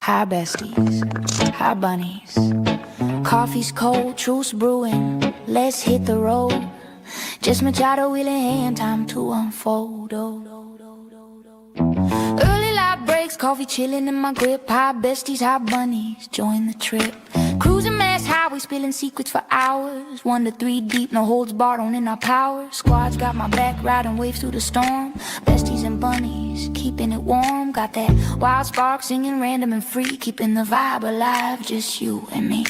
Hi besties, hi bunnies. Coffee's cold, truth's brewing. Let's hit the road. Just Machado wheel in hand, time to unfold. Early light breaks, coffee chilling in my grip. Hi besties, hi bunnies, join the trip. Cruising mass highway, spilling secrets for hours. 1 to 3 deep, no holds barred, owning our power. Squad's got my back, riding waves through the storm. Besties and bunnies, keeping it warm. Got that wild spark, singing random and free. Keeping the vibe alive, just you and me.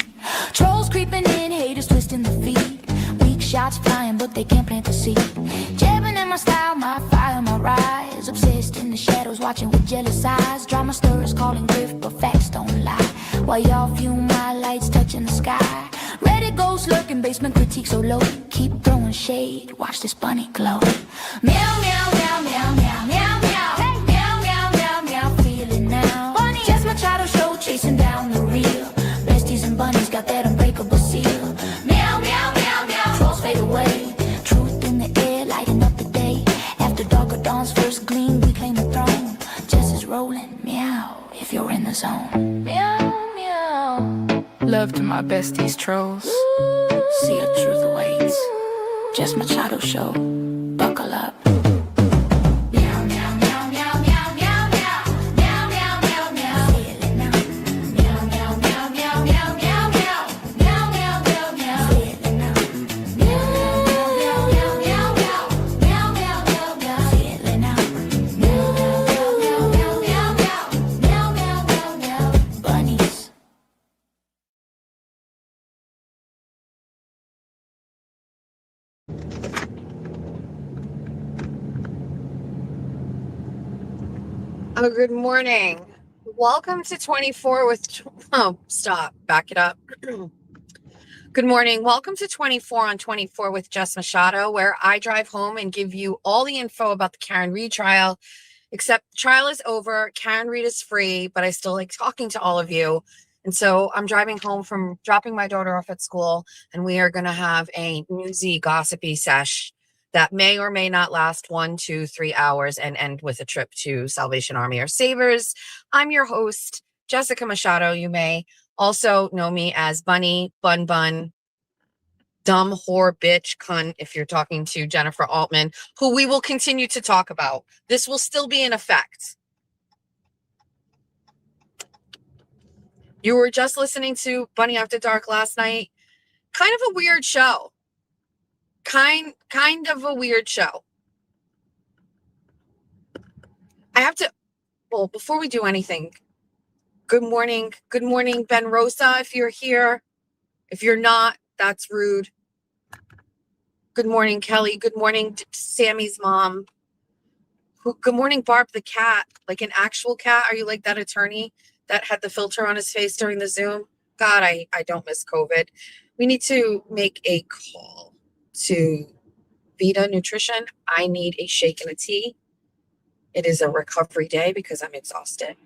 Trolls creeping in, haters twisting the feet. Weak shots flying, but they can't plant the seed. Jabbing in my style, my fire, my rise. Obsessed in the shadows, watching with jealous eyes. Drama stirrers calling grift, but facts don't lie. While y'all fume, my lights touching the sky. Reddit ghosts lurking, basement critique so low. Keep throwing shade, watch this bunny glow. Meow, meow, meow, meow, meow, meow, meow. Hey. Meow, meow, meow, meow, feel it now. Bunny. Just Machado show, chasing down the real. Besties and bunnies got that unbreakable seal. Meow, meow, meow, meow, trolls fade away. Truth in the air, lighting up the day. After dark or dawn's first gleam, we claim the throne. Jess is rolling, meow, if you're in the zone. Meow. Love to my besties trolls. See a truth awaits. Just Machado show. Buckle up. Meow, meow, meow, meow, meow, meow, meow. Meow, meow, meow, meow. Feel it now. Meow, meow, meow, meow, meow, meow, meow. Meow, meow, meow, meow. Feel it now. Meow, meow, meow, meow, meow, meow. Meow, meow, meow, meow. Feel it now. Meow, meow, meow, meow, meow, meow. Meow, meow, meow, meow. Bunnies. Oh, good morning. Welcome to 24 with, stop, back it up. Good morning. Welcome to 24 on 24 with Jess Machado, where I drive home and give you all the info about the Karen Reed trial, except the trial is over. Karen Reed is free, but I still like talking to all of you. And so I'm driving home from dropping my daughter off at school, and we are going to have a newsy, gossipy sesh that may or may not last 1, 2, 3 hours and end with a trip to Salvation Army or Savers. I'm your host, Jessica Machado. You may also know me as Bunny, Bun Bun, dumb whore, bitch, cunt, if you're talking to Jennifer Altman, who we will continue to talk about. This will still be in effect. You were just listening to Bunny After Dark last night. Kind of a weird show. Kind of a weird show. I have to, well, before we do anything, good morning, Ben Rosa, if you're here. If you're not, that's rude. Good morning, Kelly. Good morning, Sammy's mom. Good morning, Barb the cat. Like an actual cat? Are you like that attorney that had the filter on his face during the Zoom? God, I don't miss COVID. We need to make a call to Vita Nutrition. I need a shake and a tea. It is a recovery day because I'm exhausted.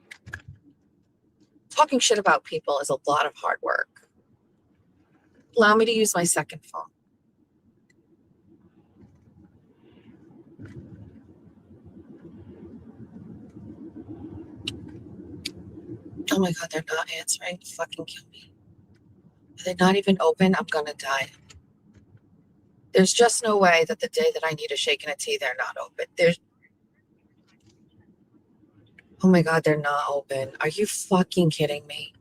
Talking shit about people is a lot of hard work. Allow me to use my second phone. Oh my God, they're not answering. Fucking kill me. Are they not even open? I'm gonna die. There's just no way that the day that I need a shake and a tea, they're not open. Oh my God, they're not open. Are you fucking kidding me?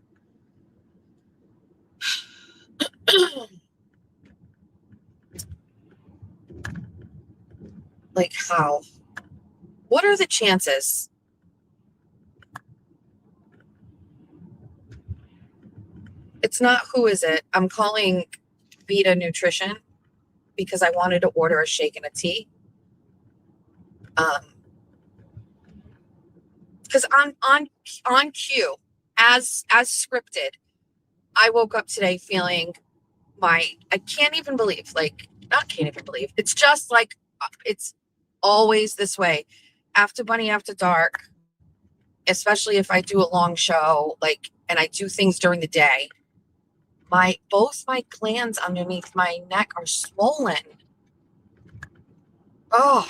Like how? What are the chances? It's not who is it? I'm calling Vita Nutrition because I wanted to order a shake and a tea. Because on cue, as scripted, I woke up today feeling I can't even believe, it's just like, it's always this way. After Bunny After Dark, especially if I do a long show, and I do things during the day, both my glands underneath my neck are swollen. Oh,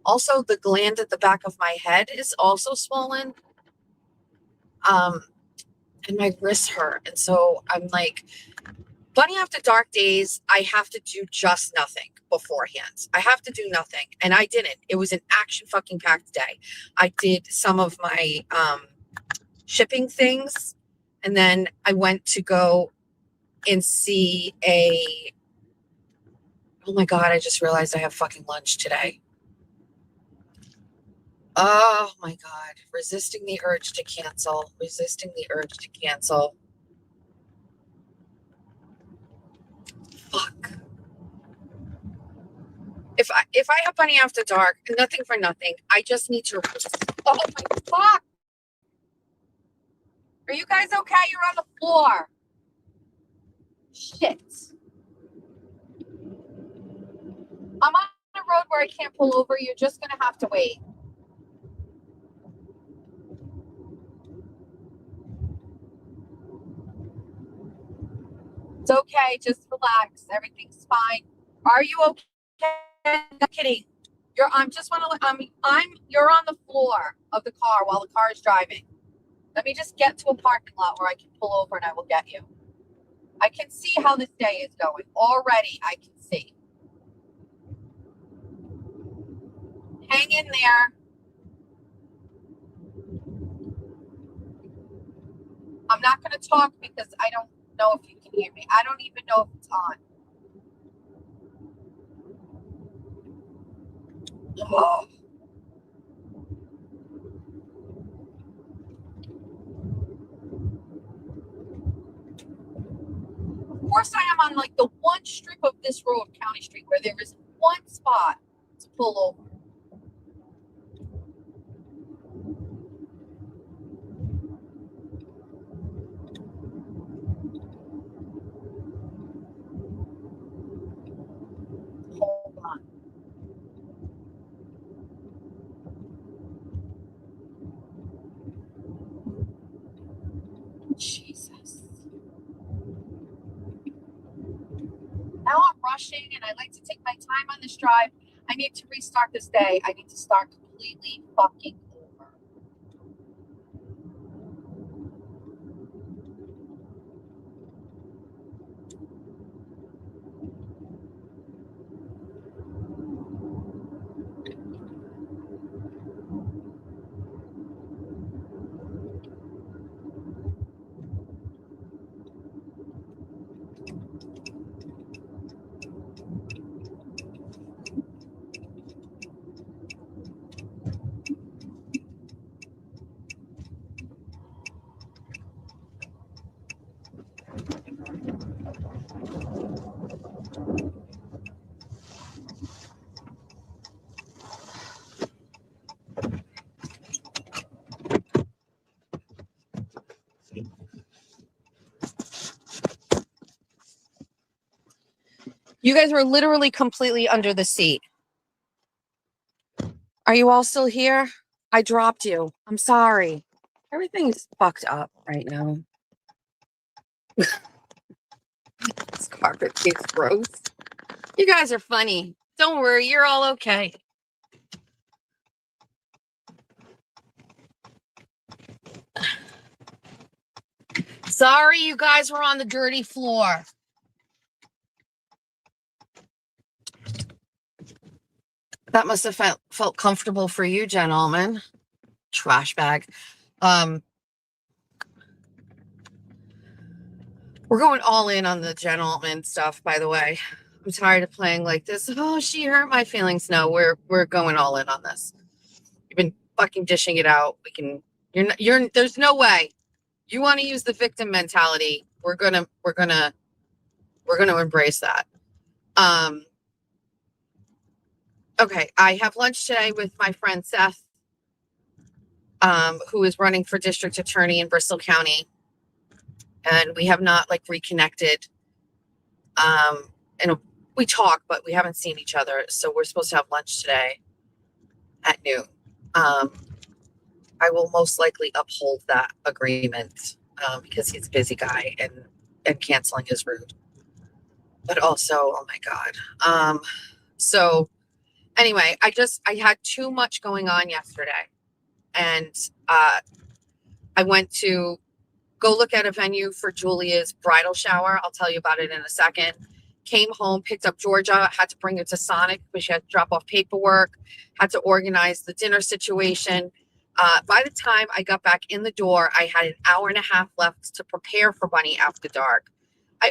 also the gland at the back of my head is also swollen. And my wrists hurt. And so I'm like, Bunny After Dark days, I have to do just nothing beforehand. I have to do nothing. And I didn't. It was an action fucking packed day. I did some of my shipping things. And then I went to go and see oh my God, I just realized I have fucking lunch today. Oh my God. Resisting the urge to cancel. Resisting the urge to cancel. Fuck. If I have Bunny After Dark, nothing for nothing. I just need to. Oh my fuck! Are you guys okay? You're on the floor. Shit. I'm on a road where I can't pull over. You're just gonna have to wait. It's okay. Just relax. Everything's fine. Are you okay? No kidding. I'm just want to. You're on the floor of the car while the car is driving. Let me just get to a parking lot where I can pull over and I will get you. I can see how this day is going. Already, I can see. Hang in there. I'm not going to talk because I don't know if you can hear me. I don't even know if it's on. Oh. Of course, I am on like the one strip of this road, County Street, where there is one spot to pull over. Hold on. Jesus. Now I'm rushing and I like to take my time on this drive. I need to restart this day. I need to start completely fucking over. You guys were literally completely under the seat. Are you all still here? I dropped you. I'm sorry. Everything's fucked up right now. This carpet is gross. You guys are funny. Don't worry, you're all okay. Sorry, you guys were on the dirty floor. That must have felt comfortable for you, gentlemen. Trash bag. We're going all in on the gentleman stuff, by the way. I'm tired of playing like this. Oh, she hurt my feelings. No, we're going all in on this. You've been fucking dishing it out. There's no way. You want to use the victim mentality. We're gonna embrace that. Okay, I have lunch today with my friend Seth, who is running for district attorney in Bristol County. And we have not like reconnected. And we talk, but we haven't seen each other. So we're supposed to have lunch today at noon. I will most likely uphold that agreement because he's a busy guy and canceling is rude. But also, oh my God. So anyway, I had too much going on yesterday. And I went to go look at a venue for Julia's bridal shower. I'll tell you about it in a second. Came home, picked up Georgia, had to bring her to Sonic because she had to drop off paperwork, had to organize the dinner situation. By the time I got back in the door, I had an hour and a half left to prepare for Bunny After Dark. I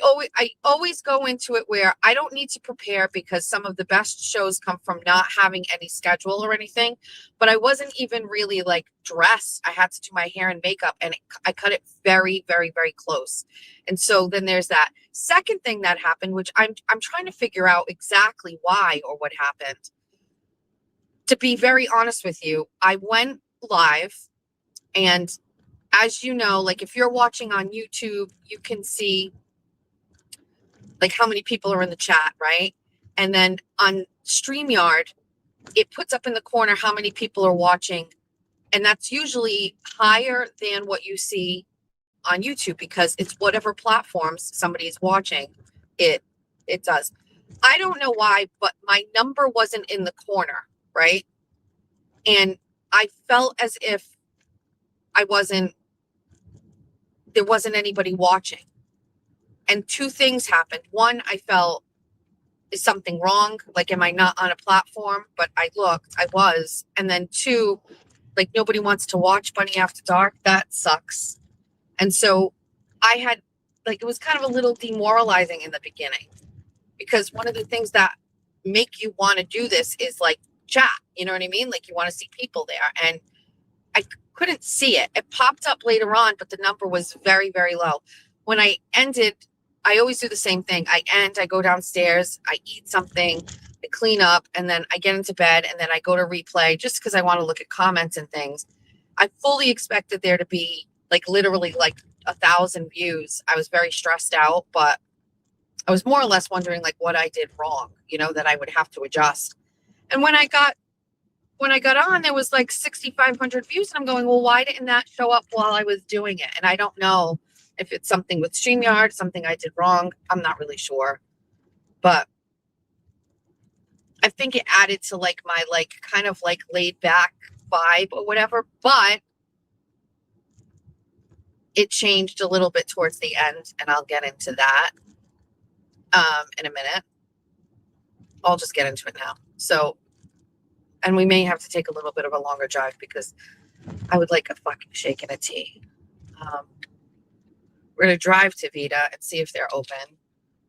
always go into it where I don't need to prepare because some of the best shows come from not having any schedule or anything. But I wasn't even really like dressed. I had to do my hair and makeup, and I cut it very, very, very close. And so then there's that second thing that happened, which I'm trying to figure out exactly why or what happened. To be very honest with you, I went live, and as you know, like if you're watching on YouTube, you can see like how many people are in the chat, right? And then on StreamYard, it puts up in the corner how many people are watching. And that's usually higher than what you see on YouTube because it's whatever platforms somebody is watching, it does. I don't know why, but my number wasn't in the corner, right? And I felt as if there wasn't anybody watching. And two things happened. One, I felt, is something wrong? Like, am I not on a platform? But I looked, I was. And then two, like nobody wants to watch Bunny After Dark. That sucks. And so I had, like, it was kind of a little demoralizing in the beginning because one of the things that make you want to do this is like chat, you know what I mean? Like you want to see people there. And I couldn't see it. It popped up later on, but the number was very, very low. When I ended, I always do the same thing. I go downstairs, I eat something, I clean up, and then I get into bed, and then I go to replay just because I want to look at comments and things. I fully expected there to be like literally like 1,000 views. I was very stressed out, but I was more or less wondering like what I did wrong, you know, that I would have to adjust. And when I got on, there was like 6,500 views, and I'm going, well, why didn't that show up while I was doing it? And I don't know if it's something with StreamYard, something I did wrong. I'm not really sure, but I think it added to like my like kind of like laid back vibe or whatever, but it changed a little bit towards the end, and I'll get into that in a minute. I'll just get into it now. So, and we may have to take a little bit of a longer drive because I would like a fucking shake and a tea. We're going to drive to Vita and see if they're open.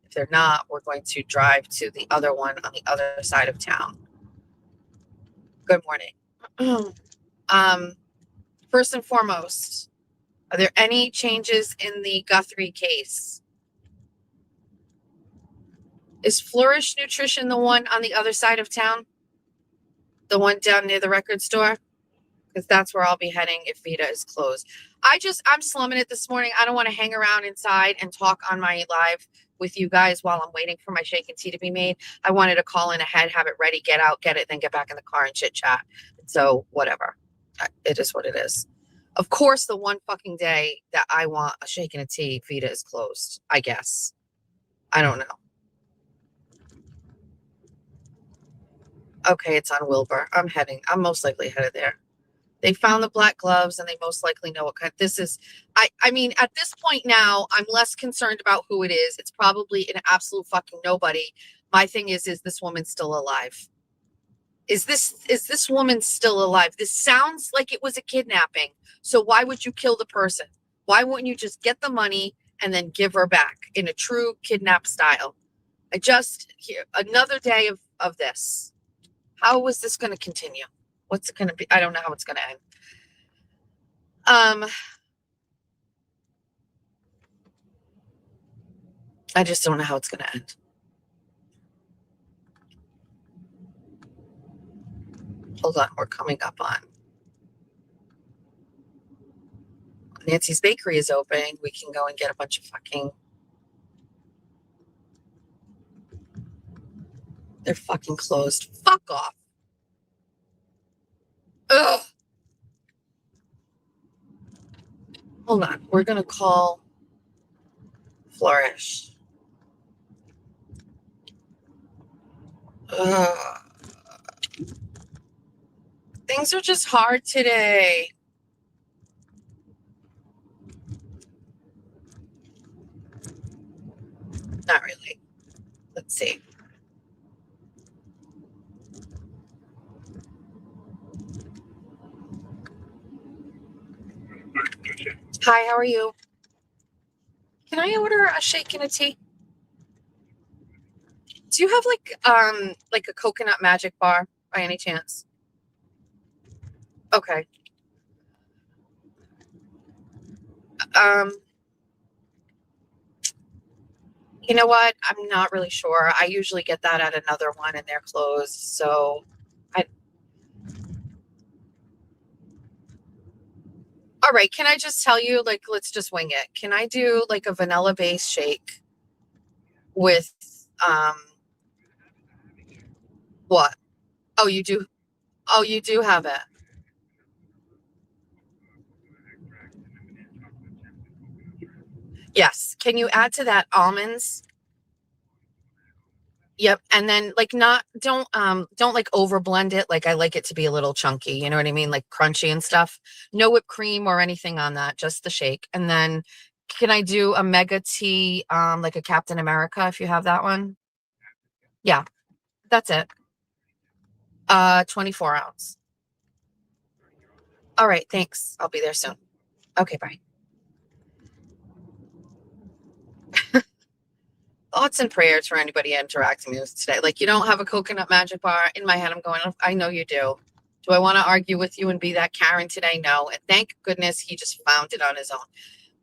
If they're not, we're going to drive to the other one on the other side of town. Good morning. First and foremost, are there any changes in the Guthrie case? Is Flourish Nutrition the one on the other side of town? The one down near the record store? Because that's where I'll be heading if Vita is closed. I'm slumming it this morning. I don't want to hang around inside and talk on my live with you guys while I'm waiting for my shake and tea to be made. I wanted to call in ahead, have it ready, get out, get it, then get back in the car and chit chat. So whatever. It is what it is. Of course, the one fucking day that I want a shake and a tea, Vita is closed, I guess. I don't know. Okay, it's on Wilbur. I'm most likely headed there. They found the black gloves, and they most likely know what kind. This is, I mean, at this point now, I'm less concerned about who it is. It's probably an absolute fucking nobody. My thing is this woman still alive? Is this woman still alive? This sounds like it was a kidnapping. So why would you kill the person? Why wouldn't you just get the money and then give her back in a true kidnap style? I just hear another day of this. How is this going to continue? What's it going to be? I don't know how it's going to end. I just don't know how it's going to end. Hold on, we're coming up on. Nancy's Bakery is open. We can go and get a bunch of fucking. They're fucking closed. Fuck off. Ugh. Hold on. We're going to call Flourish. Ugh. Things are just hard today. Hi, how are you? Can I order a shake and a tea? Do you have like a coconut magic bar by any chance? Okay. Um, you know what? I'm not really sure. I usually get that at another one and they're closed. So I all right, can I just tell you, like, let's just wing it. Can I do like a vanilla base shake with um what? Oh, you do. Oh, you do have it. Yes. Can you add to that almonds? Yep. And then like not don't like over blend it. Like I like it to be a little chunky, you know what I mean? Like crunchy and stuff. No whipped cream or anything on that, just the shake. And then can I do a mega tea like a Captain America if you have that one? Yeah, that's it. 24 ounce. All right, thanks. I'll be there soon. Okay, bye. Thoughts and prayers for anybody interacting with us today. Like, you don't have a coconut magic bar. In my head, I'm going, I know you do. Do I want to argue with you and be that Karen today? No. And thank goodness he just found it on his own.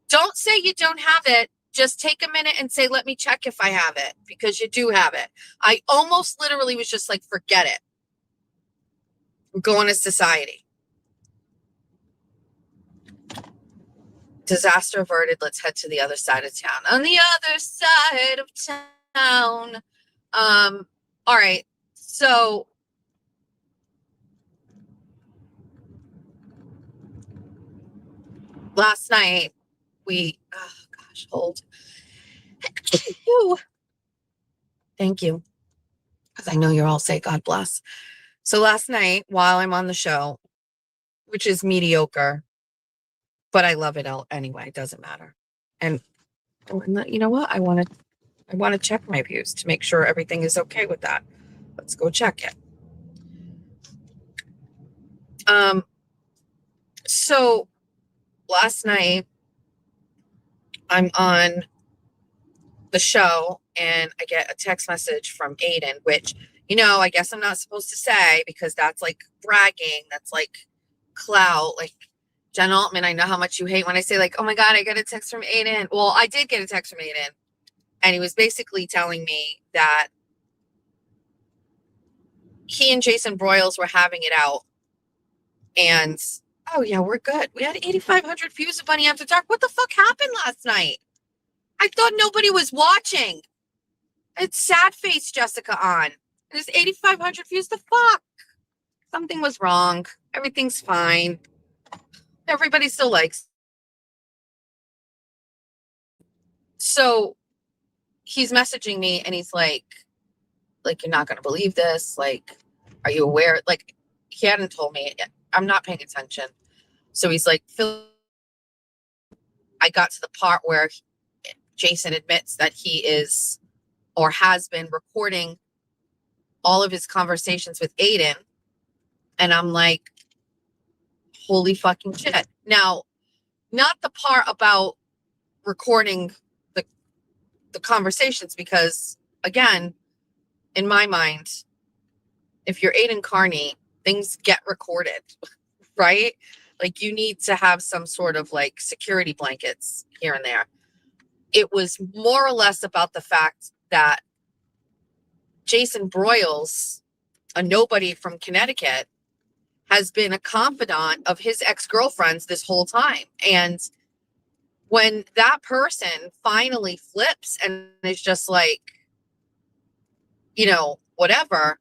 Don't say you don't have it. Just take a minute and say, let me check if I have it, because you do have it. I almost literally was just like, forget it. We're going to society. Disaster averted. Let's head to the other side of town. On the other side of town. All right. So last night oh gosh, hold. Thank you. Because I know you're all say God bless. So last night, while I'm on the show, which is mediocre, but I love it all anyway, it doesn't matter. And you know what? I want to check my views to make sure everything is okay with that. Let's go check it. So last night I'm on the show and I get a text message from Aiden, which, I guess I'm not supposed to say because that's like bragging. That's like clout. Like, Jen Altman, I know how much you hate when I say, like, oh my God, I got a text from Aiden. Well, I did get a text from Aiden. And he was basically telling me that he and Jason Broyles were having it out. And, oh, yeah, we're good. We had 8,500 views of Bunny After Dark. What the fuck happened last night? I thought nobody was watching. It's sad face Jessica on. There's 8,500 views. The fuck? Something was wrong. Everything's fine. Everybody still likes. So he's messaging me and he's like, you're not going to believe this. Like, are you aware? Like, he hadn't told me. I'm not paying attention. So he's like, Phil, I got to the part where Jason admits that he is or has been recording all of his conversations with Aiden. And I'm like, holy fucking shit. Now, not the part about recording the conversations, because again, in my mind, if you're Aiden Carney, things get recorded, right? Like, you need to have some sort of like security blankets here and there. It was more or less about the fact that Jason Broyles, a nobody from Connecticut, has been a confidant of his ex-girlfriends this whole time. And when that person finally flips and is just like, whatever,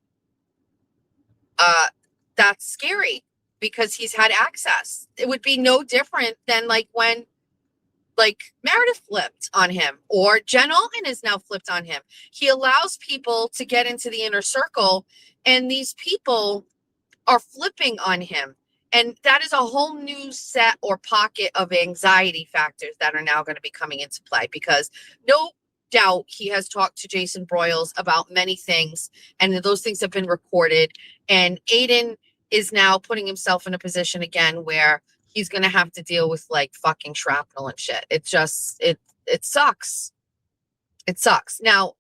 that's scary because he's had access. It would be no different than like when like Meredith flipped on him or Jen Altman is now flipped on him. He allows people to get into the inner circle and these people are flipping on him. And that is a whole new set or pocket of anxiety factors that are now going to be coming into play, because no doubt he has talked to Jason Broyles about many things and those things have been recorded. And Aiden is now putting himself in a position again where he's going to have to deal with like fucking shrapnel and shit. It just, it sucks. It sucks. Now,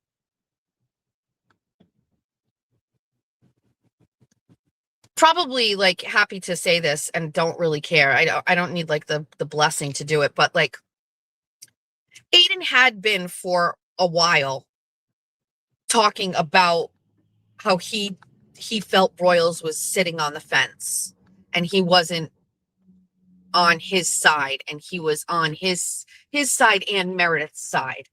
probably like happy to say this and don't really care. I don't need like the blessing to do it, but like Aiden had been for a while talking about how he felt Broyles was sitting on the fence and he wasn't on his side, and he was on his side and Meredith's side.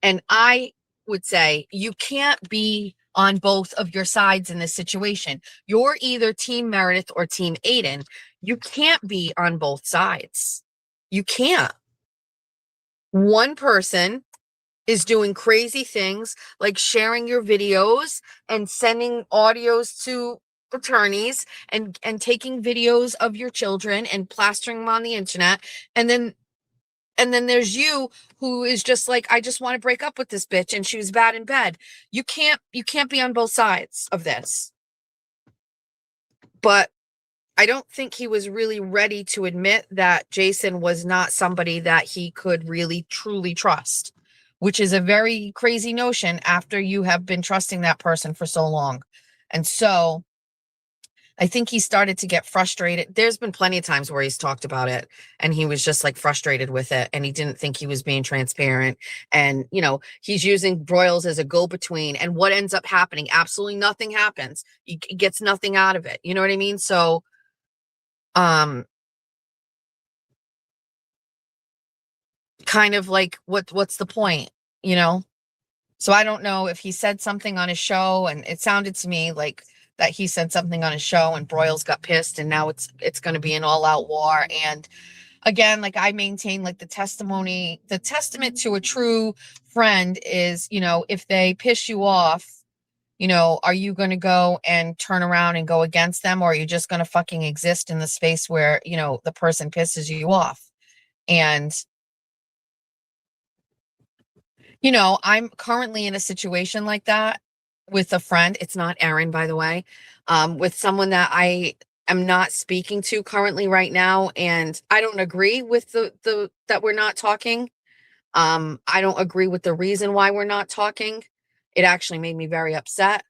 And I would say you can't be on both of your sides in this situation. You're either Team Meredith or Team Aiden. You can't be on both sides. You can't. One person is doing crazy things like sharing your videos and sending audios to attorneys and taking videos of your children and plastering them on the internet, and then there's you who is just like, I just want to break up with this bitch and she was bad in bed. You can't be on both sides of this. But I don't think he was really ready to admit that Jason was not somebody that he could really truly trust, which is a very crazy notion after you have been trusting that person for so long. And so I think he started to get frustrated. There's been plenty of times where he's talked about it and he was just like frustrated with it and he didn't think he was being transparent. And, you know, he's using Broyles as a go-between, and what ends up happening? Absolutely nothing happens. He gets nothing out of it. You know what I mean? So, kind of like what's the point, you know? So I don't know if he said something on his show, and it sounded to me like that he said something on his show and Broyles got pissed and now it's going to be an all-out war. And again, like I maintain, like the testament to a true friend is, you know, if they piss you off, you know, are you going to go and turn around and go against them, or are you just going to fucking exist in the space where, you know, the person pisses you off? And you know, I'm currently in a situation like that with a friend. It's not Erin, by the way, with someone that I am not speaking to currently right now. And I don't agree with the that we're not talking. I don't agree with the reason why we're not talking. It actually made me very upset.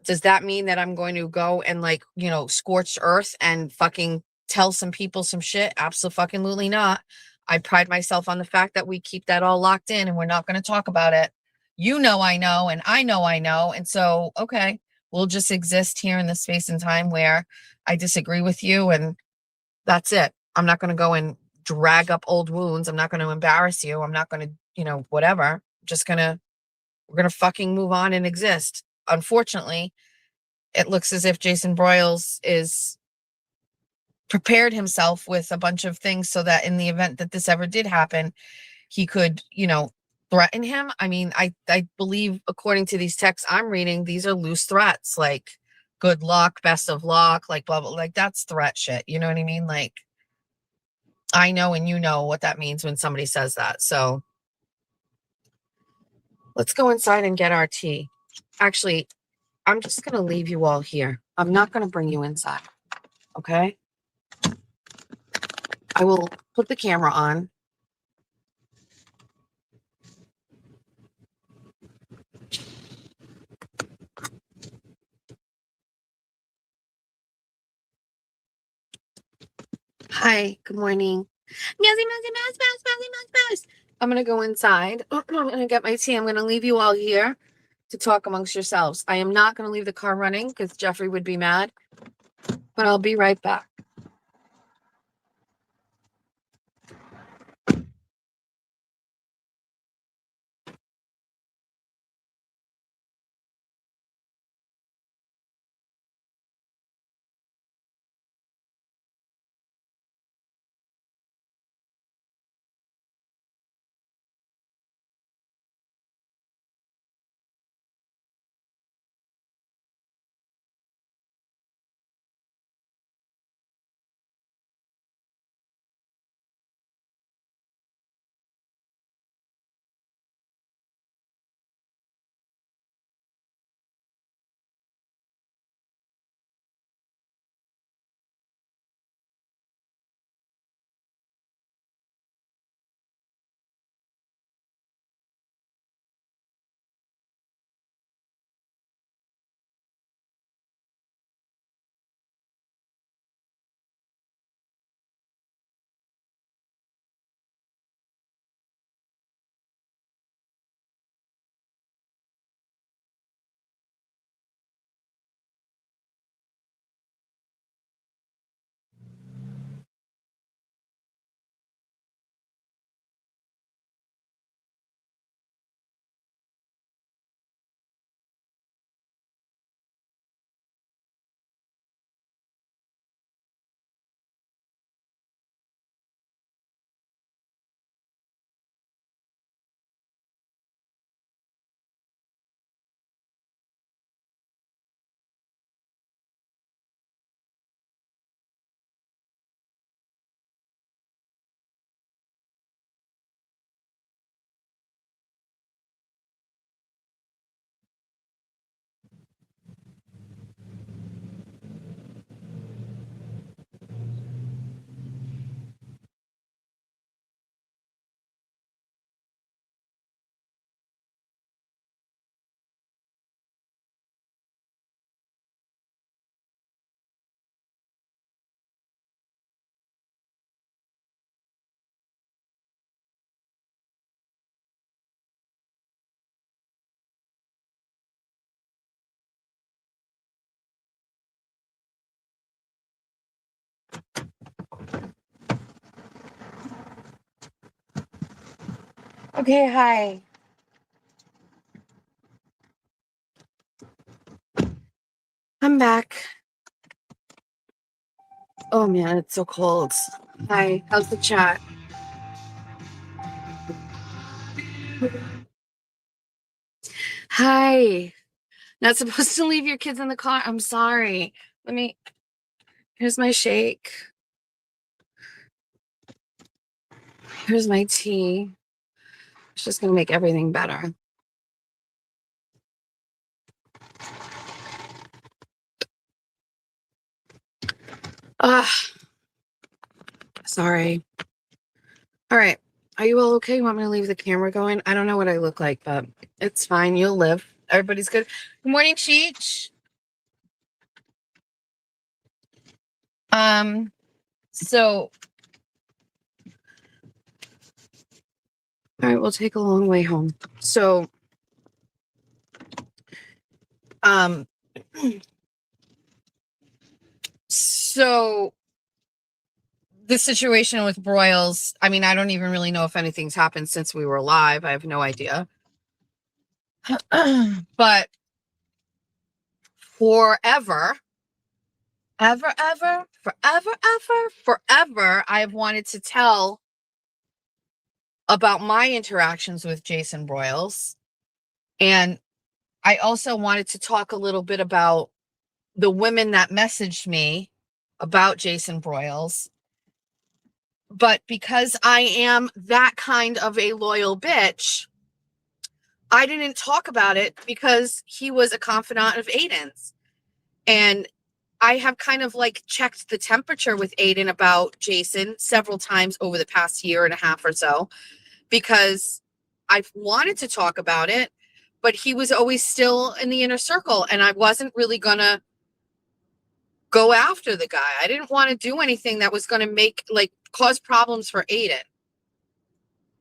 Does that mean that I'm going to go and like, you know, scorched earth and fucking tell some people some shit? Absolutely not. I pride myself on the fact that we keep that all locked in and we're not going to talk about it. You know, I know, and I know, I know. And so, okay, we'll just exist here in this space and time where I disagree with you, and that's it. I'm not going to go and drag up old wounds. I'm not going to embarrass you. I'm not going to, you know, whatever. We're going to fucking move on and exist. Unfortunately, it looks as if Jason Broyles is prepared himself with a bunch of things so that in the event that this ever did happen, he could, you know, threaten him. I mean, I believe according to these texts I'm reading, these are loose threats, like good luck, best of luck, like blah, blah, like that's threat shit. You know what I mean? Like, I know, and you know what that means when somebody says that. So let's go inside and get our tea. Actually, I'm just going to leave you all here. I'm not going to bring you inside. Okay? I will put the camera on. Hi, good morning. Mousy, mousy, mouse, mouse, mousy, mouse, mouse. I'm going to go inside. I'm going to get my tea. I'm going to leave you all here to talk amongst yourselves. I am not going to leave the car running because Jeffrey would be mad, but I'll be right back. Okay, hi. I'm back. Oh man, it's so cold. Hi, how's the chat? Hi. Not supposed to leave your kids in the car. I'm sorry. Here's my shake. Here's my tea. It's just gonna make everything better. Sorry. All right. Are you all okay? You want me to leave the camera going? I don't know what I look like, but it's fine. You'll live. Everybody's good. Good morning, Cheech. So all right, we'll take a long way home. So so the situation with Broyles, I mean, I don't even really know if anything's happened since we were live. I have no idea. But forever, forever, I've wanted to tell about my interactions with Jason Broyles. And I also wanted to talk a little bit about the women that messaged me about Jason Broyles. But because I am that kind of a loyal bitch, I didn't talk about it because he was a confidant of Aiden's. And I have kind of like checked the temperature with Aiden about Jason several times over the past year and a half or so, because I've wanted to talk about it, but he was always still in the inner circle. And I wasn't really going to go after the guy. I didn't want to do anything that was going to cause problems for Aiden,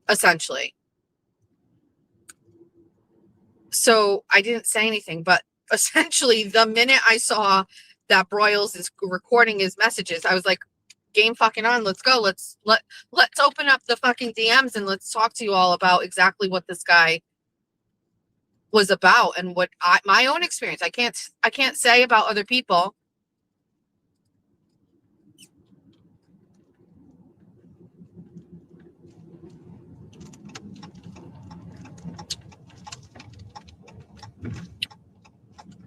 essentially. So I didn't say anything, but essentially the minute I saw that Broyles is recording his messages, I was like, game fucking on, let's go. Let's open up the fucking DMs and let's talk to you all about exactly what this guy was about and what my own experience. I can't say about other people.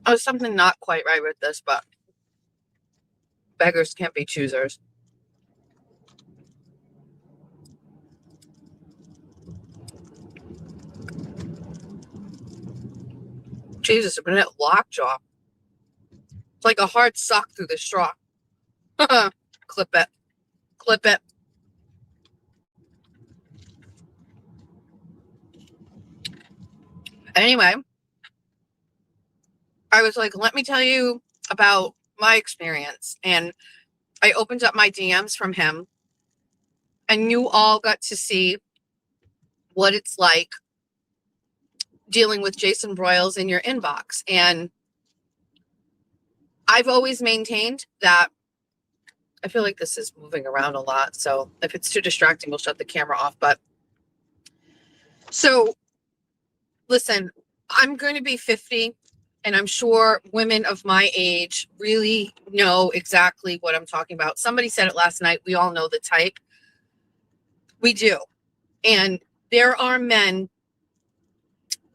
Oh, something not quite right with this, but beggars can't be choosers. Jesus, a minute lockjaw. It's like a hard suck through the straw. Clip it. Clip it. Anyway, I was like, let me tell you about my experience. And I opened up my DMs from him, and you all got to see what it's like dealing with Jason Broyles in your inbox. And I've always maintained that I feel like this is moving around a lot. So if it's too distracting, we'll shut the camera off. But so listen, I'm going to be 50, and I'm sure women of my age really know exactly what I'm talking about. Somebody said it last night. We all know the type. We do. And there are men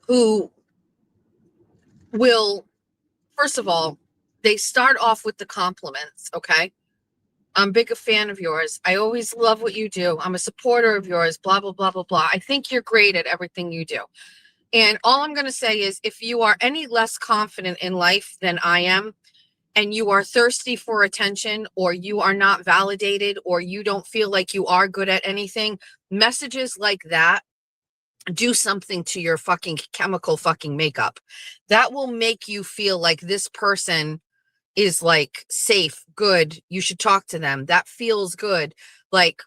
who will, first of all, they start off with the compliments. Okay. I'm big a fan of yours. I always love what you do. I'm a supporter of yours, blah, blah, blah, blah, blah. I think you're great at everything you do. And all I'm going to say is if you are any less confident in life than I am, and you are thirsty for attention, or you are not validated, or you don't feel like you are good at anything, messages like that do something to your fucking chemical fucking makeup. That will make you feel like this person is like safe, good. You should talk to them. That feels good. Like,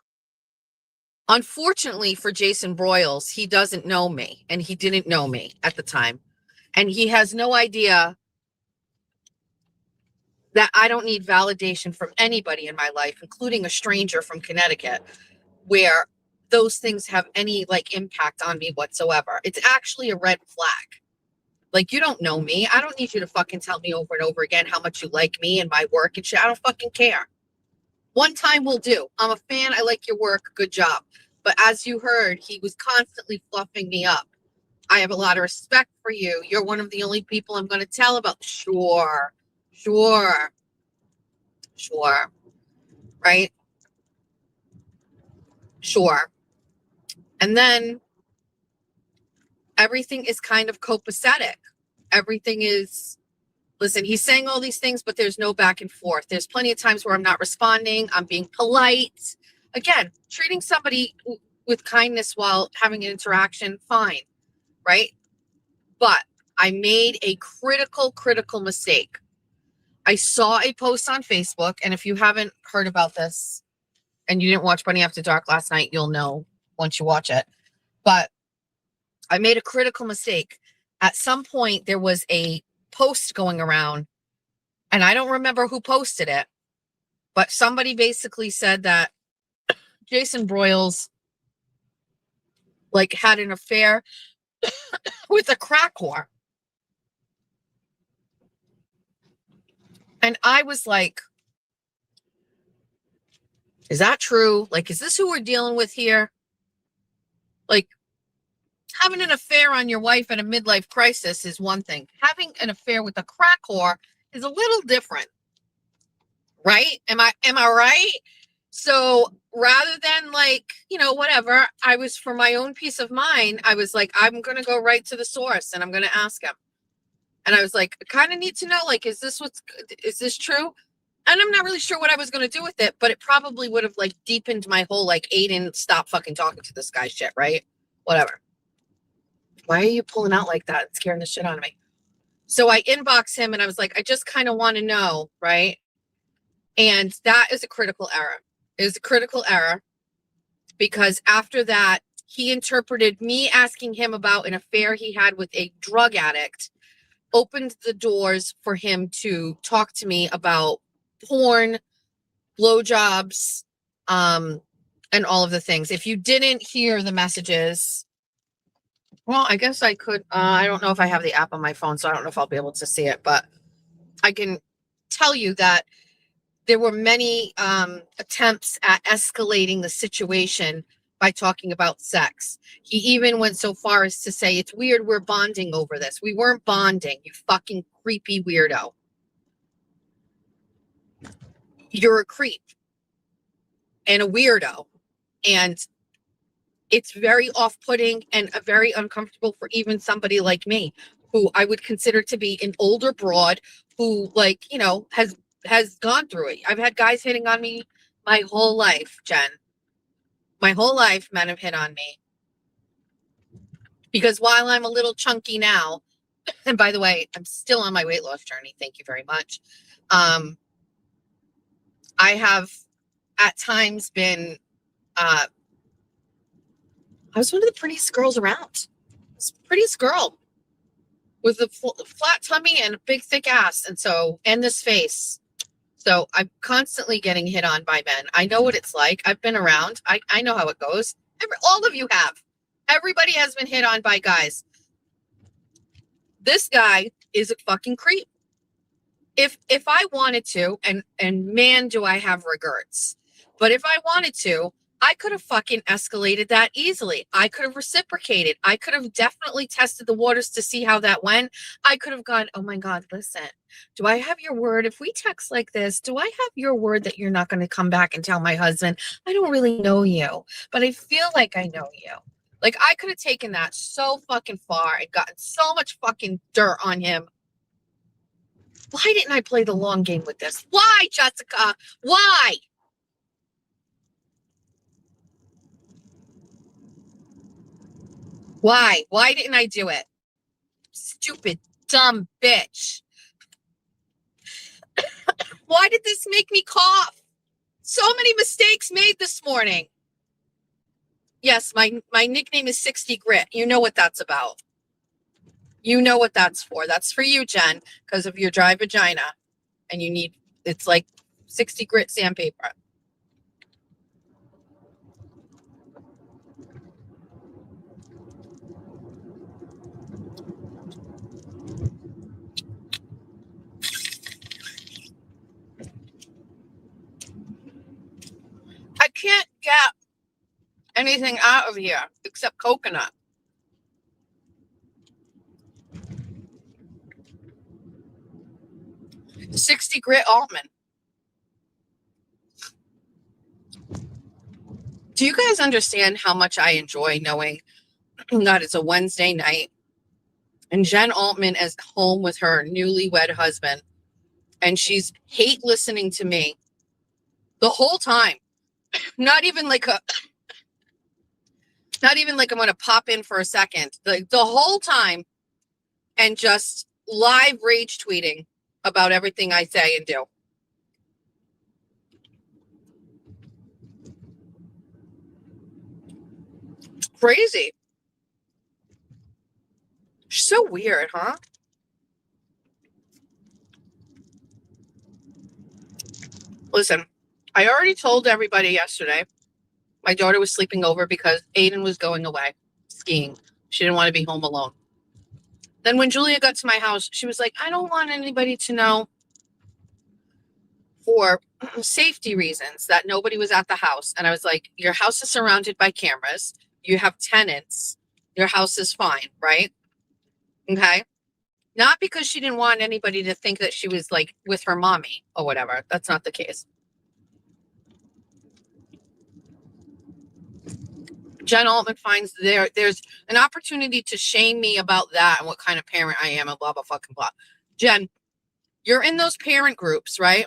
unfortunately for Jason Broyles, he doesn't know me, and he didn't know me at the time. And he has no idea that I don't need validation from anybody in my life, including a stranger from Connecticut, where those things have any like impact on me whatsoever. It's actually a red flag. Like, you don't know me. I don't need you to fucking tell me over and over again how much you like me and my work and shit. I don't fucking care. One time will do. I'm a fan. I like your work. Good job. But as you heard, he was constantly fluffing me up. I have a lot of respect for you. You're one of the only people I'm going to tell about. Sure. Right? Sure. And then everything is kind of copacetic. Everything is, listen, he's saying all these things, but there's no back and forth. There's plenty of times where I'm not responding. I'm being polite. Again, treating somebody with kindness while having an interaction, fine, right? But I made a critical mistake. I saw a post on Facebook, and if you haven't heard about this and you didn't watch Bunny After Dark last night, you'll know once you watch it. But I made a critical mistake. At some point, there was a post going around, and I don't remember who posted it, but somebody basically said that Jason Broyles like had an affair with a crack whore. And I was like, is that true? Like, is this who we're dealing with here? Like, having an affair on your wife at a midlife crisis is one thing. Having an affair with a crack whore is a little different. Right? Am I right? So rather than like, whatever, I was, for my own peace of mind, I was like, I'm going to go right to the source and I'm going to ask him. And I was like, I kind of need to know, like, is this true? And I'm not really sure what I was going to do with it, but it probably would have like deepened my whole, like, Aiden, stop fucking talking to this guy shit, right? Whatever. Why are you pulling out like that? It's scaring the shit out of me. So I inboxed him and I was like, I just kind of want to know, right? And that is a critical error. It was a critical error because after that, he interpreted me asking him about an affair he had with a drug addict, opened the doors for him to talk to me about porn, blowjobs, and all of the things. If you didn't hear the messages, well, I guess I could. I don't know if I have the app on my phone, so I don't know if I'll be able to see it, but I can tell you that there were many attempts at escalating the situation by talking about sex. He even went so far as to say, it's weird we're bonding over this. We weren't bonding, you fucking creepy weirdo. You're a creep and a weirdo. And it's very off-putting and very uncomfortable for even somebody like me, who I would consider to be an older broad who, like, has gone through it. I've had guys hitting on me my whole life, Jen. My whole life, men have hit on me. Because while I'm a little chunky now, and by the way, I'm still on my weight loss journey, thank you very much. I have at times been, I was one of the prettiest girls around. I was the prettiest girl with a flat tummy and a big thick ass. And this face. So I'm constantly getting hit on by men. I know what it's like. I've been around. I know how it goes. All of you have. Everybody has been hit on by guys. This guy is a fucking creep. If I wanted to, and man, do I have regrets. But if I wanted to, I could have fucking escalated that easily. I could have reciprocated. I could have definitely tested the waters to see how that went. I could have gone, oh my God, listen, do I have your word? If we text like this, do I have your word that you're not going to come back and tell my husband, I don't really know you, but I feel like I know you. Like, I could have taken that so fucking far and gotten so much fucking dirt on him. Why didn't I play the long game with this? Why, Jessica? Why? Why? Why didn't I do it? Stupid, dumb bitch. Why did this make me cough? So many mistakes made this morning. Yes, my nickname is 60 Grit. You know what that's about. You know what that's for. That's for you, Jen, because of your dry vagina. And it's like 60 Grit sandpaper. can't get anything out of here except coconut. $60 grit almond. Do you guys understand how much I enjoy knowing that it's a Wednesday night and Jen Altman is home with her newlywed husband and she's hate listening to me the whole time? Not even like I'm going to pop in for a second. The whole time, and just live rage tweeting about everything I say and do. Crazy. So weird, huh? Listen, I already told everybody yesterday my daughter was sleeping over because Aiden was going away skiing. She didn't want to be home alone. Then when Julia got to my house, she was like, I don't want anybody to know, for safety reasons, that nobody was at the house. And I was like, your house is surrounded by cameras. You have tenants. Your house is fine, right? Okay. Not because she didn't want anybody to think that she was like with her mommy or whatever. That's not the case. Jen Altman finds there's an opportunity to shame me about that and what kind of parent I am and blah, blah, fucking blah. Jen, you're in those parent groups, right?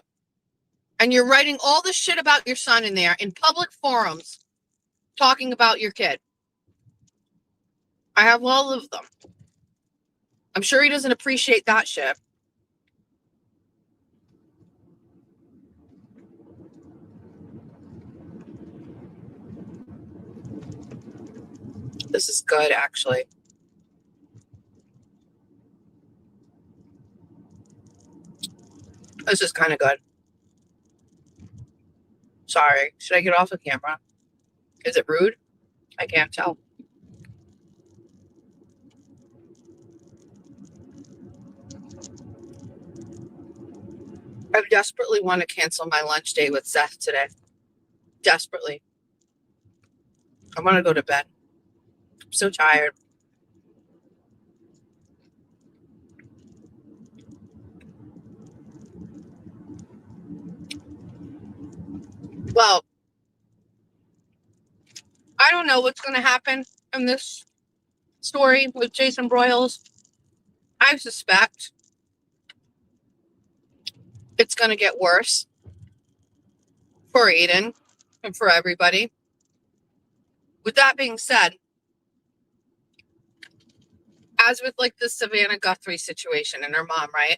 And you're writing all this shit about your son in there in public forums talking about your kid. I have all of them. I'm sure he doesn't appreciate that shit. This is good, actually. This is kind of good. Sorry. Should I get off the camera? Is it rude? I can't tell. I desperately want to cancel my lunch date with Seth today. Desperately. I want to go to bed. I'm so tired. Well, I don't know what's going to happen in this story with Jason Broyles. I suspect it's going to get worse for Aiden and for everybody. With that being said, as with like the Savannah Guthrie situation and her mom, right?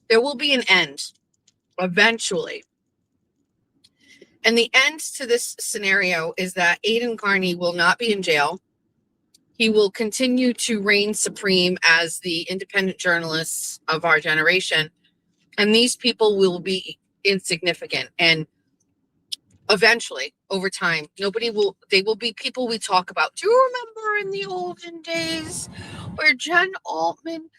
There will be an end eventually. And the end to this scenario is that Aiden Carney will not be in jail. He will continue to reign supreme as the independent journalists of our generation. And these people will be insignificant. And eventually, over time, they will be people we talk about. Do you remember in the olden days where Jen Altman,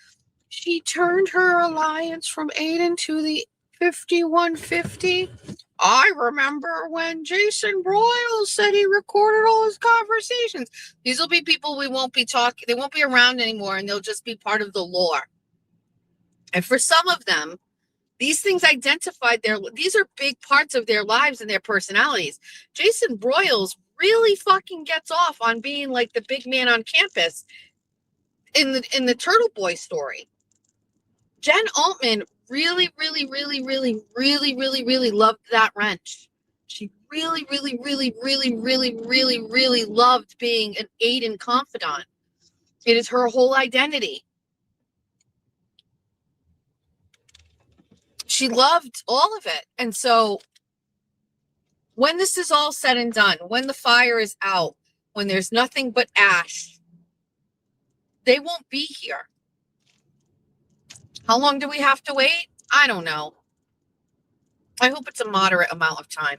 she turned her alliance from Aiden to the 5150? I remember when Jason Broyles said he recorded all his conversations. These will be people we won't be talking, they won't be around anymore, and they'll just be part of the lore. And for some of them, these things these are big parts of their lives and their personalities. Jason Broyles really fucking gets off on being like the big man on campus in the Turtle Boy story. Jen Altman really, really, really, really, really, really, really loved that wrench. She really, really, really, really, really, really, really loved being an Aiden confidant. It is her whole identity. She loved all of it. And so when this is all said and done, when the fire is out, when there's nothing but ash, they won't be here. How long do we have to wait? I don't know. I hope it's a moderate amount of time.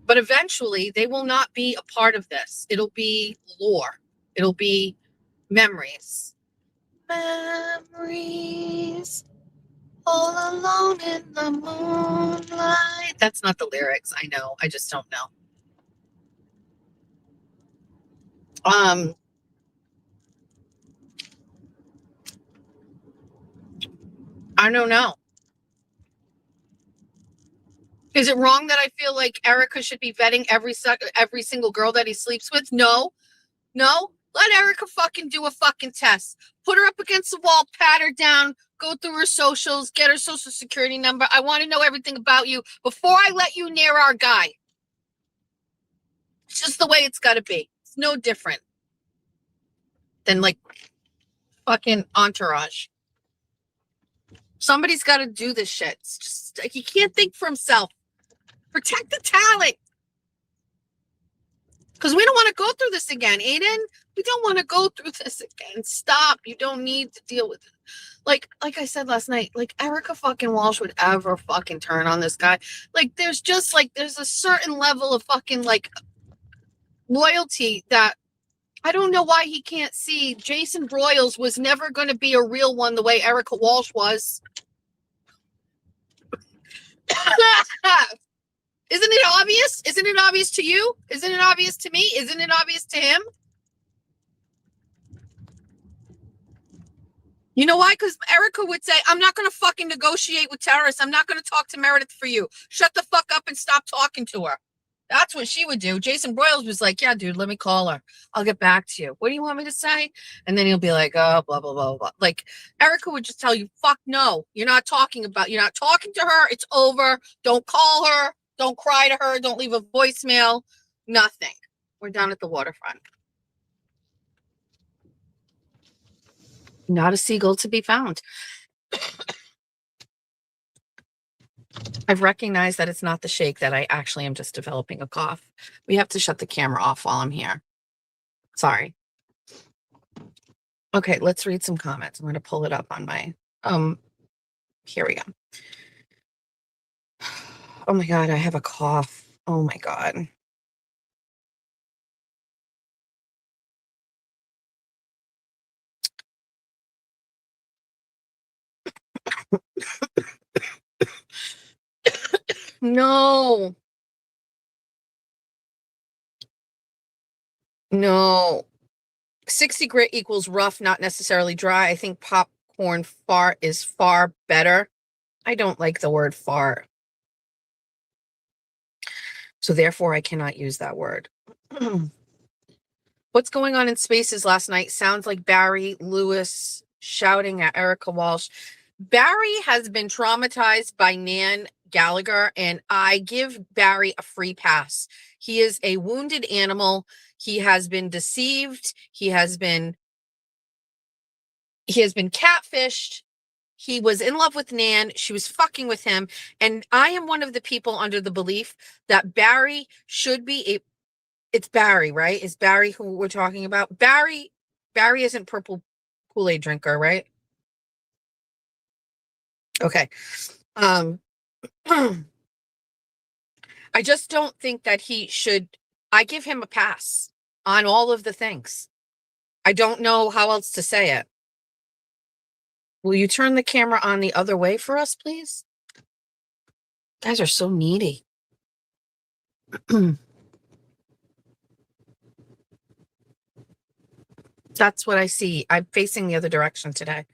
But eventually, they will not be a part of this. It'll be lore. It'll be memories. Memories. All alone in the moonlight. That's not the lyrics. I know. I just don't know. I don't know. Is it wrong that I feel like Erica should be vetting every single girl that he sleeps with? No. No. Let Erica fucking do a fucking test. Put her up against the wall, pat her down, go through her socials, get her social security number. I want to know everything about you before I let you near our guy. It's just the way it's got to be. It's no different than like fucking Entourage. Somebody's got to do this shit. It's just like he can't think for himself. Protect the talent. Because we don't want to go through this again, Aiden. We don't want to go through this again. Stop. You don't need to deal with it. Like I said last night, like Erica fucking Walsh would ever fucking turn on this guy. Like there's a certain level of fucking like loyalty that I don't know why he can't see. Jason Broyles was never going to be a real one the way Erica Walsh was. Isn't it obvious? Isn't it obvious to you? Isn't it obvious to me? Isn't it obvious to him? You know why? Because Erica would say, I'm not going to fucking negotiate with terrorists. I'm not going to talk to Meredith for you. Shut the fuck up and stop talking to her. That's what she would do. Jason Broyles was like, yeah, dude, let me call her. I'll get back to you. What do you want me to say? And then he'll be like, oh, blah, blah, blah, blah. Like Erica would just tell you, fuck no. You're not talking to her. It's over. Don't call her. Don't cry to her. Don't leave a voicemail. Nothing. We're down at the waterfront. Not a seagull to be found. I've recognized that it's not the shake, that I actually am just developing a cough. We have to shut the camera off while I'm here. Sorry. Okay, let's read some comments. I'm going to pull it up on my, here we go. Oh my God, I have a cough. Oh my God. No. No. 60 grit equals rough, not necessarily dry. I think popcorn fart is far better. I don't like the word fart. So therefore, I cannot use that word. What's going on in spaces last night? Sounds like Barry Lewis shouting at Erica Walsh. Barry has been traumatized by Nan Gallagher, and I give Barry a free pass. He is a wounded animal. He has been deceived. He has been catfished. He was in love with Nan. She was fucking with him. And I am one of the people under the belief that Barry should be it's Barry, right? Is Barry who we're talking about? Barry isn't purple Kool-Aid drinker, right? Okay. I just don't think that he should. I give him a pass on all of the things. I don't know how else to say it. Will you turn the camera on the other way for us, please? You guys are so needy. That's what I see. I'm facing the other direction today.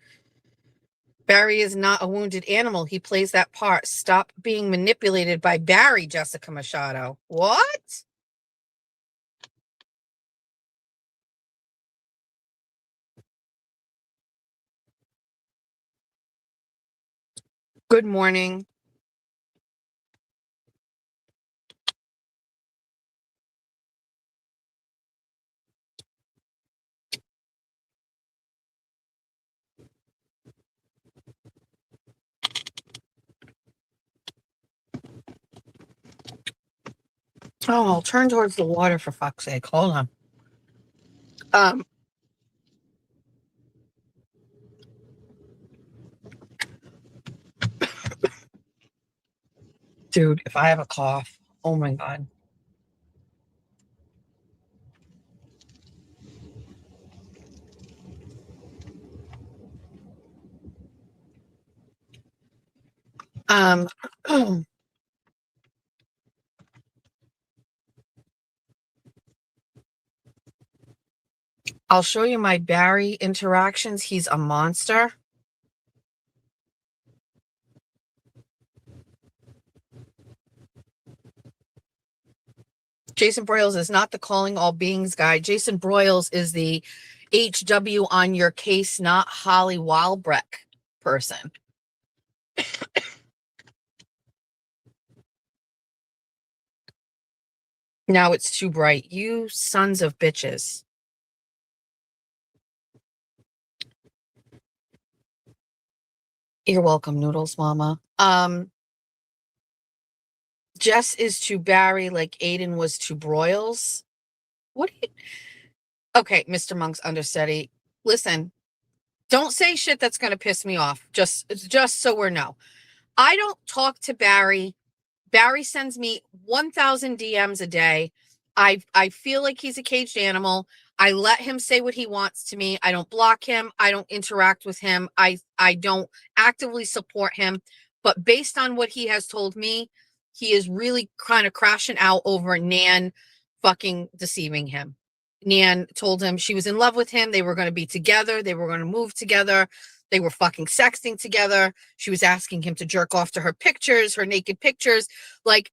Barry is not a wounded animal. He plays that part. Stop being manipulated by Barry, Jessica Machado. What? Good morning. Oh, I'll turn towards the water for fuck's sake. Hold on. Dude, if I have a cough, oh my God. I'll show you my Barry interactions. He's a monster. Jason Broyles is not the calling all beings guy. Jason Broyles is the HW on your case, not Holly Walbreck person. Now it's too bright. You sons of bitches. You're welcome, Noodles Mama. Jess is to Barry like Aiden was to Broyles. What do you... Okay, Mr. Monk's understudy. Listen, don't say shit that's going to piss me off. Just so we know. I don't talk to Barry. Barry sends me 1,000 DMs a day. I feel like he's a caged animal. I let him say what he wants to me. I don't block him. I don't interact with him. I don't actively support him. But based on what he has told me, he is really kind of crashing out over Nan fucking deceiving him. Nan told him she was in love with him. They were going to be together. They were going to move together. They were fucking sexting together. She was asking him to jerk off to her pictures, her naked pictures. Like,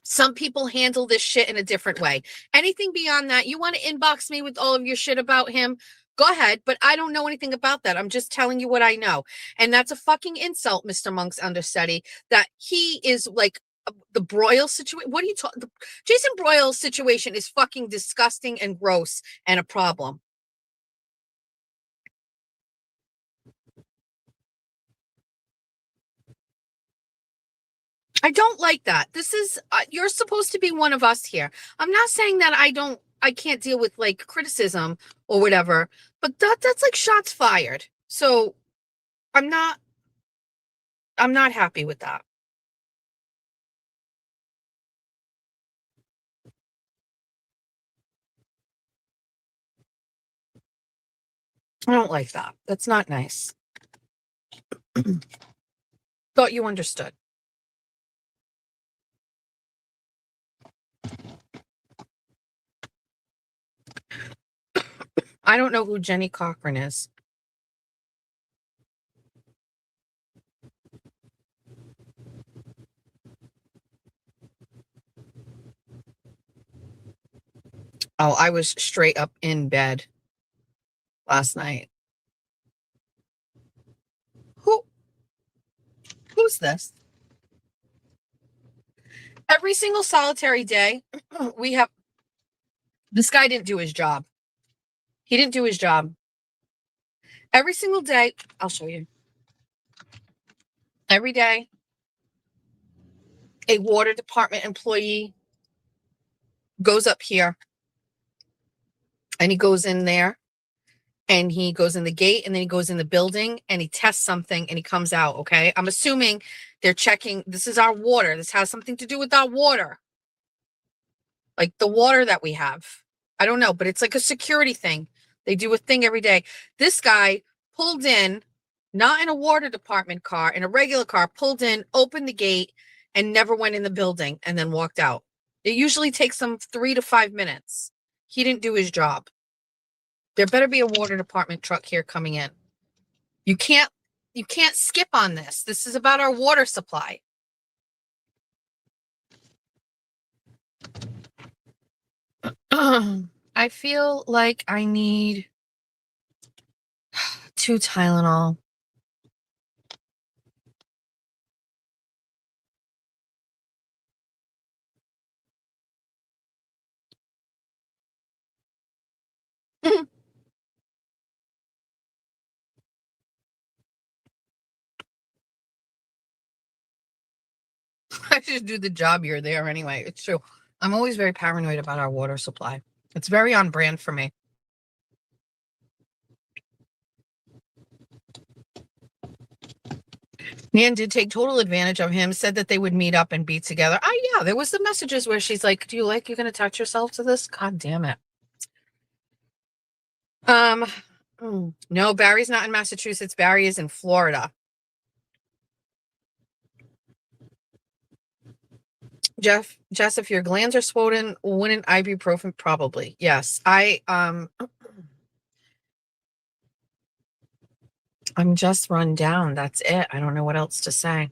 some people handle this shit in a different way. Anything beyond that, you want to inbox me with all of your shit about him? Go ahead, but I don't know anything about that. I'm just telling you what I know. And that's a fucking insult, Mr. Monk's understudy, that he is like the Broyles situation. What are you talking? Jason Broyles situation is fucking disgusting and gross and a problem. I don't like that. This is, you're supposed to be one of us here. I'm not saying that I can't deal with like criticism or whatever, but that's like shots fired. So I'm not happy with that. I don't like that. That's not nice. Thought you understood. I don't know who Jenny Cochran is. Oh, I was straight up in bed last night. Who's this? Every single solitary day, we have, this guy didn't do his job. He didn't do his job. Every single day, I'll show you. Every day, a water department employee goes up here and he goes in there and he goes in the gate and then he goes in the building and he tests something and he comes out. Okay. I'm assuming they're checking. This is our water. This has something to do with our water. Like the water that we have. I don't know, but it's like a security thing. They do a thing every day. This guy pulled in, not in a water department car, in a regular car, pulled in, opened the gate, and never went in the building and then walked out. It usually takes them 3 to 5 minutes. He didn't do his job. There better be a water department truck here coming in. You can't skip on this. This is about our water supply. I feel like I need 2 Tylenol. I should do the job here there anyway. It's true. I'm always very paranoid about our water supply. It's very on brand for me. Nan did take total advantage of him, said that they would meet up and be together. Oh, yeah, there was the messages where she's like, do you like you're going to touch yourself to this? God damn it. No, Barry's not in Massachusetts. Barry is in Florida. Jess, if your glands are swollen, wouldn't ibuprofen? Probably. Yes. I'm just run down. That's it. I don't know what else to say.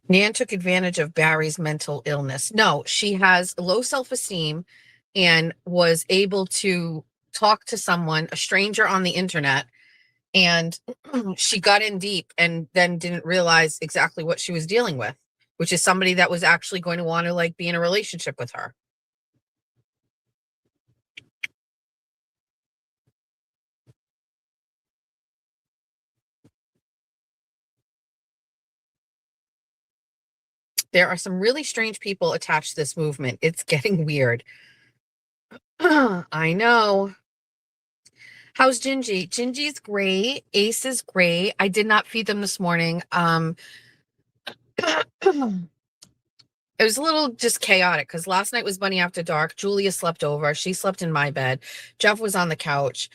Nan took advantage of Barry's mental illness. No, she has low self-esteem and was able to talk to someone, a stranger on the internet, and she got in deep and then didn't realize exactly what she was dealing with, which is somebody that was actually going to want to like be in a relationship with her. There are some really strange people attached to this movement. It's getting weird. I know. How's Gingy? Gingy's great. Ace is great. I did not feed them this morning. It was a little just chaotic because last night was Bunny After Dark. Julia slept over. She slept in my bed. Jeff was on the couch.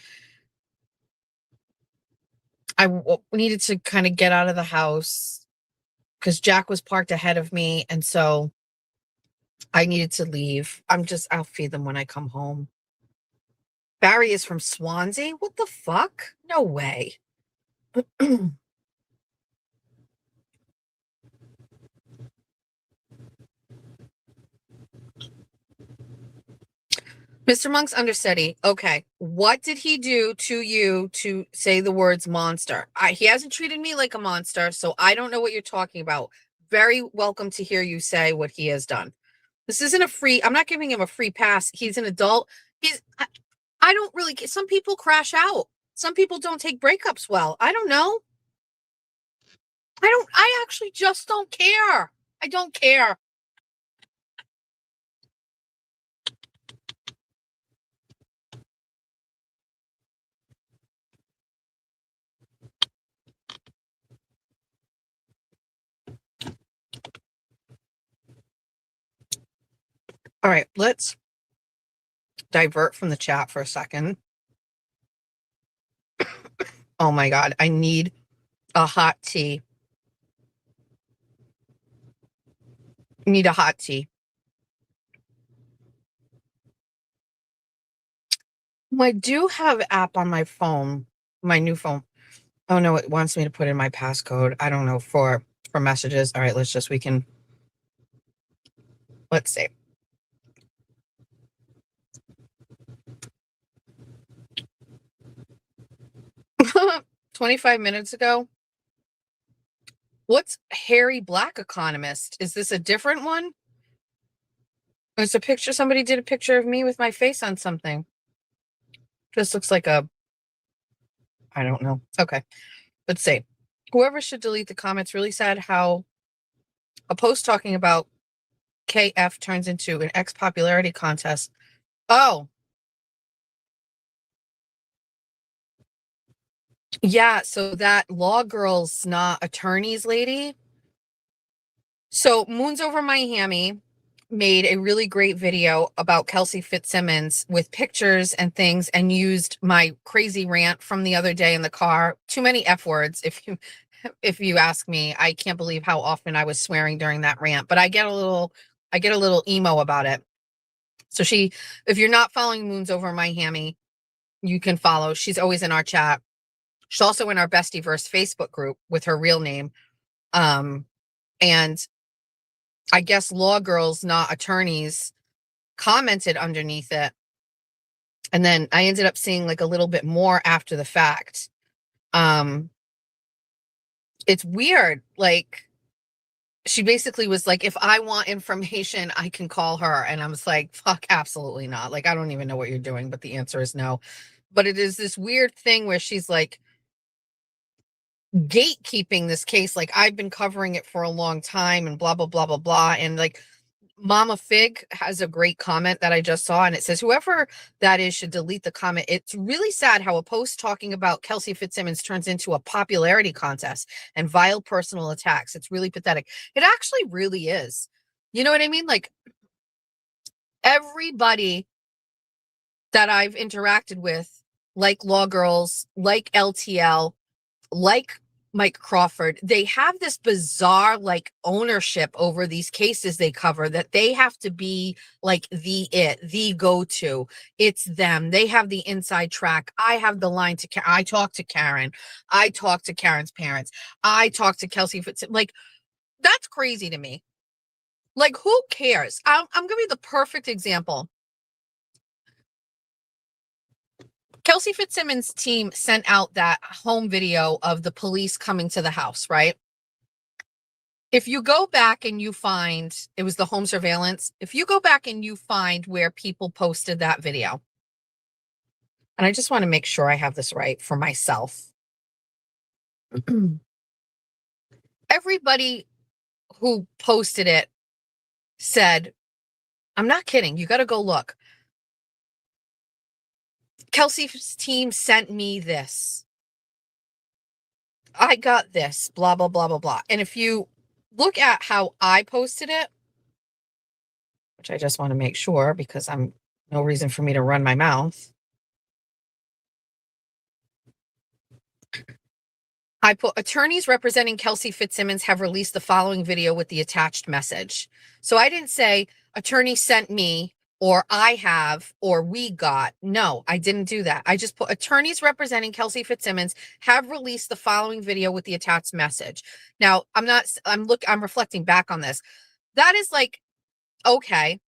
I needed to kind of get out of the house because Jack was parked ahead of me. And so I needed to leave. I'll feed them when I come home. Barry is from Swansea? What the fuck? No way. Mr. Monk's understudy. Okay. What did he do to you to say the words monster? He hasn't treated me like a monster, so I don't know what you're talking about. Very welcome to hear you say what he has done. This isn't a free, I'm not giving him a free pass. He's an adult. I don't really, some people crash out. Some people don't take breakups well. I don't know. I actually just don't care. I don't care. All right, let's divert from the chat for a second. Oh my God, I need a hot tea. Need a hot tea. I do have an app on my phone, my new phone. Oh no, it wants me to put in my passcode. I don't know for messages. All right, let's see. $25 minutes ago. What's Harry Black Economist? Is this a different one? It's a picture. Somebody did a picture of me with my face on something. This looks like I don't know. Okay. Let's see. Whoever should delete the comments. Really sad how a post talking about KF turns into an X popularity contest. Oh. Yeah, so that law girl's not attorneys lady. So Moons Over My Hammy made a really great video about Kelsey Fitzsimmons with pictures and things and used my crazy rant from the other day in the car. Too many F words. If you ask me, I can't believe how often I was swearing during that rant, but I get a little emo about it. So if you're not following Moons Over My Hammy, you can follow. She's always in our chat. She's also in our Bestieverse Facebook group with her real name. And I guess law girls, not attorneys, commented underneath it. And then I ended up seeing like a little bit more after the fact. It's weird. Like, she basically was like, if I want information, I can call her. And I was like, fuck, absolutely not. Like, I don't even know what you're doing, but the answer is no. But it is this weird thing where she's like gatekeeping this case. Like, I've been covering it for a long time and blah, blah, blah, blah, blah. And like, Mama Fig has a great comment that I just saw, and it says, whoever that is should delete the comment. It's really sad how a post talking about Kelsey Fitzsimmons turns into a popularity contest and vile personal attacks. It's really pathetic. It actually really is. You know what I mean? Like, everybody that I've interacted with, like Law Girls, like LTL, like Mike Crawford, they have this bizarre like ownership over these cases they cover, that they have to be like the go-to. It's them. They have the inside track. I have the line to I talk to Karen. I talk to Karen's parents. I talk to Kelsey Fitzsimmons. Like, that's crazy to me. Like, who cares? I'm gonna be the perfect example. Kelsey Fitzsimmons' team sent out that home video of the police coming to the house, right? If you go back and you find, it was the home surveillance. If you go back and you find where people posted that video, and I just want to make sure I have this right for myself. Everybody who posted it said, I'm not kidding. You got to go look. Kelsey's team sent me this. I got this, blah, blah, blah, blah, blah. And if you look at how I posted it, which I just want to make sure because I'm no reason for me to run my mouth. I put, attorneys representing Kelsey Fitzsimmons have released the following video with the attached message. So I didn't say attorney sent me, or I have, or we got. No, I didn't do that. I just put attorneys representing Kelsey Fitzsimmons have released the following video with the attached message. Now, I'm reflecting back on this. That is like, okay,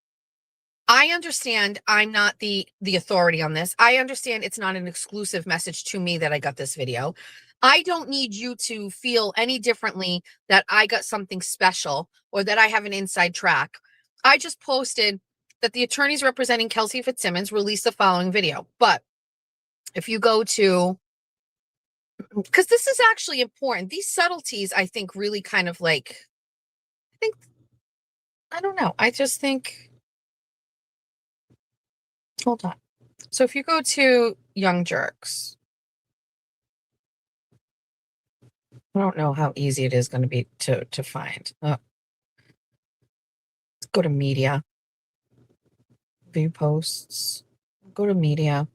I understand I'm not the authority on this. I understand it's not an exclusive message to me that I got this video. I don't need you to feel any differently that I got something special or that I have an inside track. I just posted that the attorneys representing Kelsey Fitzsimmons released the following video. But if you go to, because this is actually important, these subtleties, I think, really kind of like, I don't know. I just think, hold on. So if you go to Young Jerks, I don't know how easy it is going to be to find. Let's go to media. View posts. Go to media.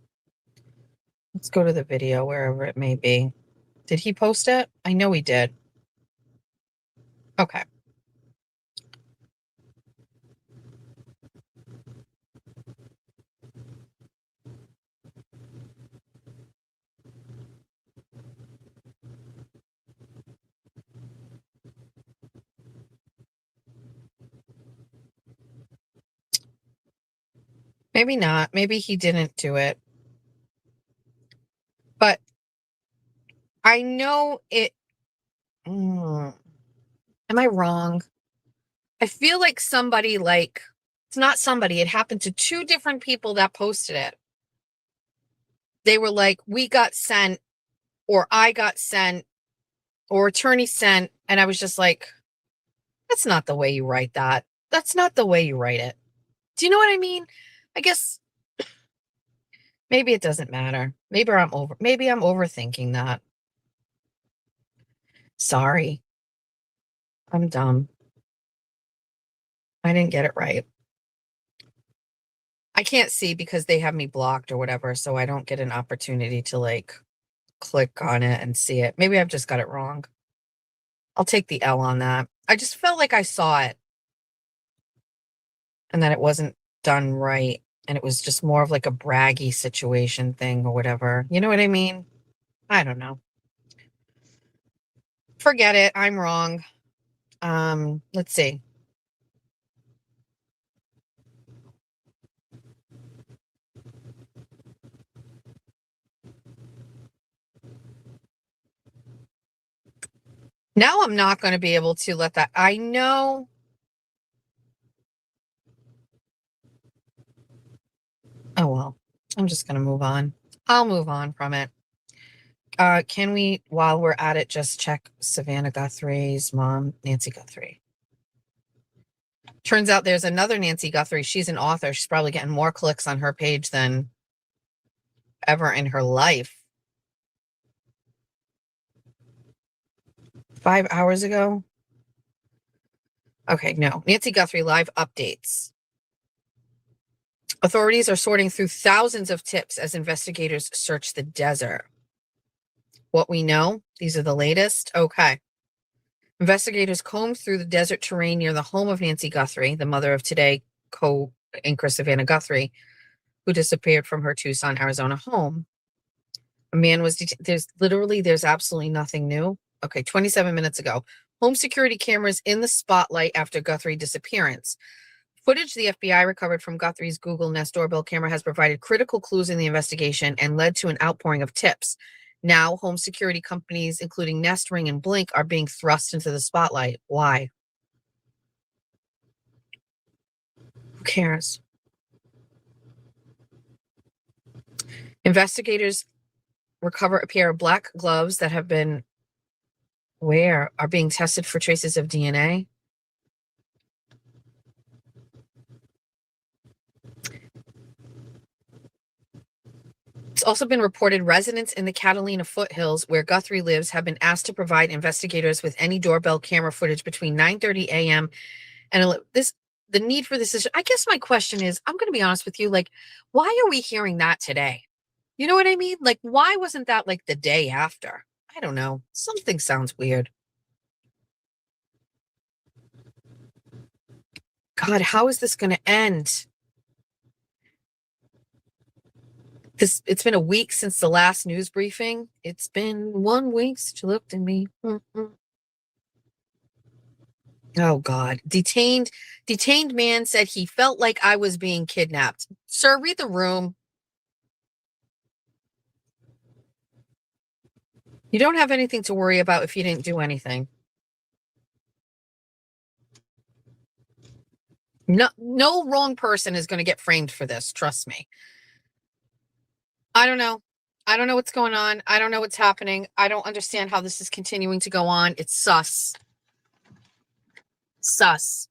Let's go to the video, wherever it may be. Did he post it? I know he did. Okay. Maybe not. Maybe he didn't do it. But I know it. Am I wrong? I feel like somebody, like, it's not somebody. It happened to two different people that posted it. They were like, we got sent, or I got sent, or attorney sent. And I was just like, that's not the way you write that. That's not the way you write it. Do you know what I mean? I guess maybe it doesn't matter. Maybe I'm overthinking that. Sorry. I'm dumb. I didn't get it right. I can't see because they have me blocked or whatever, so I don't get an opportunity to like click on it and see it. Maybe I've just got it wrong. I'll take the L on that. I just felt like I saw it and that it wasn't done right. And it was just more of like a braggy situation thing or whatever. You know what I mean? I don't know. Forget it. I'm wrong. Let's see. Now I'm not going to be able to let that. I know. Oh, well, I'm just going to move on. I'll move on from it. Can we, while we're at it, just check Savannah Guthrie's mom, Nancy Guthrie? Turns out there's another Nancy Guthrie. She's an author. She's probably getting more clicks on her page than ever in her life. 5 hours ago? Okay, no. Nancy Guthrie live updates. Authorities are sorting through thousands of tips as investigators search the desert. what we know. These are the latest. Okay. Investigators combed through the desert terrain near the home of Nancy Guthrie, the mother of Today co-anchor Savannah Guthrie, who disappeared from her Tucson, Arizona home. A man was there's absolutely nothing new. Okay, 27 minutes ago. Home security cameras in the spotlight after Guthrie disappearance. Footage the FBI recovered from Guthrie's Google Nest doorbell camera has provided critical clues in the investigation and led to an outpouring of tips. Now, home security companies, including Nest, Ring, and Blink, are being thrust into the spotlight. Why? Who cares? Investigators recover a pair of black gloves that have been are being tested for traces of DNA. It's also been reported residents in the Catalina foothills where Guthrie lives have been asked to provide investigators with any doorbell camera footage between 9:30 a.m. and the need for this is, I guess my question is, I'm going to be honest with you, like, why are we hearing that today? You know what I mean? Like, why wasn't that like the day after? I don't know. Something sounds weird. God, how is this going to end? It's been a week since the last news briefing. It's been 1 week since you looked at me. Oh God. Detained man said he felt like I was being kidnapped. Sir, read the room. You don't have anything to worry about if you didn't do anything. No wrong person is going to get framed for this. Trust me. I don't know. I don't know what's going on. I don't know what's happening. I don't understand how this is continuing to go on. It's sus. Sus.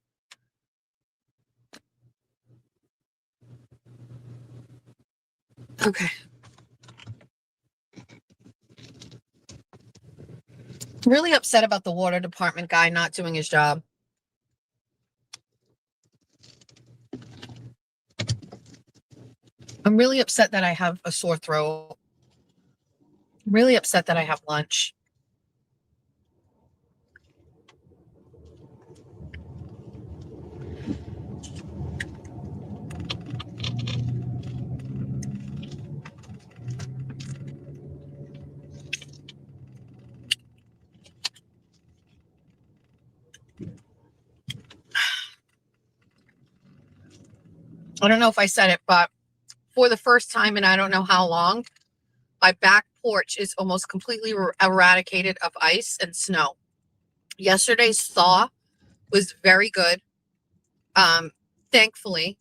Okay. Really upset about the water department guy not doing his job. I'm really upset that I have a sore throat. I'm really upset that I have lunch. I don't know if I said it, but for the first time in I don't know how long, my back porch is almost completely eradicated of ice and snow. Yesterday's thaw was very good. Thankfully,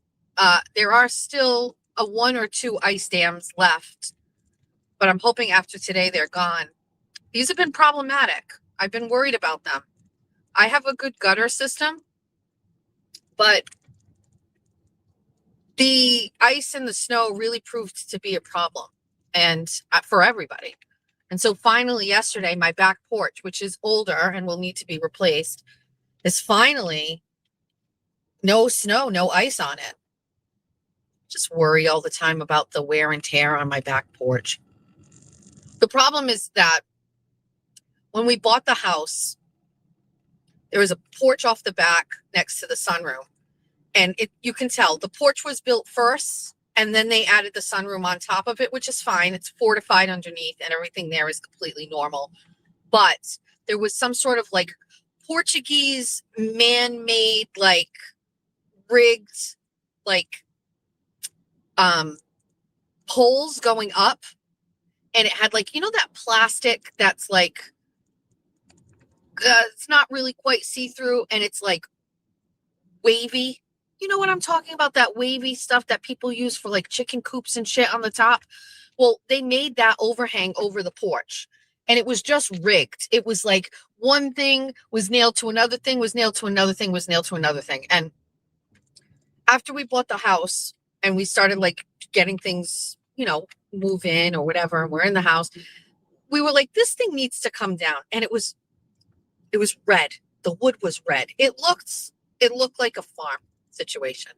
there are still a 1 or 2 ice dams left, but I'm hoping after today they're gone. These have been problematic. I've been worried about them. I have a good gutter system, but the ice and the snow really proved to be a problem, and for everybody. And so finally yesterday, my back porch, which is older and will need to be replaced, is finally no snow, no ice on it. Just worry all the time about the wear and tear on my back porch. The problem is that when we bought the house, there was a porch off the back next to the sunroom. And you can tell the porch was built first, and then they added the sunroom on top of it, which is fine. It's fortified underneath, and everything there is completely normal. But there was some sort of like Portuguese man-made, like rigged, like poles going up, and it had like, you know, that plastic that's like it's not really quite see-through, and it's like wavy. You know what I'm talking about? That wavy stuff that people use for like chicken coops and shit on the top. Well, they made that overhang over the porch, and it was just rigged. It was like one thing was nailed to another thing, was nailed to another thing, was nailed to another thing. And after we bought the house and we started like getting things, you know, move in or whatever, and we're in the house, we were like, this thing needs to come down. And it was red. The wood was red. It looked like a farm situation.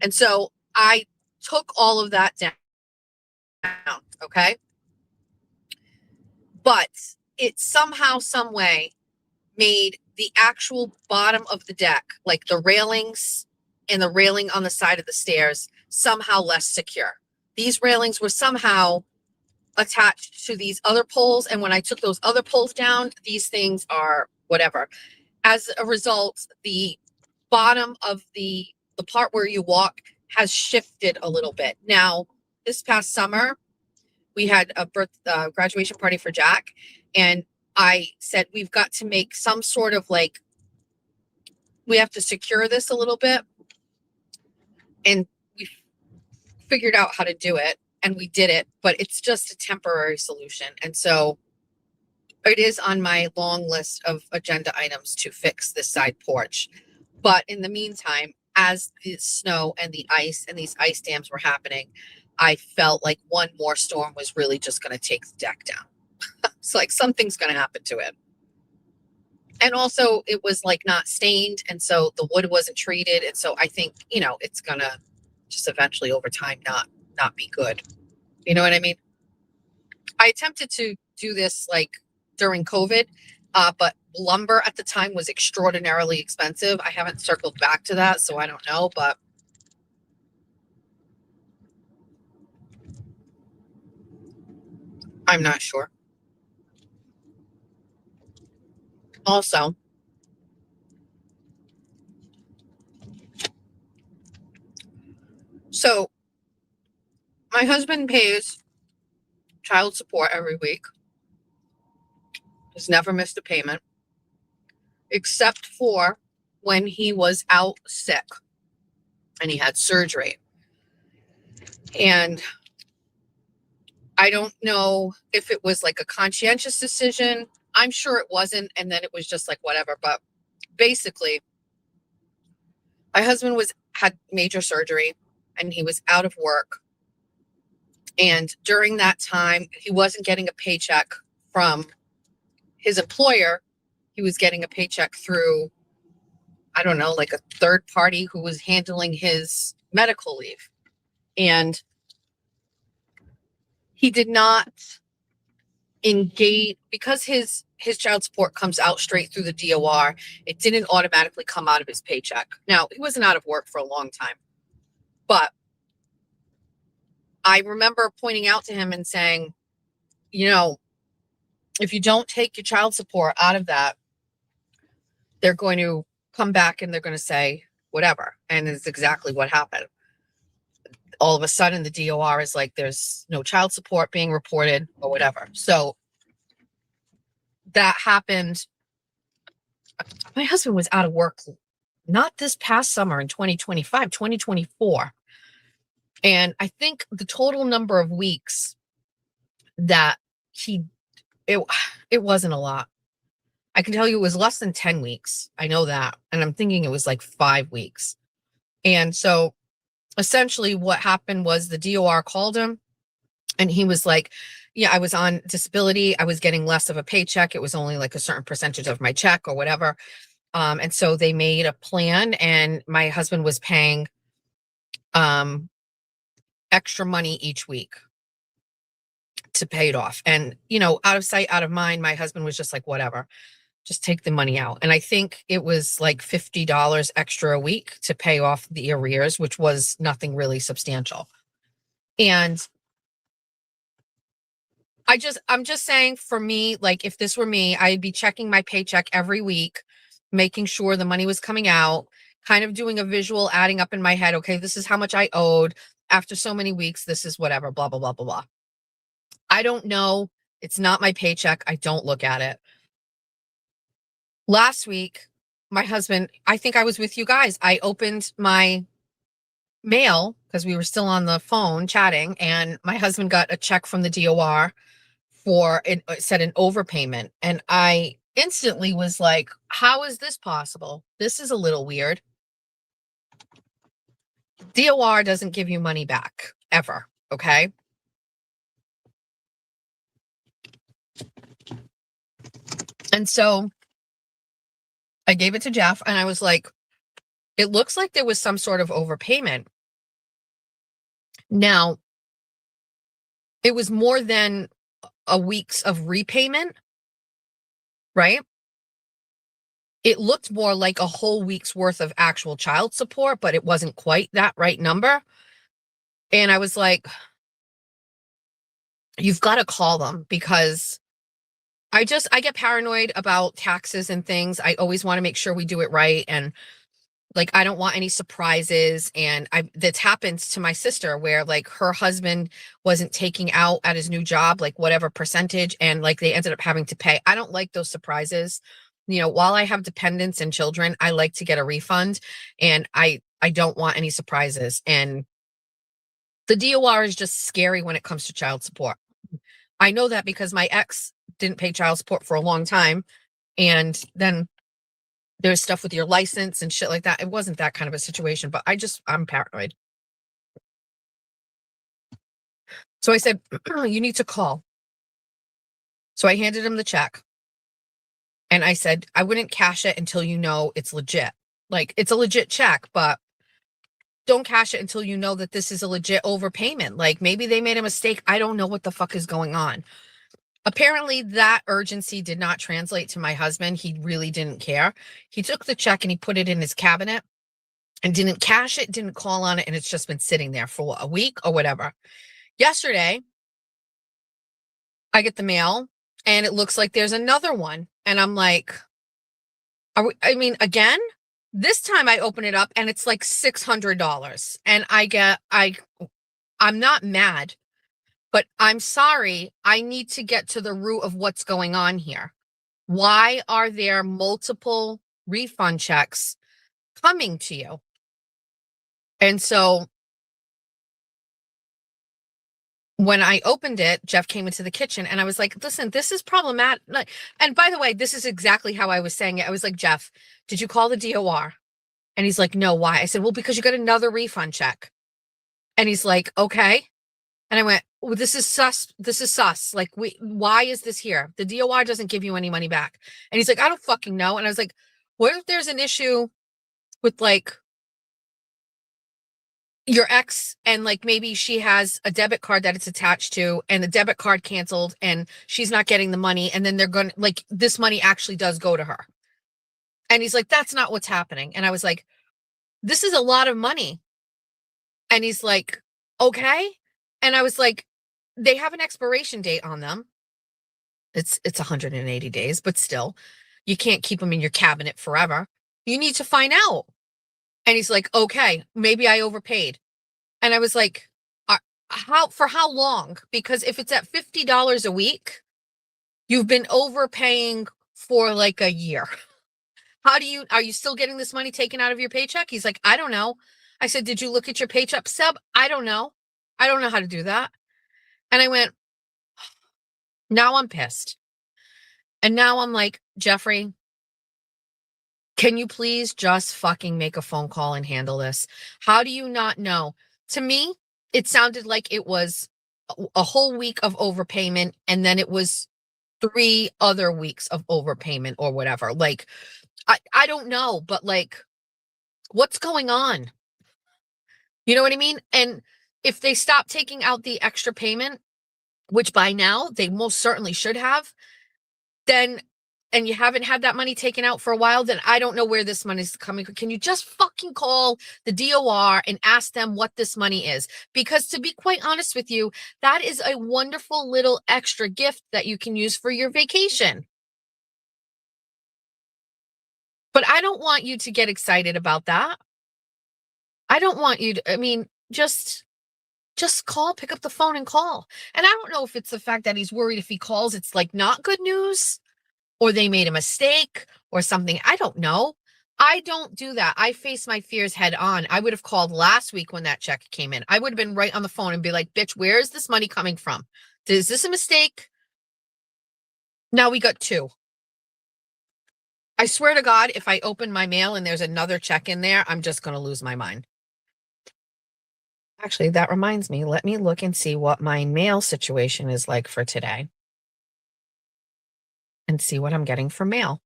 And so I took all of that down. Okay. but it somehow, some way made the actual bottom of the deck, like the railings and the railing on the side of the stairs, somehow less secure. These railings were somehow attached to these other poles, and when I took those other poles down, these things are whatever. As a result, the bottom of the part where you walk has shifted a little bit. Now, this past summer, we had a graduation party for Jack, and I said, we've got to make some sort of like, we have to secure this a little bit. And we figured out how to do it, and we did it, but it's just a temporary solution. And so it is on my long list of agenda items to fix this side porch. But in the meantime, as the snow and the ice and these ice dams were happening, I felt like one more storm was really just going to take the deck down. It's like something's going to happen to it. And also it was like not stained, and so the wood wasn't treated. And so I think, you know, it's going to just eventually over time not be good. You know what I mean? I attempted to do this like during COVID, but lumber at the time was extraordinarily expensive. I haven't circled back to that, so I don't know, but I'm not sure. Also, so my husband pays child support every week. Has never missed a payment, except for when he was out sick and he had surgery. And I don't know if it was like a conscientious decision. I'm sure it wasn't. And then it was just like whatever. But basically, my husband had major surgery and he was out of work. And during that time, he wasn't getting a paycheck from his employer. He was getting a paycheck through, I don't know, like a third party who was handling his medical leave. And he did not engage, because his child support comes out straight through the DOR. It didn't automatically come out of his paycheck. Now, he wasn't out of work for a long time, but I remember pointing out to him and saying, you know, if you don't take your child support out of that, they're going to come back and they're going to say whatever. And it's exactly what happened. All of a sudden, the DOR is like, there's no child support being reported or whatever. So that happened. My husband was out of work, not this past summer in 2025, 2024. And I think the total number of weeks that it wasn't a lot. I can tell you it was less than 10 weeks. I know that. And I'm thinking it was like 5 weeks. And so essentially what happened was the DOR called him and he was like, yeah, I was on disability. I was getting less of a paycheck. It was only like a certain percentage of my check or whatever. And so they made a plan and my husband was paying extra money each week to pay it off. And, you know, out of sight, out of mind, my husband was just like, whatever, just take the money out. And I think it was like $50 extra a week to pay off the arrears, which was nothing really substantial. And I'm just saying, for me, like if this were me, I'd be checking my paycheck every week, making sure the money was coming out, kind of doing a visual adding up in my head. Okay, this is how much I owed after so many weeks. This is whatever, blah, blah, blah, blah, blah. I don't know. It's not my paycheck. I don't look at it. Last week, my husband, I think I was with you guys. I opened my mail because we were still on the phone chatting, and my husband got a check from the DOR for it said an overpayment. And I instantly was like, how is this possible? This is a little weird. DOR doesn't give you money back ever. Okay. And so I gave it to Jeff and I was like, it looks like there was some sort of overpayment. Now, it was more than a week's of repayment, right? It looked more like a whole week's worth of actual child support, but it wasn't quite that right number. And I was like, you've got to call them, because I get paranoid about taxes and things. I always want to make sure we do it right. And like, I don't want any surprises. And that's happened to my sister, where like her husband wasn't taking out at his new job, like whatever percentage, and like they ended up having to pay. I don't like those surprises. You know, while I have dependents and children, I like to get a refund, and I don't want any surprises. And the DOR is just scary when it comes to child support. I know that because my ex didn't pay child support for a long time. And then there's stuff with your license and shit like that. It wasn't that kind of a situation, but I'm paranoid. So I said, you need to call. So I handed him the check. And I said, I wouldn't cash it until you know it's legit. Like, it's a legit check, but don't cash it until you know that this is a legit overpayment. Like, maybe they made a mistake. I don't know what the fuck is going on. Apparently, that urgency did not translate to my husband. He really didn't care. He took the check and he put it in his cabinet and didn't cash it, didn't call on it, and it's just been sitting there for a week or whatever. Yesterday, I get the mail and it looks like there's another one. And I'm like, again, this time I open it up and it's like $600. And I'm not mad, but I'm sorry. I need to get to the root of what's going on here. Why are there multiple refund checks coming to you? And so when I opened it, Jeff came into the kitchen and I was like, listen, this is problematic. And by the way, this is exactly how I was saying it. I was like, Jeff, did you call the DOR? And he's like, no, why? I said, well, because you got another refund check. And he's like, okay. And I went, well, this is sus. This is sus. Like, why is this here? The DOR doesn't give you any money back. And he's like, I don't fucking know. And I was like, what if there's an issue with like your ex, and like maybe she has a debit card that it's attached to, and the debit card canceled and she's not getting the money, and then they're going to, like, this money actually does go to her. And he's like, that's not what's happening. And I was like, this is a lot of money. And he's like, okay. And I was like, they have an expiration date on them. It's 180 days, but still, you can't keep them in your cabinet forever. You need to find out. And he's like, okay, maybe I overpaid. And I was like, for how long? Because if it's at $50 a week, you've been overpaying for like a year. Are you still getting this money taken out of your paycheck? He's like, I don't know. I said, did you look at your paycheck stub? I don't know. I don't know how to do that. And I went, now I'm pissed. And now I'm like, Jeffrey, can you please just fucking make a phone call and handle this? How do you not know? To me, it sounded like it was a whole week of overpayment, and then it was 3 other weeks of overpayment or whatever. Like, I don't know, but like, what's going on? You know what I mean? And if they stop taking out the extra payment, which by now they most certainly should have, then, and you haven't had that money taken out for a while, then I don't know where this money is coming from. Can you just fucking call the DOR and ask them what this money is? Because to be quite honest with you, that is a wonderful little extra gift that you can use for your vacation. But I don't want you to get excited about that. I don't want you to, just call, pick up the phone and call. And I don't know if it's the fact that he's worried if he calls, it's like not good news, or they made a mistake or something. I don't know. I don't do that. I face my fears head on. I would have called last week when that check came in. I would have been right on the phone and be like, bitch, where is this money coming from? Is this a mistake? Now we got 2. I swear to God, if I open my mail and there's another check in there, I'm just going to lose my mind. Actually, that reminds me. Let me look and see what my mail situation is like for today and see what I'm getting for mail.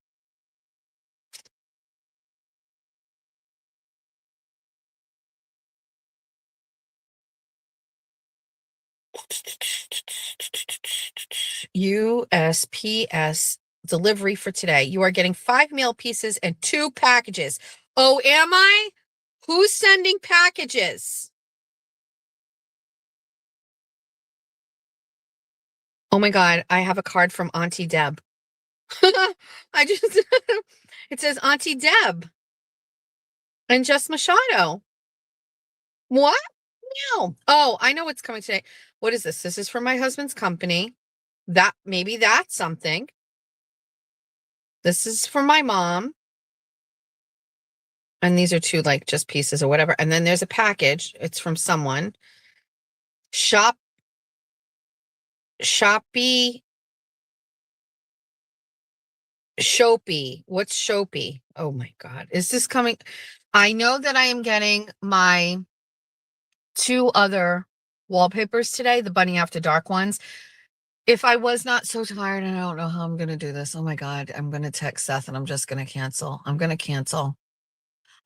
USPS delivery for today. You are getting 5 mail pieces and 2 packages. Oh, am I? Who's sending packages? Oh my God, I have a card from Auntie Deb. I just, it says Auntie Deb and Just Machado. What? No. Oh, I know what's coming today. What is this? This is from my husband's company. Maybe that's something. This is for my mom. And these are 2 like just pieces or whatever. And then there's a package. It's from someone. Shopee. Shopee. What's Shopee? Oh my God. Is this coming? I know that I am getting my 2 other wallpapers today, the Bunny After Dark ones. If I was not so tired and I don't know how I'm going to do this, oh my God, I'm going to text Seth and I'm just going to cancel. I'm going to cancel.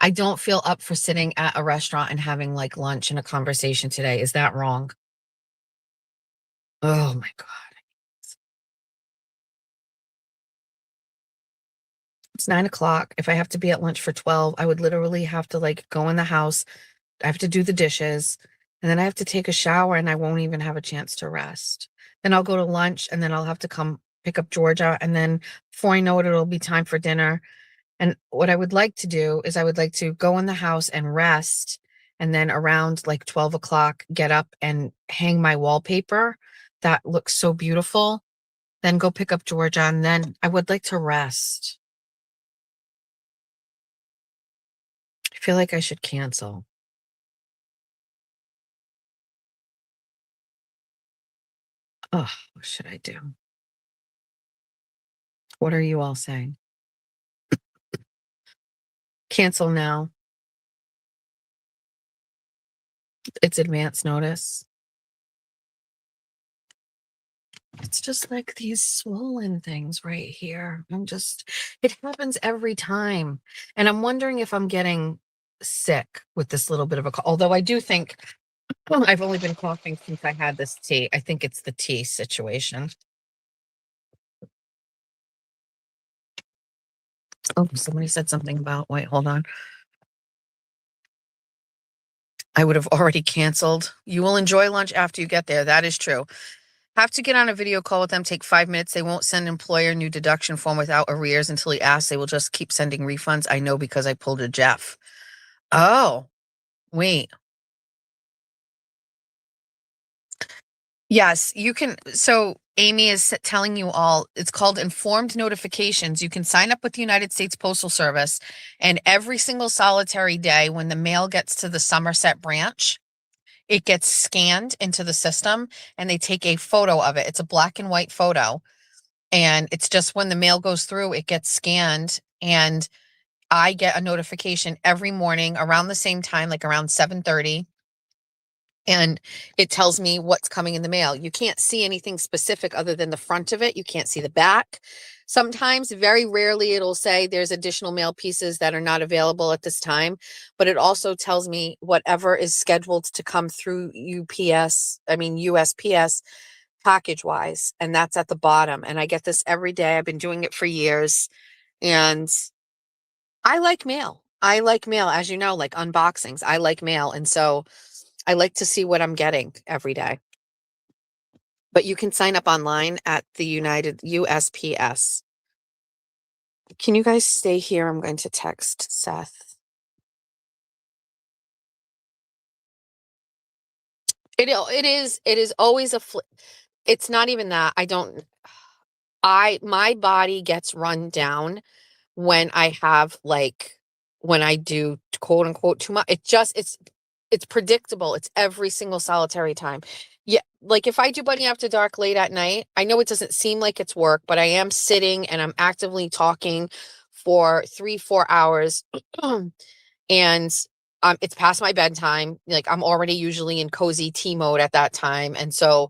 I don't feel up for sitting at a restaurant and having like lunch and a conversation today. Is that wrong? Oh my God. It's 9 o'clock. If I have to be at lunch for 12, I would literally have to like go in the house. I have to do the dishes and then I have to take a shower and I won't even have a chance to rest. Then I'll go to lunch and then I'll have to come pick up Georgia. And then before I know it, it'll be time for dinner. And what I would like to do is I would like to go in the house and rest. And then around like 12 o'clock, get up and hang my wallpaper. That looks so beautiful. Then go pick up Georgia. And then I would like to rest. I feel like I should cancel. Oh, what should I do? What are you all saying? Cancel now. It's advance notice. It's just like these swollen things right here. It happens every time. And I'm wondering if I'm getting sick with this little bit of a cough. Although I do think I've only been coughing since I had this tea. I think it's the tea situation. Oh, somebody said something about, wait, hold on. I would have already canceled. You will enjoy lunch after you get there. That is true. Have to get on a video call with them, take 5 minutes. They won't send employer new deduction form without arrears until he asks. They will just keep sending refunds. I know because I pulled a Jeff. Oh, wait. Yes, you can. So Amy is telling you all, it's called informed notifications. You can sign up with the United States Postal Service, and every single solitary day when the mail gets to the Somerset branch, it gets scanned into the system and they take a photo of it. It's a black and white photo. And it's just when the mail goes through, it gets scanned. And I get a notification every morning around the same time, like around 7:30. And it tells me what's coming in the mail. You can't see anything specific other than the front of it. You can't see the back. Sometimes, very rarely, it'll say there's additional mail pieces that are not available at this time. But it also tells me whatever is scheduled to come through USPS package wise. And that's at the bottom. And I get this every day. I've been doing it for years. And I like mail. I like mail, as you know, like unboxings. I like mail. And so I like to see what I'm getting every day. But you can sign up online at the United USPS. Can you guys stay here? I'm going to text Seth. It is always it's not even that. My body gets run down when I have when I do quote unquote too much. It's predictable. It's every single solitary time. Yeah, like if I do Bunny After Dark late at night, I know it doesn't seem like it's work, but I am sitting and I'm actively talking for 3-4 hours. And it's past my bedtime. Like I'm already usually in cozy tea mode at that time. And so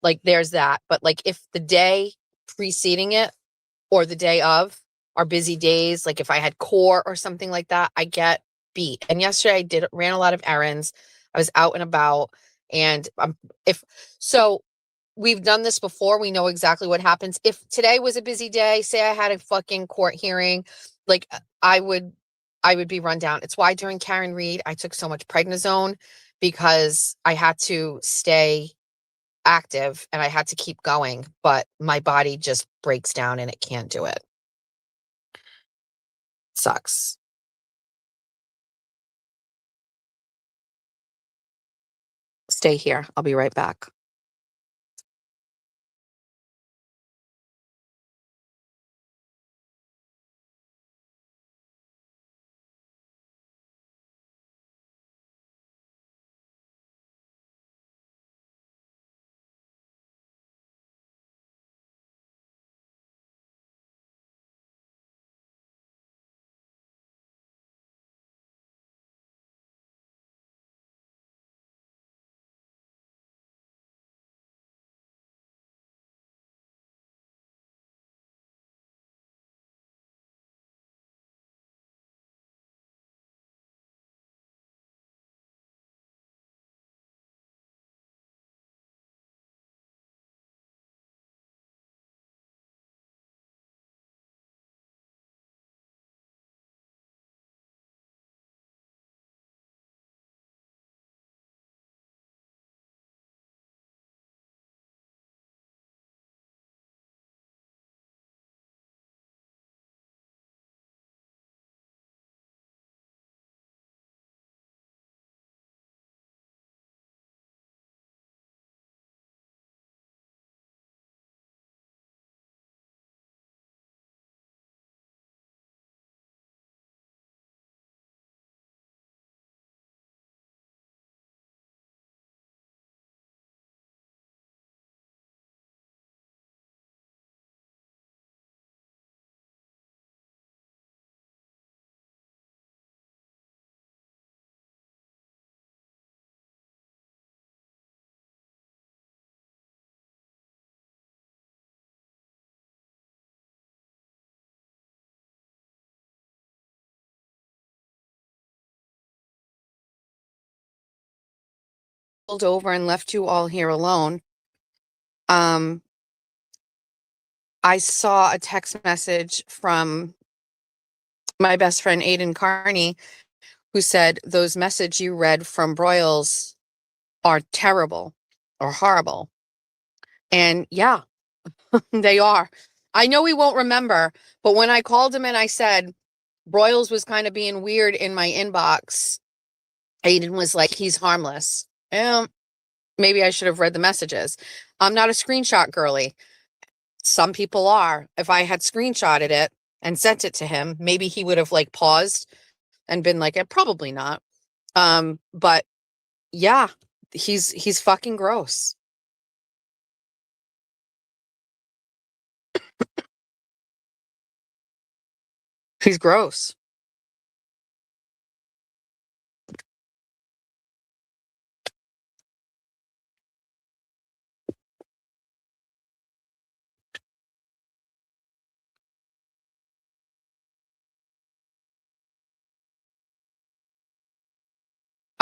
like there's that. But like if the day preceding it or the day of are busy days, like if I had core or something like that, I get beat. And yesterday I ran a lot of errands. I was out and about, and if so we've done this before. We know exactly what happens. If today was a busy day, say I had a fucking court hearing, like I would be run down. It's why during Karen Reed, I took so much prednisone because I had to stay active and I had to keep going, but my body just breaks down and it can't do it. Sucks. Stay here. I'll be right back. Pulled over and left you all here alone. I saw a text message from my best friend Aiden Carney, who said those messages you read from Broyles are terrible or horrible. And yeah, they are. I know he won't remember, but when I called him and I said Broyles was kind of being weird in my inbox, Aiden was like, he's harmless. Maybe I should have read the messages. I'm not a screenshot girly. Some people are. If I had screenshotted it and sent it to him, maybe he would have like paused and been like, probably not. But yeah, he's fucking gross. He's gross.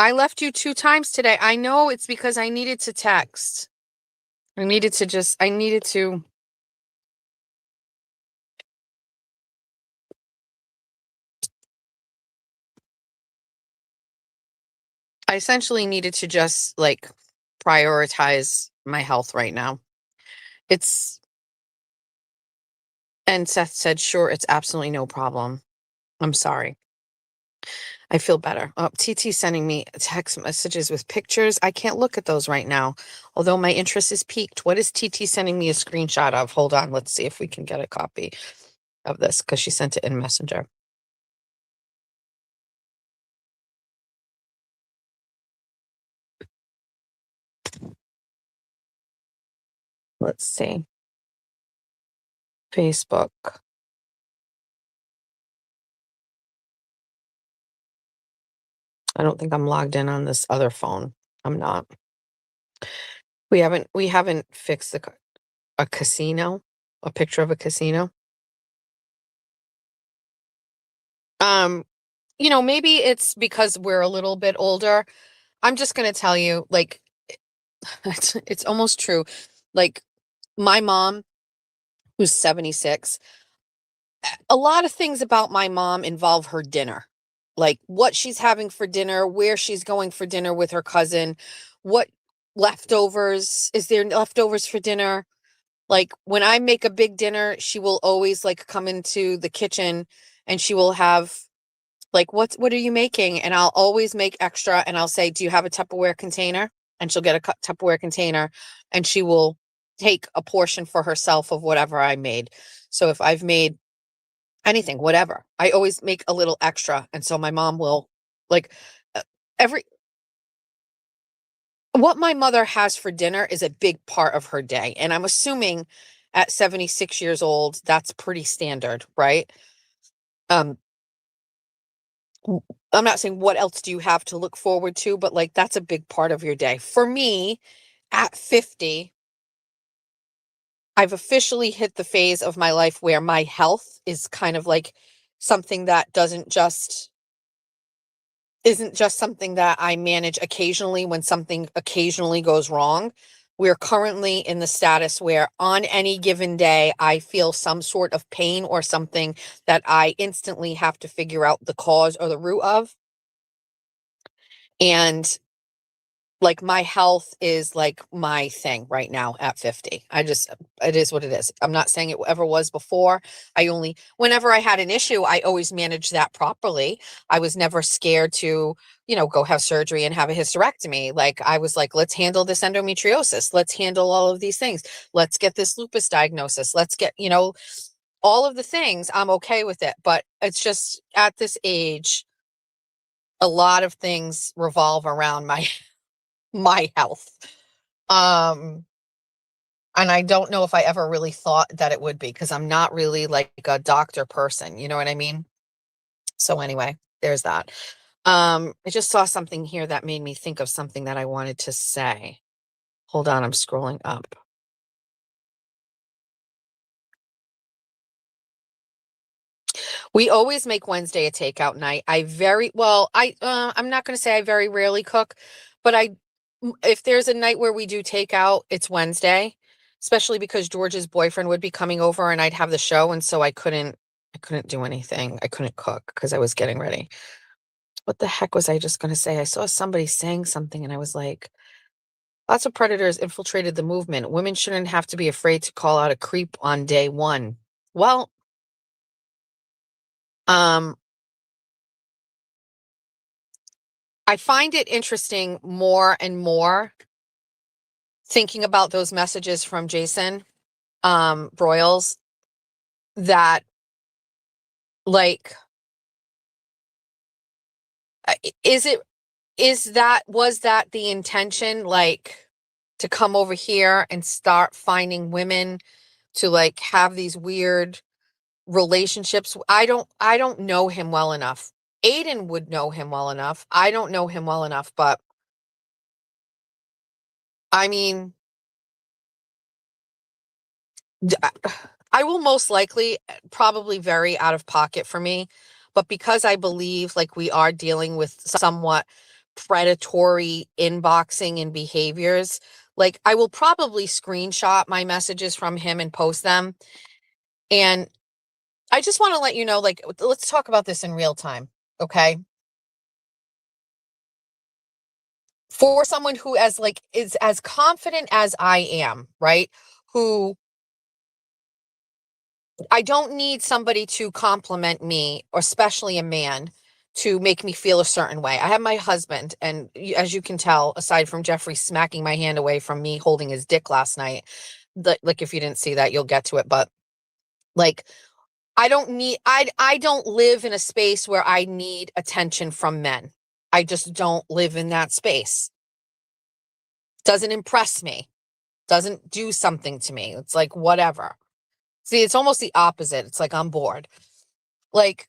I left you 2 times today. I know it's because I needed to text. I needed to. I essentially needed to just like prioritize my health right now. And Seth said, sure, it's absolutely no problem. I'm sorry. I feel better. Oh, TT sending me text messages with pictures. I can't look at those right now, although my interest is peaked. What is TT sending me a screenshot of? Hold on. Let's see if we can get a copy of this because she sent it in Messenger. Let's see. Facebook. I don't think I'm logged in on this other phone. I'm not. We haven't fixed a casino, a picture of a casino. Maybe it's because we're a little bit older. I'm just going to tell you, like, it's almost true. Like my mom, who's 76, a lot of things about my mom involve her dinner. Like what she's having for dinner, where she's going for dinner with her cousin, what leftovers, is there leftovers for dinner? Like when I make a big dinner, she will always like come into the kitchen and she will have like, what are you making? And I'll always make extra and I'll say, do you have a Tupperware container? And she'll get a Tupperware container and she will take a portion for herself of whatever I made. So if I've made anything, whatever, I always make a little extra. And so my mom will like uh, every what my mother has for dinner is a big part of her day. And I'm assuming at 76 years old, that's pretty standard, right? Um, I'm not saying what else do you have to look forward to, but like that's a big part of your day. For me, at 50, I've officially hit the phase of my life where my health is kind of like something that doesn't just isn't just something that I manage occasionally when something occasionally goes wrong. We're currently in the status where on any given day, I feel some sort of pain or something that I instantly have to figure out the cause or the root of. And like my health is like my thing right now at 50. It is what it is. I'm not saying it ever was before. Whenever I had an issue, I always managed that properly. I was never scared to, go have surgery and have a hysterectomy. Like I was like, let's handle this endometriosis. Let's handle all of these things. Let's get this lupus diagnosis. Let's get, all of the things. I'm okay with it. But it's just at this age, a lot of things revolve around my health. Um, and I don't know if I ever really thought that it would be because I'm not really like a doctor person, you know what I mean? So anyway, there's that. I just saw something here that made me think of something that I wanted to say. Hold on, I'm scrolling up. We always make Wednesday a takeout night. I'm not going to say I very rarely cook, but if there's a night where we do takeout, it's Wednesday, especially because George's boyfriend would be coming over and I'd have the show. And so I couldn't do anything. I couldn't cook because I was getting ready. What the heck was I just going to say? I saw somebody saying something and I was like, lots of predators infiltrated the movement. Women shouldn't have to be afraid to call out a creep on day one. Well, um, I find it interesting more and more thinking about those messages from Jason Broyles that like is it was that the intention, like to come over here and start finding women to like have these weird relationships? I don't know him well enough. Aiden would know him well enough. I don't know him well enough, but I mean, I will most likely probably very out of pocket for me, but because I believe like we are dealing with somewhat predatory inboxing and behaviors, like I will probably screenshot my messages from him and post them. And I just want to let you know, like, let's talk about this in real time. Okay. For someone who is as confident as I am, right? Who I don't need somebody to compliment me, or especially a man, to make me feel a certain way. I have my husband, and as you can tell, aside from Jeffrey smacking my hand away from me holding his dick last night, like if you didn't see that, you'll get to it. But like, I don't live in a space where I need attention from men. I just don't live in that space. Doesn't impress me. Doesn't do something to me. It's like, whatever. See, it's almost the opposite. It's like I'm bored. Like,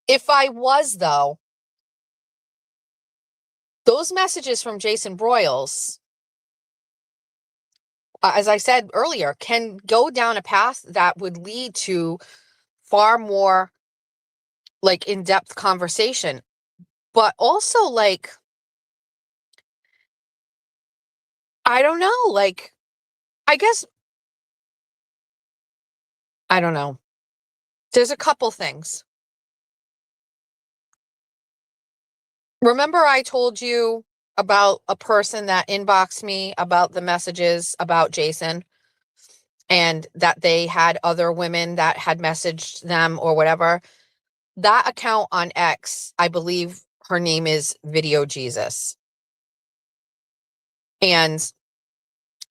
if I was, though, those messages from Jason Broyles, as I said earlier, can go down a path that would lead to far more like in-depth conversation. But also, like, I don't know, like, I guess, I don't know. There's a couple things. Remember I told you about a person that inboxed me about the messages about Jason and that they had other women that had messaged them or whatever? That account on X, I believe her name is Video Jesus. And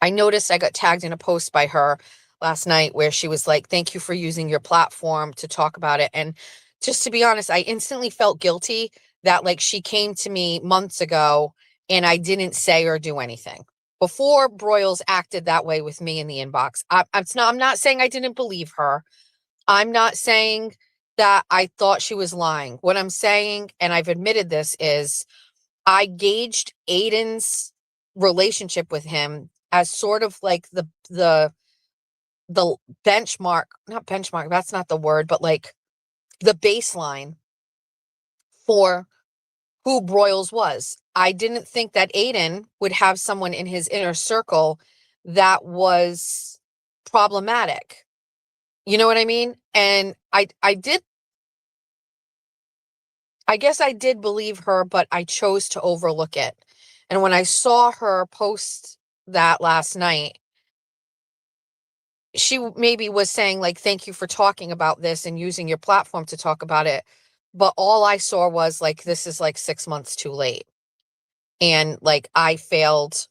I noticed I got tagged in a post by her last night where she was like, thank you for using your platform to talk about it. And just to be honest, I instantly felt guilty that like she came to me months ago and I didn't say or do anything. Before Broyles acted that way with me in the inbox. I'm not saying I didn't believe her. I'm not saying that I thought she was lying. What I'm saying, and I've admitted this, is I gauged Aiden's relationship with him as sort of like the benchmark, not benchmark, that's not the word, but like the baseline for who Broyles was. I didn't think that Aiden would have someone in his inner circle that was problematic. You know what I mean? And I guess I did believe her, but I chose to overlook it. And when I saw her post that last night, she maybe was saying like, thank you for talking about this and using your platform to talk about it. But all I saw was like, this is like 6 months too late. And like, I failed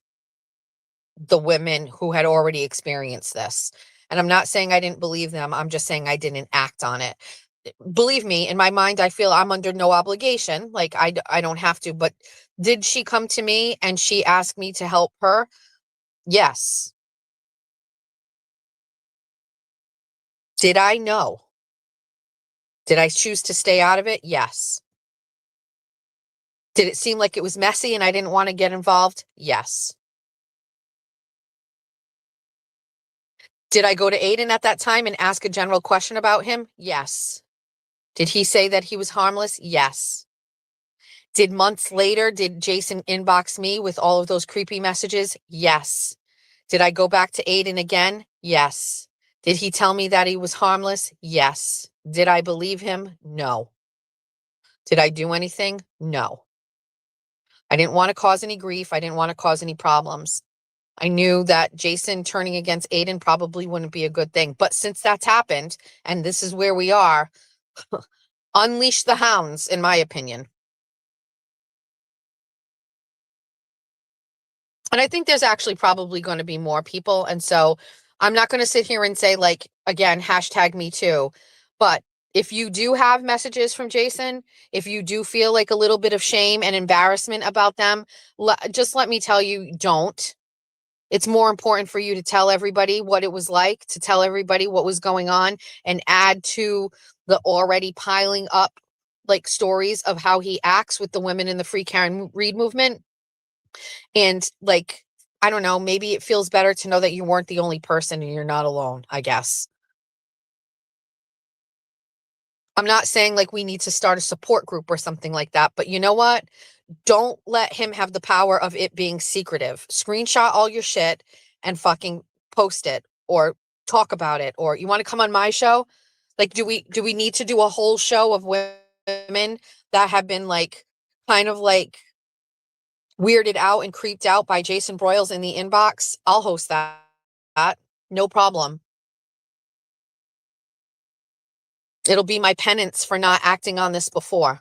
the women who had already experienced this. And I'm not saying I didn't believe them. I'm just saying I didn't act on it. Believe me, in my mind, I feel I'm under no obligation. Like I don't have to, but did she come to me and she asked me to help her? Yes. Did I know? Did I choose to stay out of it? Yes. Did it seem like it was messy and I didn't want to get involved? Yes. Did I go to Aiden at that time and ask a general question about him? Yes. Did he say that he was harmless? Yes. Did months later, did Jason inbox me with all of those creepy messages? Yes. Did I go back to Aiden again? Yes. Did he tell me that he was harmless? Yes. Did I believe him? No. Did I do anything? No. I didn't want to cause any grief. I didn't want to cause any problems. I knew that Jason turning against Aiden probably wouldn't be a good thing. But since that's happened, and this is where we are, unleash the hounds, in my opinion. And I think there's actually probably going to be more people. And so I'm not going to sit here and say, like, again, hashtag me too. But if you do have messages from Jason, if you do feel like a little bit of shame and embarrassment about them, just let me tell you, don't. It's more important for you to tell everybody what it was like, to tell everybody what was going on, and add to the already piling up like stories of how he acts with the women in the Free Karen Reed movement. And like, I don't know, maybe it feels better to know that you weren't the only person and you're not alone, I guess. I'm not saying like we need to start a support group or something like that, but you know what? Don't let him have the power of it being secretive. Screenshot all your shit and fucking post it or talk about it. Or you want to come on my show? Like, do we need to do a whole show of women that have been like kind of like weirded out and creeped out by Jason Broyles in the inbox? I'll host that. No problem. It'll be my penance for not acting on this before.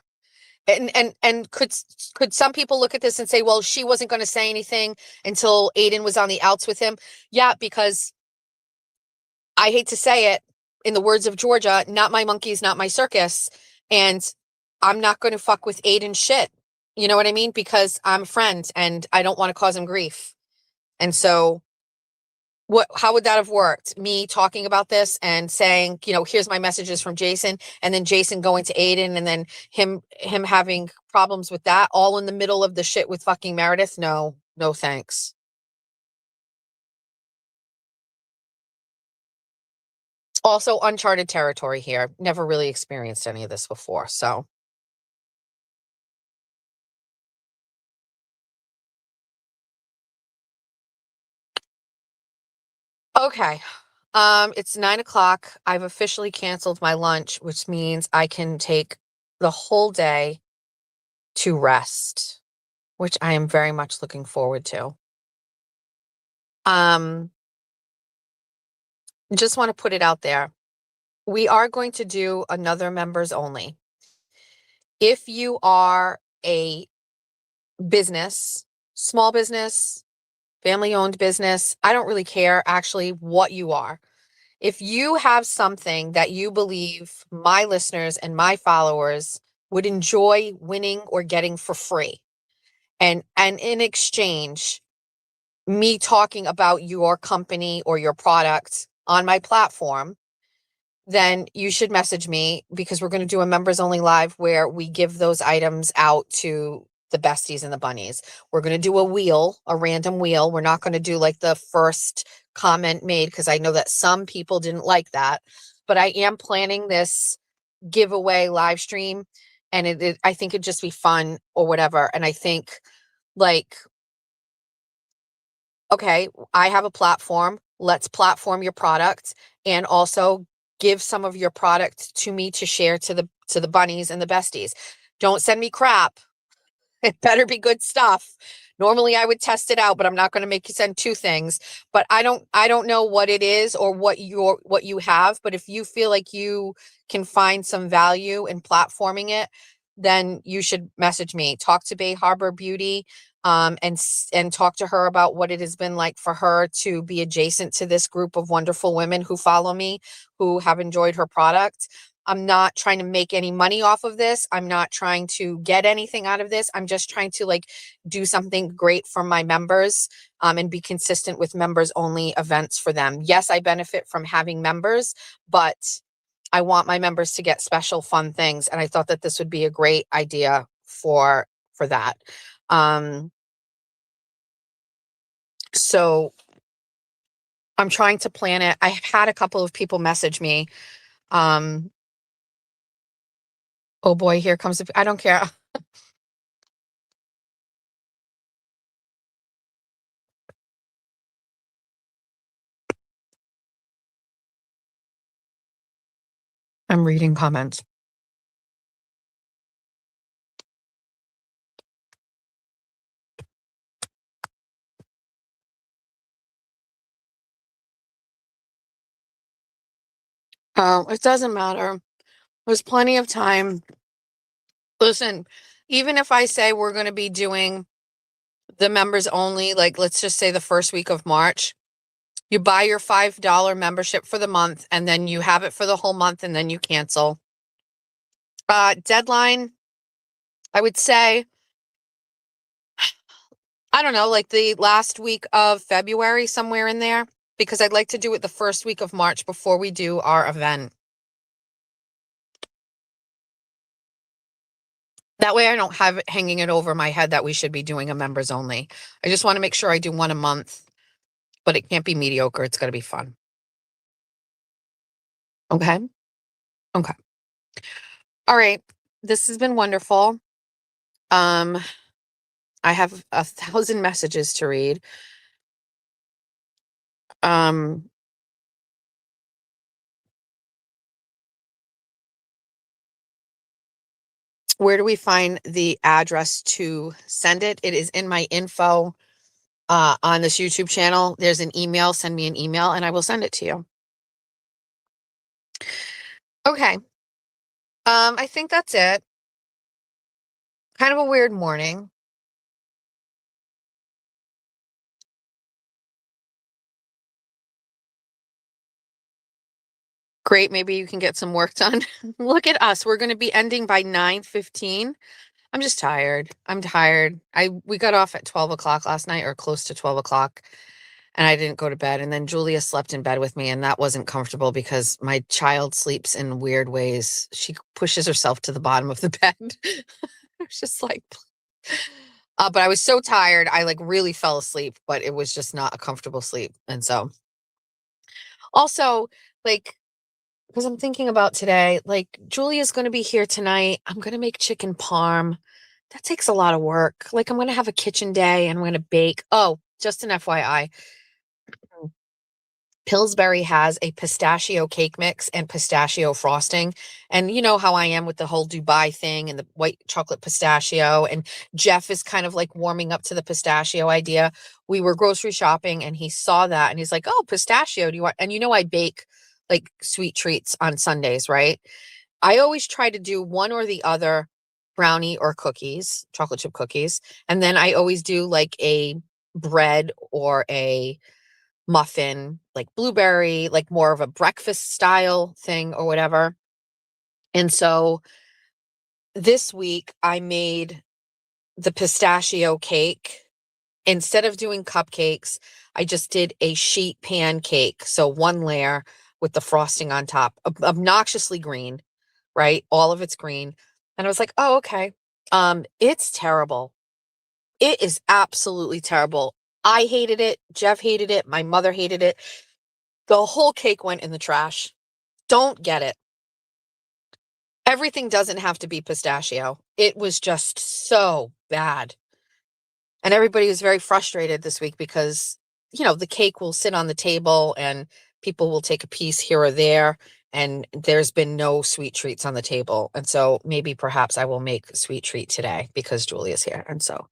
And could some people look at this and say, well, she wasn't going to say anything until Aiden was on the outs with him? Yeah, because I hate to say it, in the words of Georgia, not my monkeys, not my circus. And I'm not going to fuck with Aiden shit. You know what I mean? Because I'm a friend and I don't want to cause him grief. And so how would that have worked? Me talking about this and saying, here's my messages from Jason, and then Jason going to Aiden, and then him having problems with that all in the middle of the shit with fucking Meredith? No, no thanks. Also uncharted territory here. Never really experienced any of this before. So Okay. It's 9 o'clock. I've officially canceled my lunch, which means I can take the whole day to rest, which I am very much looking forward to. Um, just want to put it out there. We are going to do another members only. If you are a business, small business, family owned business, I don't really care actually what you are. If you have something that you believe my listeners and my followers would enjoy winning or getting for free, and in exchange, me talking about your company or your product on my platform, then you should message me, because we're going to do a members only live where we give those items out to the besties and the bunnies. We're going to do a wheel, a random wheel. We're not going to do like the first comment made, because I know that some people didn't like that. But I am planning this giveaway live stream, and I think it'd just be fun or whatever. And I think, like, okay, I have a platform. Let's platform your product, and also give some of your product to me to share to the bunnies and the besties. Don't send me crap. It better be good stuff. Normally I would test it out, but I'm not going to make you send two things. But I don't know what it is or what you have, but if you feel like you can find some value in platforming it, then you should message me. Talk to Bay Harbor Beauty, and talk to her about what it has been like for her to be adjacent to this group of wonderful women who follow me, who have enjoyed her product. I'm not trying to make any money off of this. I'm not trying to get anything out of this. I'm just trying to, like, do something great for my members, and be consistent with members only events for them. Yes, I benefit from having members, but I want my members to get special fun things. And I thought that this would be a great idea for that. Um, so I'm trying to plan it. I've had a couple of people message me. Um, oh boy, here comes I don't care. I'm reading comments. It doesn't matter. There's plenty of time. Listen, even if I say we're going to be doing the members only, like, let's just say the first week of March, you buy your $5 membership for the month, and then you have it for the whole month, and then you cancel. Deadline, I would say, I don't know, like the last week of February, somewhere in there, because I'd like to do it the first week of March before we do our event. That way I don't have it hanging it over my head that we should be doing a members only. I just want to make sure I do one a month, but it can't be mediocre. It's got to be fun. Okay. Okay. All right. This has been wonderful. Um, I have 1,000 messages to read. Um, where do we find the address to send it? It is in my info on this YouTube channel. There's an email. Send me an email and I will send it to you. Okay. I think that's it. Kind of a weird morning. Great. Maybe you can get some work done. Look at us. We're going to be ending by 9:15. I'm just tired. I'm tired. We got off at 12 o'clock last night, or close to 12 o'clock, and I didn't go to bed. And then Julia slept in bed with me, and that wasn't comfortable because my child sleeps in weird ways. She pushes herself to the bottom of the bed. I was just like, but I was so tired. I like really fell asleep, but it was just not a comfortable sleep. And so also, like, because I'm thinking about today, like, Julia's going to be here tonight. I'm going to make chicken parm. That takes a lot of work. Like, I'm going to have a kitchen day and I'm going to bake. Oh, just an FYI. Pillsbury has a pistachio cake mix and pistachio frosting. And you know how I am with the whole Dubai thing and the white chocolate pistachio. And Jeff is kind of like warming up to the pistachio idea. We were grocery shopping and he saw that and he's like, oh, pistachio, do you want? And you know, I bake like sweet treats on Sundays, right? I always try to do one or the other, brownie or cookies, chocolate chip cookies. And then I always do like a bread or a muffin, like blueberry, like more of a breakfast style thing or whatever. And so this week I made the pistachio cake. Instead of doing cupcakes, I just did a sheet pancake. So one layer with the frosting on top, obnoxiously green, right? All of it's green. And I was like, oh, okay. It's terrible. It is absolutely terrible. I hated it. Jeff hated it. My mother hated it. The whole cake went in the trash. Don't get it. Everything doesn't have to be pistachio. It was just so bad. And everybody was very frustrated this week because, you know, the cake will sit on the table and people will take a piece here or there. And there's been no sweet treats on the table. And so maybe perhaps I will make a sweet treat today because Julia's here. And so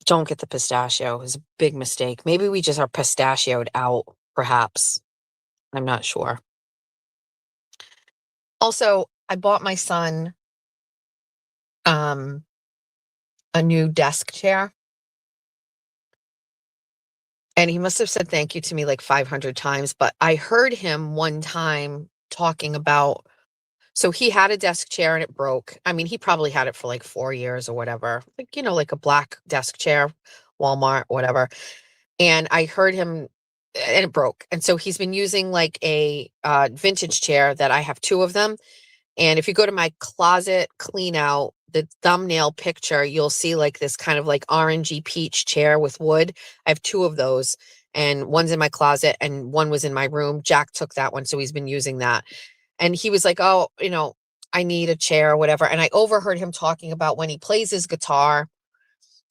don't get the pistachio. It was a big mistake. Maybe we just are pistachioed out, perhaps. I'm not sure. Also, I bought my son a new desk chair. And he must have said thank you to me like 500 times, but I heard him one time talking about, so he had a desk chair and it broke. I mean, he probably had it for like 4 years or whatever. Like, you know, like a black desk chair, Walmart, whatever. And I heard him and it broke. And so he's been using like a vintage chair that I have 2 of them. And if you go to my closet clean out, the thumbnail picture, you'll see like this kind of like orangey peach chair with wood. I have 2 of those, and one's in my closet and one was in my room. Jack took that one, so he's been using that. And he was like, oh, you know, I need a chair or whatever. And I overheard him talking about when he plays his guitar,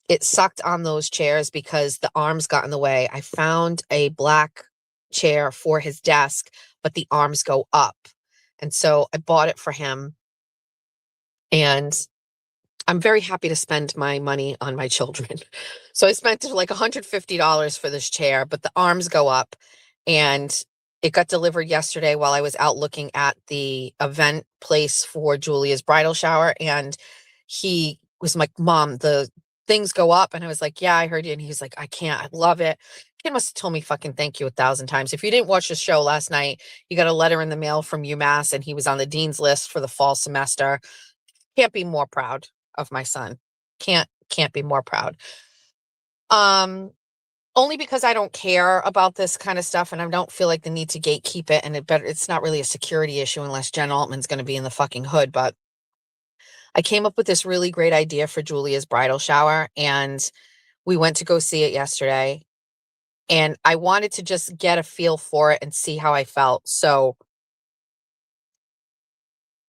it sucked on those chairs because the arms got in the way. I found a black chair for his desk, but the arms go up. And so I bought it for him. And I'm very happy to spend my money on my children. So I spent like $150 for this chair, but the arms go up. And it got delivered yesterday while I was out looking at the event place for Julia's bridal shower. And he was like, Mom, the things go up. And I was like, yeah, I heard you. And he's like, I can't. I love it. Kid must have told me fucking thank you 1,000 times. If you didn't watch the show last night, you got a letter in the mail from UMass and he was on the dean's list for the fall semester. Can't be more proud of my son. Can't be more proud. Only because I don't care about this kind of stuff and I don't feel like the need to gatekeep it, and it's not really a security issue unless Jen Altman's going to be in the fucking hood. But I came up with this really great idea for Julia's bridal shower, and we went to go see it yesterday, and I wanted to just get a feel for it and see how I felt. So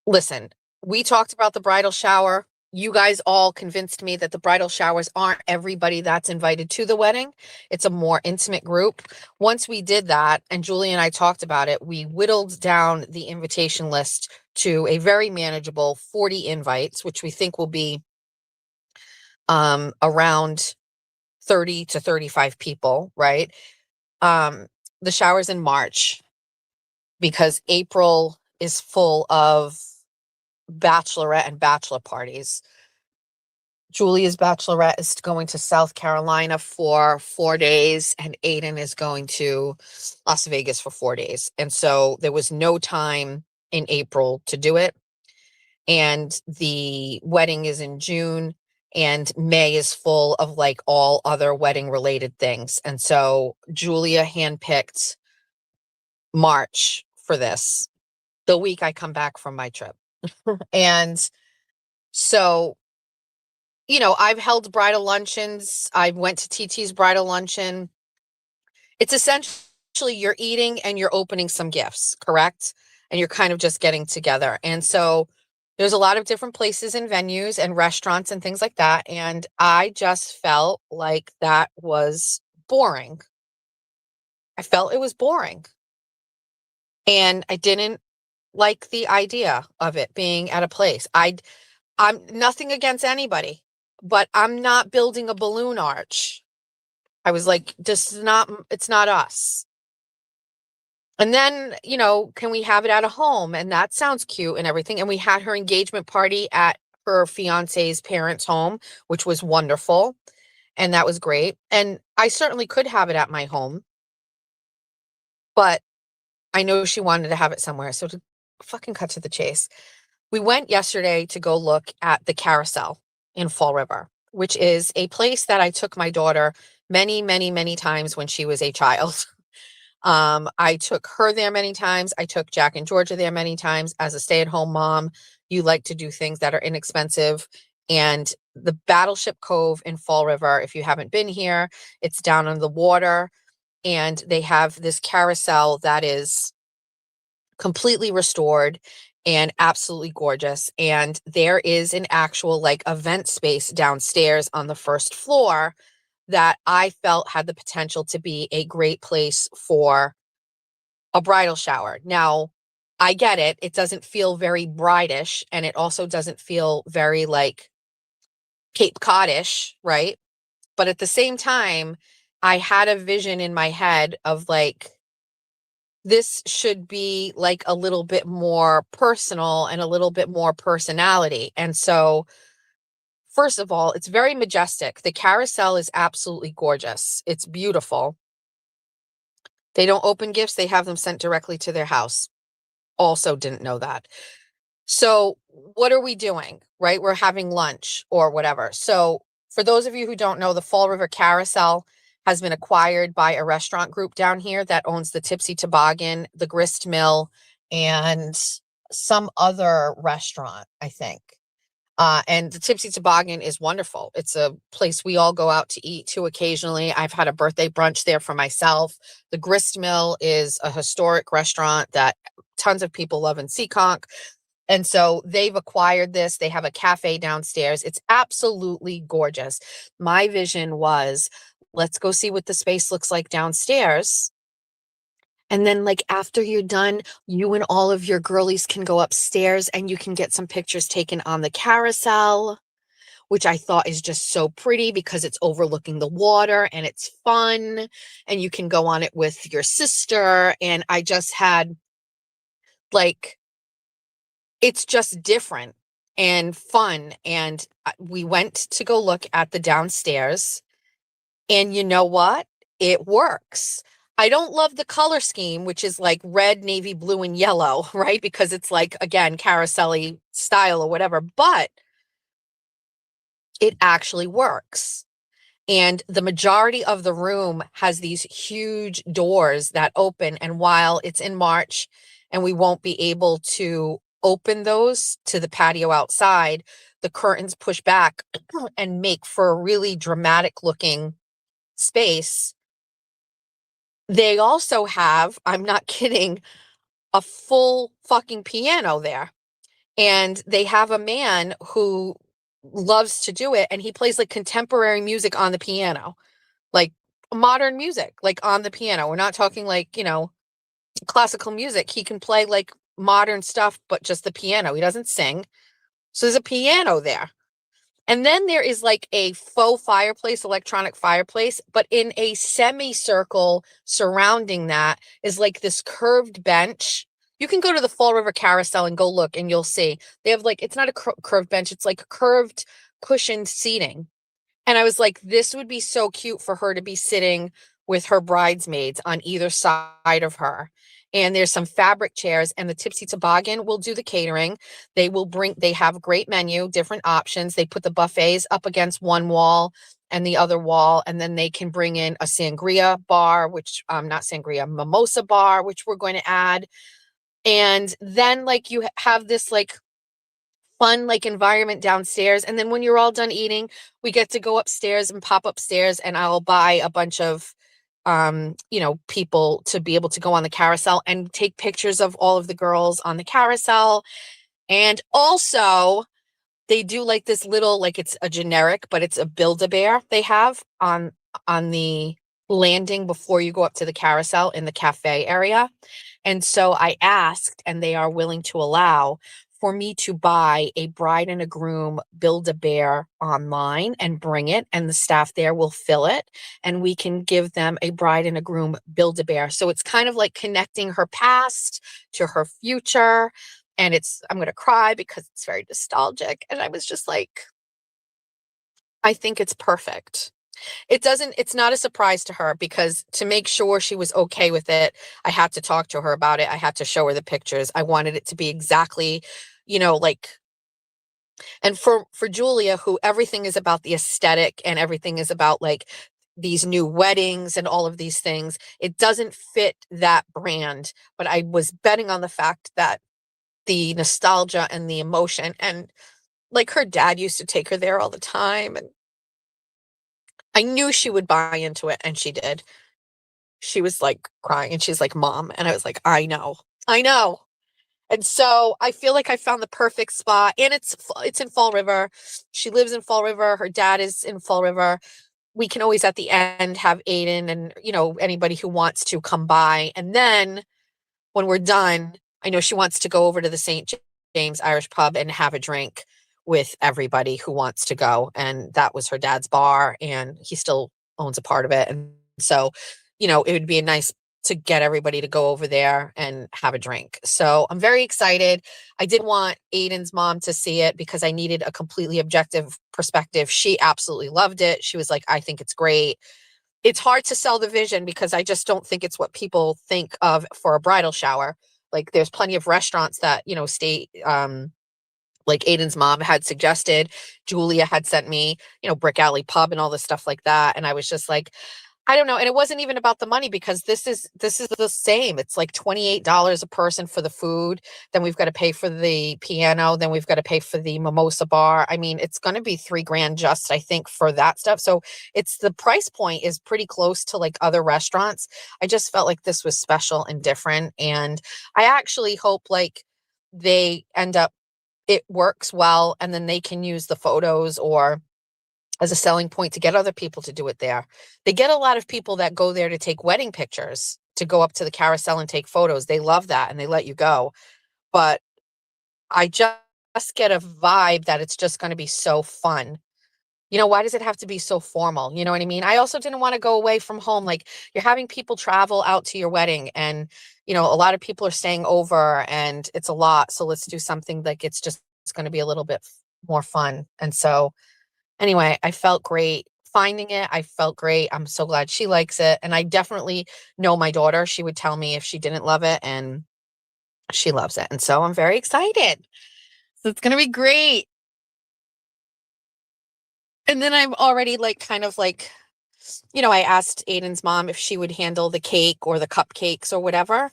listen, we talked about the bridal shower. You guys all convinced me that the bridal showers aren't everybody that's invited to the wedding. It's a more intimate group. Once we did that, and Julie and I talked about it, we whittled down the invitation list to a very manageable 40 invites, which we think will be around 30 to 35 people, right? The shower's in March because April is full of bachelorette and bachelor parties. Julia's bachelorette is going to South Carolina for 4 days, and Aiden is going to Las Vegas for 4 days. And so there was no time in April to do it. And the wedding is in June, and May is full of like all other wedding related things. And so Julia handpicked March for this, the week I come back from my trip. And so, you know, I've held bridal luncheons. I went to TT's bridal luncheon. It's essentially you're eating and you're opening some gifts, correct? And you're kind of just getting together. And so there's a lot of different places and venues and restaurants and things like that. And I just felt like that was boring. I felt it was boring. And I didn't like the idea of it being at a place. I'm nothing against anybody, but I'm not building a balloon arch. I was like, it's not us. And then, can we have it at a home? And that sounds cute and everything. And we had her engagement party at her fiance's parents' home, which was wonderful. And that was great. And I certainly could have it at my home, but I know she wanted to have it somewhere. So to fucking cut to the chase, we went yesterday to go look at the Carousel in Fall River, which is a place that I took my daughter many, many, many times when she was a child. I took her there many times. I took Jack and Georgia there many times. As a stay-at-home mom, you like to do things that are inexpensive. And the Battleship Cove in Fall River, if you haven't been here, it's down on the water. And they have this carousel that is completely restored and absolutely gorgeous. And there is an actual event space downstairs on the first floor that I felt had the potential to be a great place for a bridal shower. Now, I get it. It doesn't feel very bride-ish, and it also doesn't feel very Cape Cod-ish, right? But at the same time, I had a vision in my head of this should be a little bit more personal and a little bit more personality. And so, first of all, it's very majestic. The carousel is absolutely gorgeous. It's beautiful. They don't open gifts. They have them sent directly to their house. Also didn't know that. So what are we doing, right? We're having lunch or whatever. So for those of you who don't know, the Fall River Carousel has been acquired by a restaurant group down here that owns the Tipsy Toboggan, the Grist Mill, and some other restaurant, I think. And the Tipsy Toboggan is wonderful. It's a place we all go out to eat to occasionally. I've had a birthday brunch there for myself. The Grist Mill is a historic restaurant that tons of people love in Seekonk. And so they've acquired this. They have a cafe downstairs. It's absolutely gorgeous. My vision was, let's go see what the space looks like downstairs. And then after you're done, you and all of your girlies can go upstairs and you can get some pictures taken on the carousel, which I thought is just so pretty because it's overlooking the water and it's fun and you can go on it with your sister. And I just had it's just different and fun. And we went to go look at the downstairs, and you know what? It works. I don't love the color scheme, which is red, navy blue, and yellow, right? Because it's again, carousel-y style or whatever, but it actually works. And the majority of the room has these huge doors that open. And while it's in March and we won't be able to open those to the patio outside, the curtains push back and make for a really dramatic looking space. They also have, I'm not kidding, a full fucking piano there. And they have a man who loves to do it. And he plays contemporary music on the piano, modern music, on the piano. We're not talking classical music. He can play modern stuff, but just the piano. He doesn't sing. So there's a piano there. And then there is a faux fireplace, electronic fireplace, but in a semicircle surrounding that is this curved bench. You can go to the Fall River Carousel and go look and you'll see. They have it's not a curved bench. It's curved cushioned seating. And I was like, this would be so cute for her to be sitting with her bridesmaids on either side of her. And there's some fabric chairs, and the Tipsy Toboggan will do the catering. They have a great menu, different options. They put the buffets up against one wall and the other wall. And then they can bring in a sangria bar, which not sangria, mimosa bar, which we're going to add. And then you have this fun environment downstairs. And then when you're all done eating, we get to go upstairs and pop upstairs, and I'll buy a bunch of people to be able to go on the carousel and take pictures of all of the girls on the carousel. And also they do this little, it's a generic, but it's a Build-A-Bear they have on the landing before you go up to the carousel in the cafe area. And so I asked, and they are willing to allow for me to buy a bride and a groom Build-A-Bear online and bring it, and the staff there will fill it, and we can give them a bride and a groom Build-A-Bear. So it's kind of like connecting her past to her future. And I'm going to cry because it's very nostalgic. And I was just like, I think it's perfect. It's not a surprise to her, because to make sure she was okay with it, I had to talk to her about it. I had to show her the pictures. I wanted it to be exactly, like, and for Julia, who everything is about the aesthetic and everything is about like these new weddings and all of these things, it doesn't fit that brand. But I was betting on the fact that the nostalgia and the emotion, and like her dad used to take her there all the time, and I knew she would buy into it, and she did. She was like crying and she's like, "Mom." And I was like, "I know. I know." And so I feel like I found the perfect spot, and it's in Fall River. She lives in Fall River. Her dad is in Fall River. We can always at the end have Aiden and, anybody who wants to come by. And then when we're done, I know she wants to go over to the St. James Irish Pub and have a drink with everybody who wants to go. And that was her dad's bar, and he still owns a part of it. And so, it would be nice to get everybody to go over there and have a drink. So I'm very excited. I did want Aiden's mom to see it because I needed a completely objective perspective. She absolutely loved it. She was like, "I think it's great." It's hard to sell the vision because I just don't think it's what people think of for a bridal shower. Like, there's plenty of restaurants that, stay, like Aiden's mom had suggested. Julia had sent me, Brick Alley Pub and all this stuff like that. And I was just like, I don't know. And it wasn't even about the money, because this is the same. It's like $28 a person for the food. Then we've got to pay for the piano. Then we've got to pay for the mimosa bar. I mean, it's going to be $3,000 just, I think, for that stuff. So the price point is pretty close to like other restaurants. I just felt like this was special and different. And I actually hope like it works well, and then they can use the photos or as a selling point to get other people to do it there. They get a lot of people that go there to take wedding pictures, to go up to the carousel and take photos. They love that, and they let you go. But I just get a vibe that it's just going to be so fun. Why does it have to be so formal? You know what I mean? I also didn't want to go away from home. Like, you're having people travel out to your wedding, and, a lot of people are staying over, and it's a lot. So let's do something like it's going to be a little bit more fun. And so anyway, I felt great finding it. I felt great. I'm so glad she likes it. And I definitely know my daughter. She would tell me if she didn't love it, and she loves it. And so I'm very excited. So it's going to be great. And then I'm already like, kind of like, I asked Aiden's mom if she would handle the cake or the cupcakes or whatever.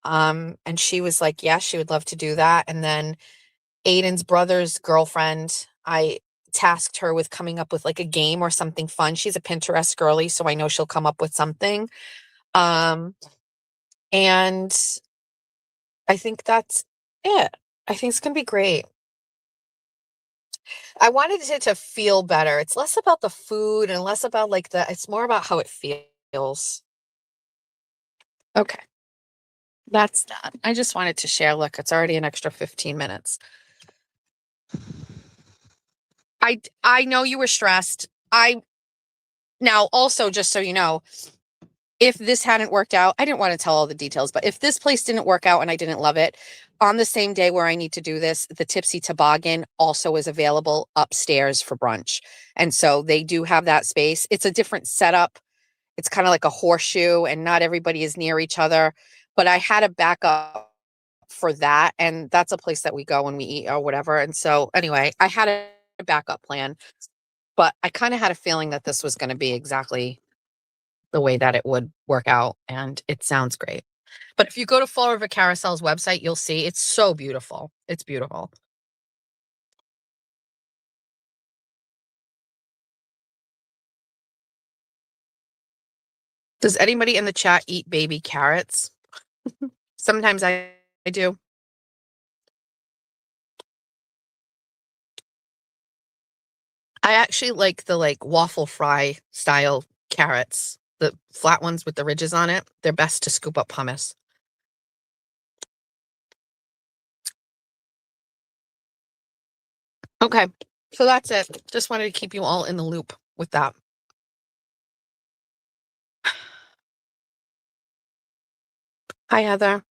And she was like, yeah, she would love to do that. And then Aiden's brother's girlfriend, I tasked her with coming up with like a game or something fun. She's a Pinterest girly, so I know she'll come up with something. Um, and I think that's it. I think it's going to be great. I wanted it to feel better. It's less about the food and less about like it's more about how it feels. Okay, that's done. I just wanted to share. Look, it's already an extra 15 minutes. I know you were stressed. Now also, just so you know, if this hadn't worked out, I didn't want to tell all the details, but if this place didn't work out and I didn't love it, on the same day where I need to do this, the Tipsy Toboggan also is available upstairs for brunch. And so they do have that space. It's a different setup. It's kind of like a horseshoe, and not everybody is near each other. But I had a backup for that. And that's a place that we go when we eat or whatever. And so anyway, I had a backup plan, but I kind of had a feeling that this was going to be exactly the way that it would work out, and it sounds great. But if you go to Fall River Carousel's website, you'll see it's so beautiful. It's beautiful. Does anybody in the chat eat baby carrots? Sometimes I do. I actually like the like waffle fry style carrots. the flat ones with the ridges on it, they're best to scoop up hummus. Okay, so that's it. Just wanted to keep you all in the loop with that. Hi, Heather.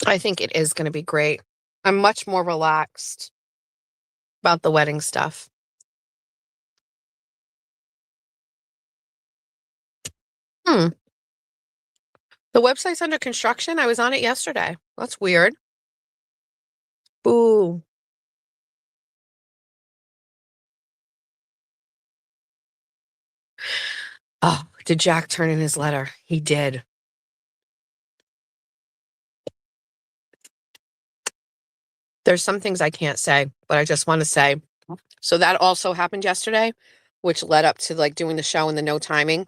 I think it is going to be great. I'm much more relaxed about the wedding stuff. The website's under construction. I was on it yesterday. That's weird. Boo. Oh, did Jack turn in his letter? He did. There's some things I can't say, but I just want to say. So that also happened yesterday, which led up to like doing the show and the no timing.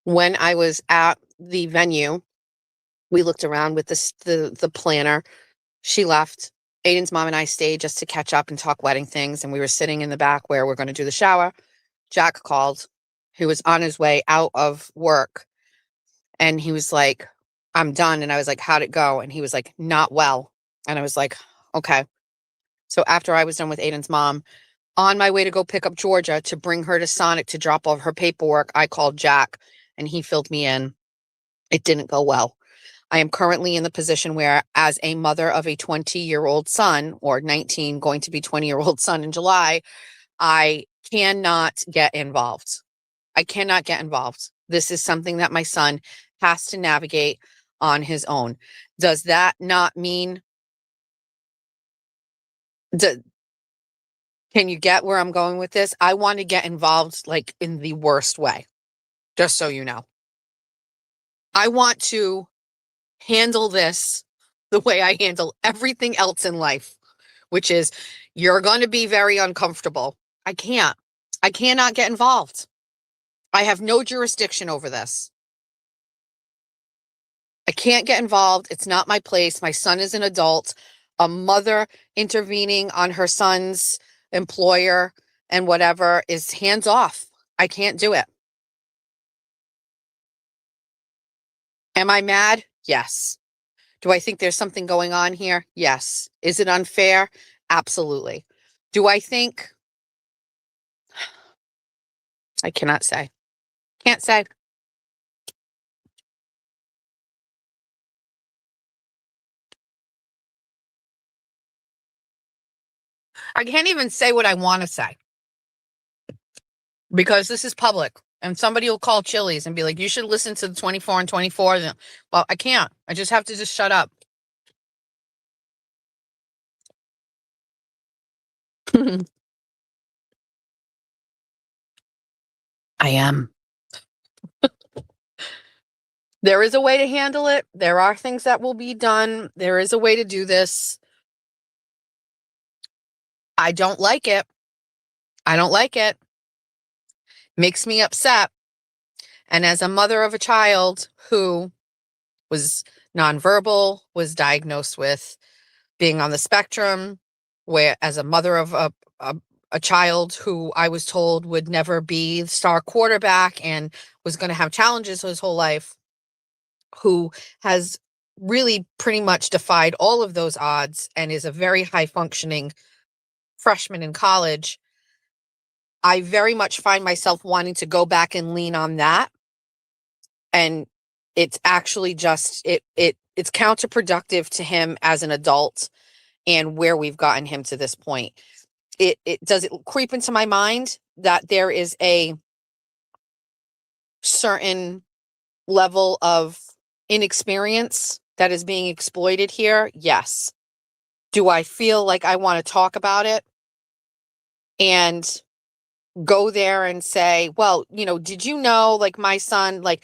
When I was at the venue, we looked around with the planner. She left. Aiden's mom and I stayed just to catch up and talk wedding things. And we were sitting in the back where we're going to do the shower. Jack called, who was on his way out of work. And he was like, I'm done. And I was like, how'd it go? And he was like, not well. And I was like, okay. So after I was done with Aiden's mom, on my way to go pick up Georgia to bring her to Sonic to drop off her paperwork, I called Jack and he filled me in. It didn't go well. I am currently in the position where, as a mother of a 20-year-old son, or 19, going to be 20-year-old son in July, I cannot get involved. I cannot get involved. This is something that my son has to navigate on his own. Does that not mean can you get where I'm going with this? I want to get involved like in the worst way, just so you know. I want to handle this the way I handle everything else in life, which is you're going to be very uncomfortable. I cannot get involved. I have no jurisdiction over this. I can't get involved. It's not my place. My son is an adult. A mother intervening on her son's employer and whatever is hands off. I can't do it. Am I mad? Yes. Do I think there's something going on here? Yes. Is it unfair? Absolutely. Do I think? I cannot say. Can't say. I can't even say what I want to say because this is public and somebody will call Chili's and be like, you should listen to the 24 and 24. Well, I can't. I just have to just shut up. I am. There is a way to handle it. There are things that will be done. There is a way to do this. I don't like it. I don't like it. Makes me upset. And as a mother of a child who was nonverbal, was diagnosed with being on the spectrum, where as a mother of a child who I was told would never be the star quarterback and was going to have challenges his whole life, who has really pretty much defied all of those odds and is a very high functioning freshman in college, I very much find myself wanting to go back and lean on that. And it's actually just it's counterproductive to him as an adult and where we've gotten him to this point. It does it creep into my mind that there is a certain level of inexperience that is being exploited here? Yes. Do I feel like I want to talk about it and go there and say, well, did you know, like my son, like,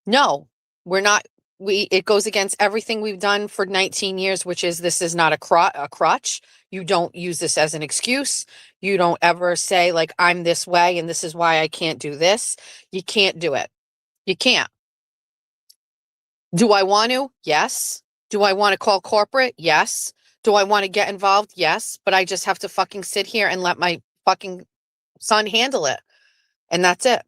no, we're not, it goes against everything we've done for 19 years, which is this is not a crutch. You don't use this as an excuse. You don't ever say like, I'm this way and this is why I can't do this. You can't do it. You can't. Do I want to? Yes. Do I want to call corporate? Yes. Do I want to get involved? Yes, but I just have to fucking sit here and let my fucking son handle it. And that's it.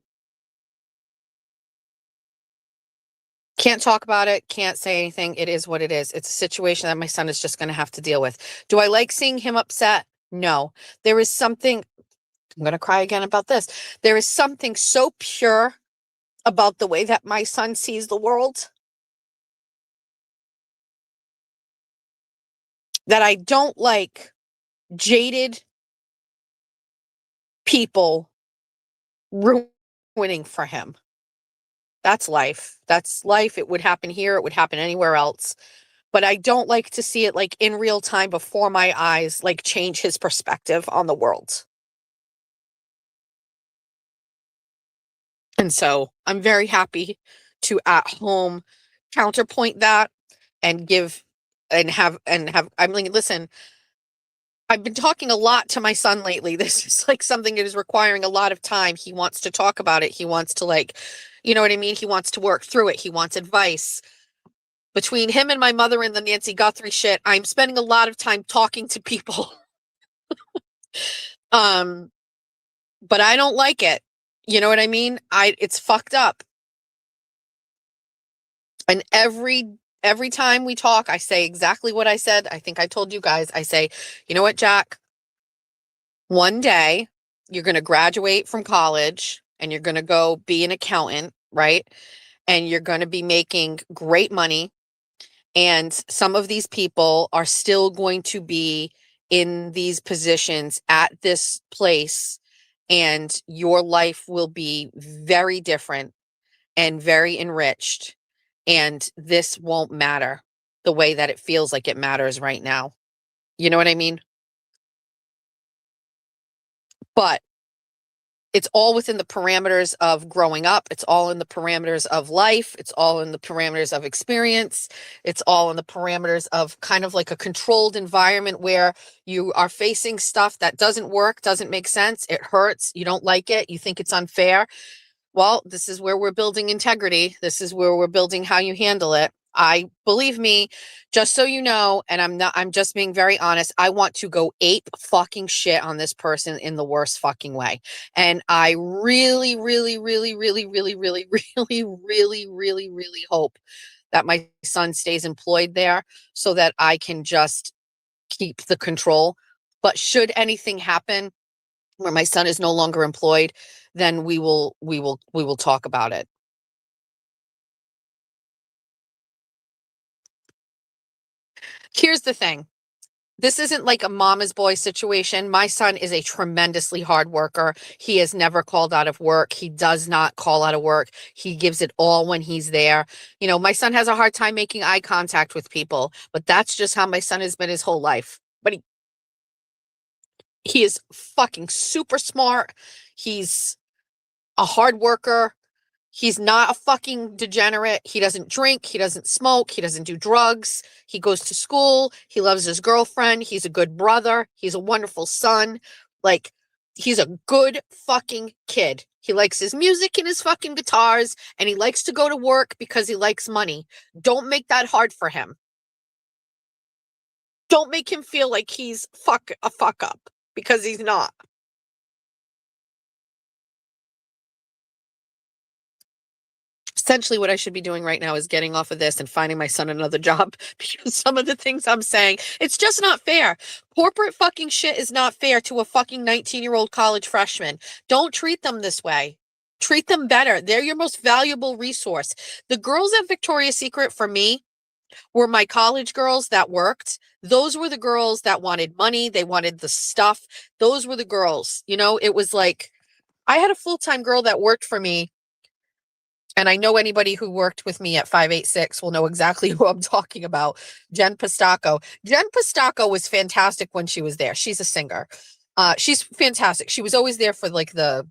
Can't talk about it. Can't say anything. It is what it is. It's a situation that my son is just going to have to deal with. Do I like seeing him upset? No. There is something, I'm going to cry again about this. There is something so pure about the way that my son sees the world that I don't like jaded people ruining for him. That's life. That's life. It would happen here. It would happen anywhere else. But I don't like to see it like in real time before my eyes, like change his perspective on the world. And so I'm very happy to at home counterpoint that and give I mean, listen, I've been talking a lot to my son lately. This is like something that is requiring a lot of time. He wants to talk about it. He wants to like, you know what I mean? He wants to work through it. He wants advice. Between him and my mother and the Nancy Guthrie shit, I'm spending a lot of time talking to people. But I don't like it. You know what I mean? It's fucked up. And every time we talk, I say exactly what I said. I think I told you guys. I say, you know what, Jack? One day you're going to graduate from college and you're going to go be an accountant, right? And you're going to be making great money. And some of these people are still going to be in these positions at this place. And your life will be very different and very enriched. And this won't matter the way that it feels like it matters right now. You know what I mean? But it's all within the parameters of growing up. It's all in the parameters of life. It's all in the parameters of experience. It's all in the parameters of kind of like a controlled environment where you are facing stuff that doesn't work, doesn't make sense. It hurts. You don't like it. You think it's unfair. Well, this is where we're building integrity. This is where we're building how you handle it. Believe me, just so you know, and I'm just being very honest. I want to go ape fucking shit on this person in the worst fucking way. And I really, really, really, really, really, really, really, really, really, really hope that my son stays employed there so that I can just keep the control. But should anything happen where my son is no longer employed, then we will talk about it. Here's the thing. This isn't like a mama's boy situation. My son is a tremendously hard worker. He has never called out of work. He does not call out of work. He gives it all when he's there. You know, my son has a hard time making eye contact with people, but that's just how my son has been his whole life. But he is fucking super smart. He's a hard worker. He's not a fucking degenerate. He doesn't drink. He doesn't smoke. He doesn't do drugs. He goes to school. He loves his girlfriend. He's a good brother. He's a wonderful son. Like, he's a good fucking kid. He likes his music and his fucking guitars, and he likes to go to work because he likes money. Don't make that hard for him. Don't make him feel like he's a fuck up, because he's not. Essentially what I should be doing right now is getting off of this and finding my son another job, because some of the things I'm saying, it's just not fair. Corporate fucking shit is not fair to a fucking 19-year-old college freshman. Don't treat them this way. Treat them better. They're your most valuable resource. The girls at Victoria's Secret for me were my college girls that worked. Those were the girls that wanted money. They wanted the stuff. Those were the girls. You know, it was like, I had a full-time girl that worked for me. And I know anybody who worked with me at 586 will know exactly who I'm talking about. Jen Pistacco. Jen Pistacco was fantastic when she was there. She's a singer. She's fantastic. She was always there for like the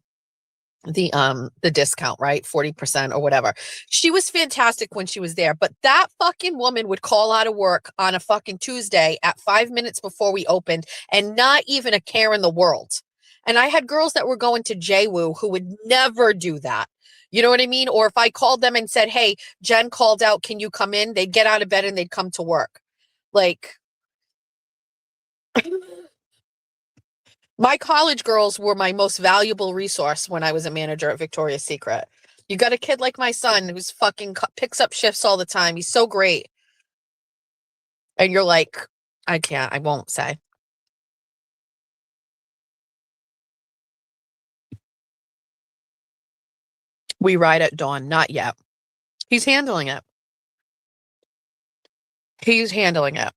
discount, right? 40% or whatever. She was fantastic when she was there. But that fucking woman would call out of work on a fucking Tuesday at 5 minutes before we opened, and not even a care in the world. And I had girls that were going to JWU who would never do that. You know what I mean? Or if I called them and said, hey, Jen called out, can you come in? They'd get out of bed and they'd come to work. Like, My college girls were my most valuable resource when I was a manager at Victoria's Secret. You got a kid like my son who's fucking picks up shifts all the time. He's so great. And you're like, I won't say. We ride at dawn. Not yet. He's handling it. He's handling it.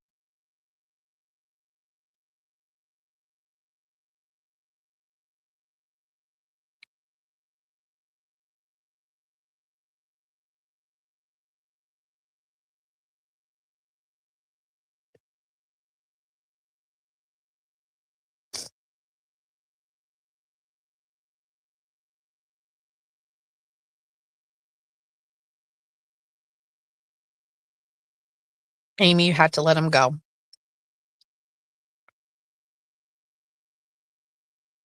Amy, you had to let him go.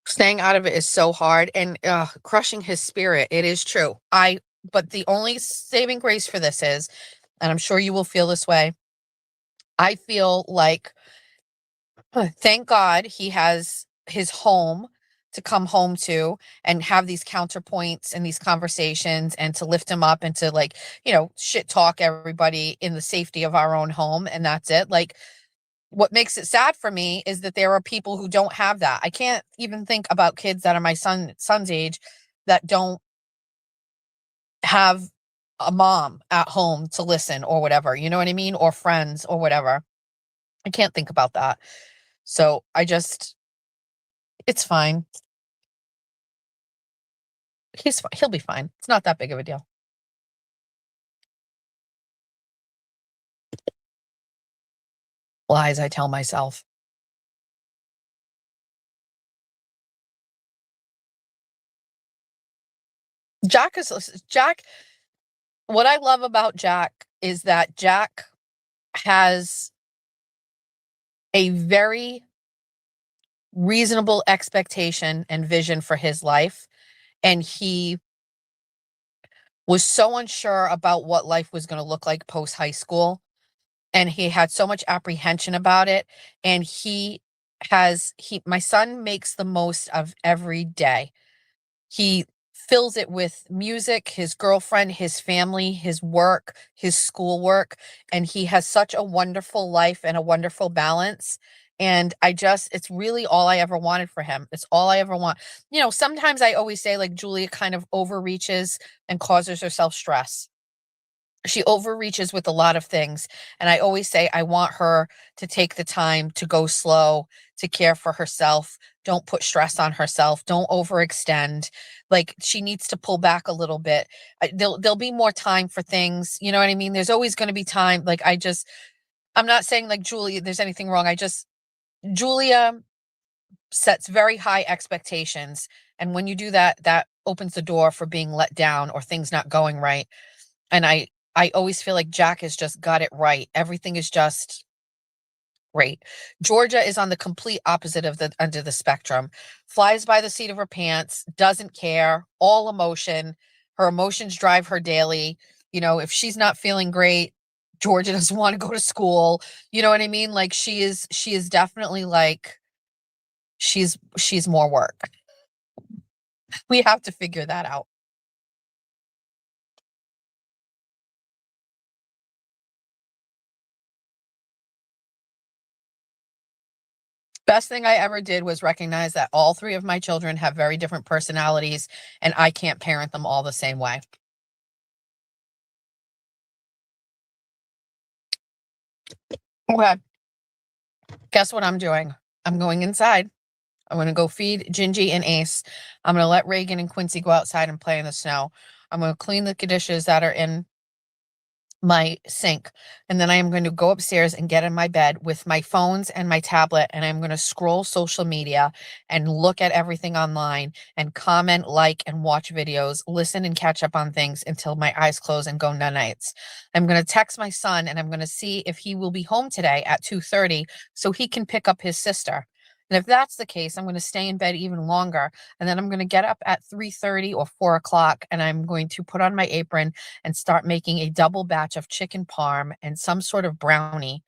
Staying out of it is so hard and crushing his spirit. It is true. But the only saving grace for this is, and I'm sure you will feel this way, I feel like, thank God he has his home to come home to and have these counterpoints and these conversations and to lift him up and to, like, shit talk everybody in the safety of our own home. And that's it. Like, what makes it sad for me is that there are people who don't have that. I can't even think about kids that are my son's age that don't have a mom at home to listen or whatever, you know what I mean? Or friends or whatever. I can't think about that. So it's fine. He'll be fine. It's not that big of a deal. Lies I tell myself. Jack, what I love about Jack is that Jack has a very reasonable expectation and vision for his life. And he was so unsure about what life was going to look like post high school. And he had so much apprehension about it. And my son makes the most of every day. He fills it with music, his girlfriend, his family, his work, his schoolwork, and he has such a wonderful life and a wonderful balance. And it's really all I ever wanted for him. It's all I ever want. Sometimes I always say, like, Julia kind of overreaches and causes herself stress. She overreaches with a lot of things. And I always say, I want her to take the time to go slow, to care for herself. Don't put stress on herself. Don't overextend. Like, she needs to pull back a little bit. There'll be more time for things. You know what I mean? There's always going to be time. Like, I'm not saying, like, Julia, there's anything wrong. Julia sets very high expectations. And when you do that, that opens the door for being let down or things not going right. And I always feel like Jack has just got it right. Everything is just great. Georgia is on the complete opposite of the end of the spectrum. Flies by the seat of her pants, doesn't care, all emotion. Her emotions drive her daily. If she's not feeling great, Georgia doesn't want to go to school. You know what I mean? Like, she is definitely like, she's more work. We have to figure that out. Best thing I ever did was recognize that all three of my children have very different personalities and I can't parent them all the same way. Okay. Guess what I'm doing? I'm going inside. I'm going to go feed Gingy and Ace. I'm going to let Reagan and Quincy go outside and play in the snow. I'm going to clean the dishes that are in my sink. And then I am going to go upstairs and get in my bed with my phones and my tablet. And I'm going to scroll social media and look at everything online and comment, like, and watch videos, listen and catch up on things until my eyes close and go nights. I'm going to text my son and I'm going to see if he will be home today at 2:30 so he can pick up his sister. And if that's the case, I'm going to stay in bed even longer. And then I'm going to get up at 3:30 or 4 o'clock and I'm going to put on my apron and start making a double batch of chicken parm and some sort of brownie.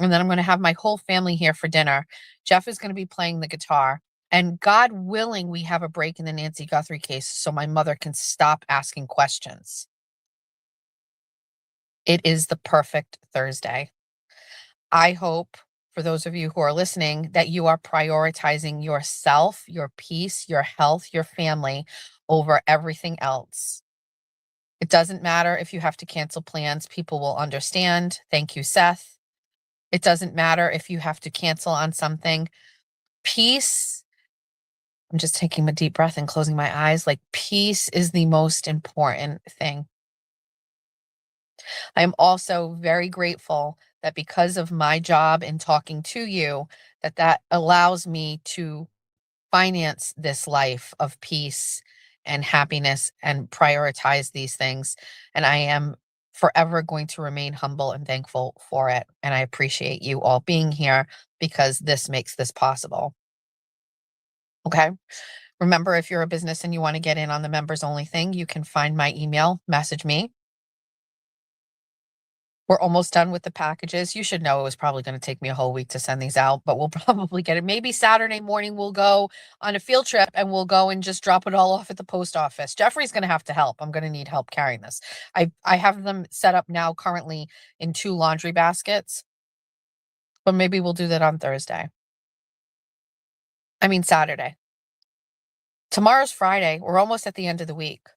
And then I'm going to have my whole family here for dinner. Jeff is going to be playing the guitar. And God willing, we have a break in the Nancy Guthrie case so my mother can stop asking questions. It is the perfect Thursday. I hope, for those of you who are listening, that you are prioritizing yourself, your peace, your health, your family over everything else. It doesn't matter if you have to cancel plans. People will understand. Thank you, Seth. It doesn't matter if you have to cancel on something. Peace, I'm just taking a deep breath and closing my eyes. Like, peace is the most important thing. I am also very grateful that because of my job in talking to you, that allows me to finance this life of peace and happiness and prioritize these things. And I am forever going to remain humble and thankful for it. And I appreciate you all being here because this makes this possible. Okay. Remember, if you're a business and you want to get in on the members only thing, you can find my email, message me. We're almost done with the packages. You should know it was probably going to take me a whole week to send these out, but we'll probably get it. Maybe Saturday morning we'll go on a field trip and we'll go and just drop it all off at the post office. Jeffrey's going to have to help. I'm going to need help carrying this. I have them set up now currently in 2 laundry baskets, but maybe we'll do that on Saturday. Tomorrow's Friday. We're almost at the end of the week.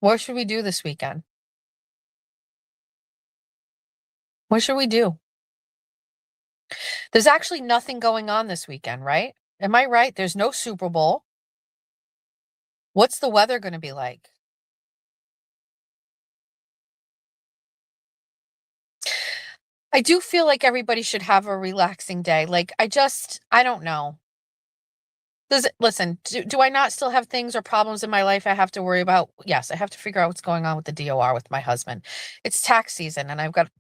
What should we do this weekend? What should we do? There's actually nothing going on this weekend, right? Am I right? There's no Super Bowl. What's the weather going to be like? I do feel like everybody should have a relaxing day. Like, I don't know. Listen, do I not still have things or problems in my life I have to worry about? Yes, I have to figure out what's going on with the DOR with my husband. It's tax season and I've got to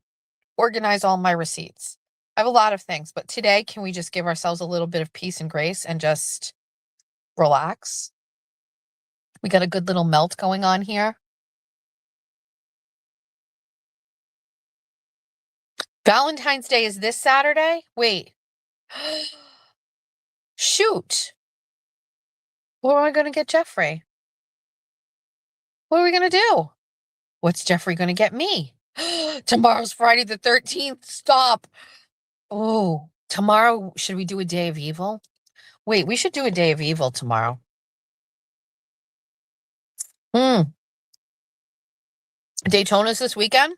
organize all my receipts. I have a lot of things, but today, can we just give ourselves a little bit of peace and grace and just relax? We got a good little melt going on here. Valentine's Day is this Saturday? Wait. Shoot. What am I going to get Jeffrey? What are we going to do? What's Jeffrey going to get me? Tomorrow's Friday the 13th. Stop. Oh, tomorrow, should we do a day of evil? Wait, we should do a day of evil tomorrow. Daytona's this weekend?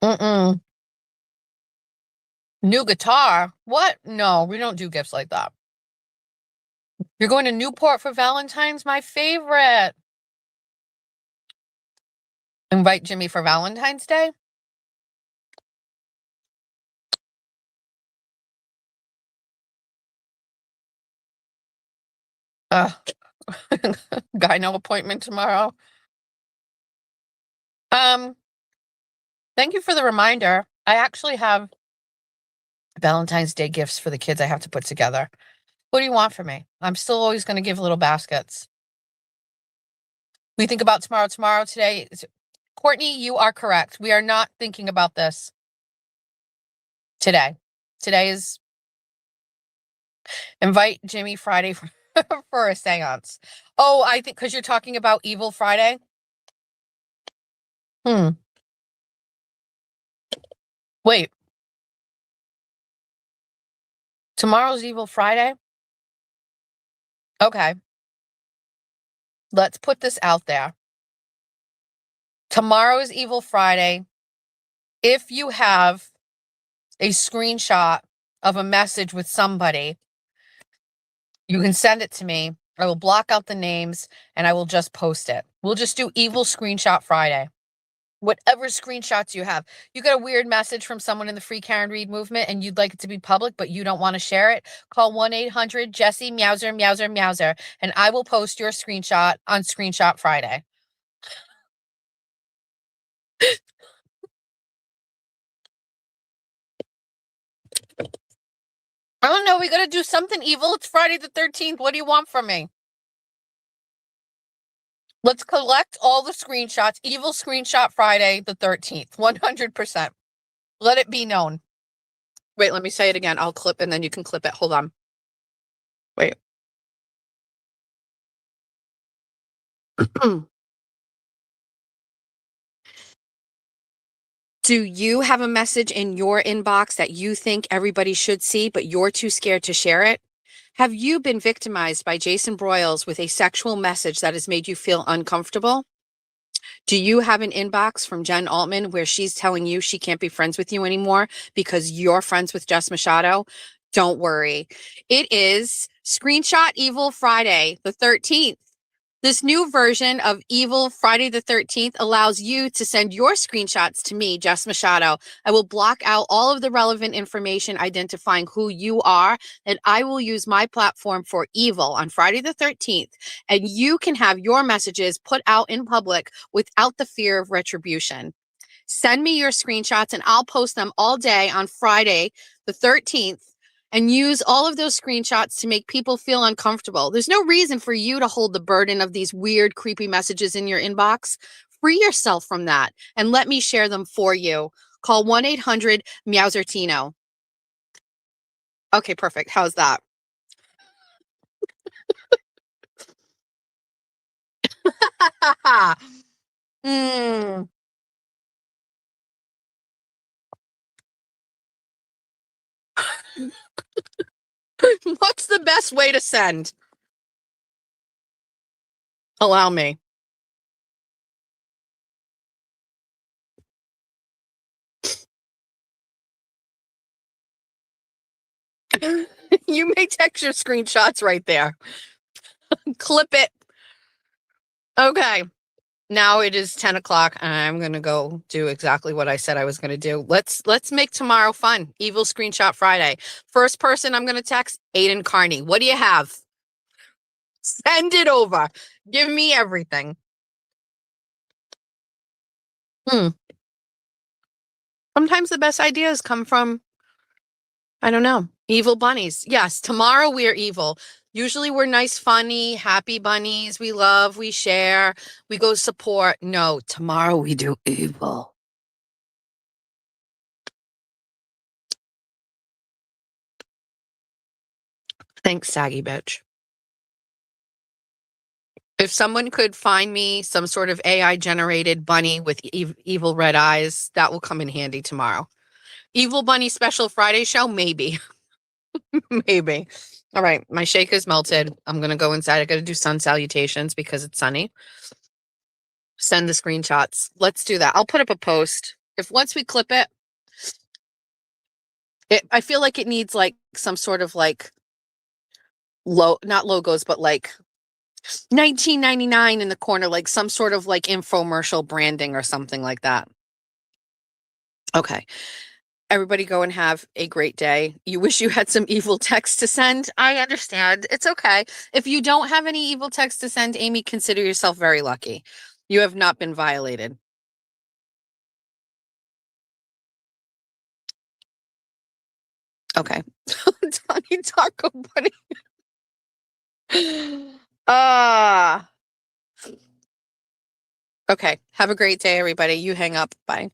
Mm-mm. New guitar? What? No, we don't do gifts like that. You're going to Newport for Valentine's? My favorite. Invite Jimmy for Valentine's Day? Gyno appointment tomorrow. Thank you for the reminder. I actually have Valentine's Day gifts for the kids I have to put together. What do you want from me? I'm still always going to give little baskets. We think about tomorrow. Today. Courtney, you are correct. We are not thinking about this today. Today is invite Jimmy Friday for a seance. Oh, I think because you're talking about Evil Friday. Wait. Tomorrow's Evil Friday? Okay. Let's put this out there. Tomorrow's Evil Friday. If you have a screenshot of a message with somebody, you can send it to me. I will block out the names and I will just post it. We'll just do Evil Screenshot Friday. Whatever screenshots you have. You got a weird message from someone in the Free Karen Read movement and you'd like it to be public, but you don't want to share it, call 1-800-JESSE Meowser Meowser Meowser, and I will post your screenshot on Screenshot Friday. I don't know. We got to do something evil. It's Friday the 13th. What do you want from me? Let's collect all the screenshots. Evil Screenshot Friday the 13th. 100%. Let it be known. Wait, let me say it again. I'll clip and then you can clip it. Hold on. Wait. Do you have a message in your inbox that you think everybody should see, but you're too scared to share it? Have you been victimized by Jason Broyles with a sexual message that has made you feel uncomfortable? Do you have an inbox from Jen Altman where she's telling you she can't be friends with you anymore because you're friends with Jess Machado? Don't worry. It is Screenshot Evil Friday the 13th. This new version of Evil Friday the 13th allows you to send your screenshots to me, Jess Machado. I will block out all of the relevant information identifying who you are, and I will use my platform for evil on Friday the 13th. And you can have your messages put out in public without the fear of retribution. Send me your screenshots and I'll post them all day on Friday the 13th. And use all of those screenshots to make people feel uncomfortable. There's no reason for you to hold the burden of these weird, creepy messages in your inbox. Free yourself from that and let me share them for you. Call 1-800-Meowsertino. Okay, perfect. How's that? mm. What's the best way to send? Allow me. You may text your screenshots right there. Clip it. Okay. Now it is 10 o'clock and I'm going to go do exactly what I said I was going to do. Let's make tomorrow fun. Evil Screenshot Friday. First person I'm going to text, Aiden Carney. What do you have? Send it over. Give me everything. Sometimes the best ideas come from, I don't know, evil bunnies. Yes, tomorrow we are evil. Usually we're nice, funny, happy bunnies. We love, we share, we go support. No, tomorrow we do evil. Thanks, saggy bitch. If someone could find me some sort of AI generated bunny with evil red eyes, that will come in handy tomorrow. Evil bunny special Friday show? Maybe. Maybe. All right. My shake is melted. I'm going to go inside. I got to do sun salutations because it's sunny. Send the screenshots. Let's do that. I'll put up a post. If once we clip it, I feel like it needs like some sort of like not logos, but like 1999 in the corner, like some sort of like infomercial branding or something like that. Okay. Everybody go and have a great day. You wish you had some evil text to send. I understand. It's okay. If you don't have any evil text to send, Amy, consider yourself very lucky. You have not been violated. Okay. Donnie Taco Bunny. Ah. Okay. Have a great day, everybody. You hang up. Bye.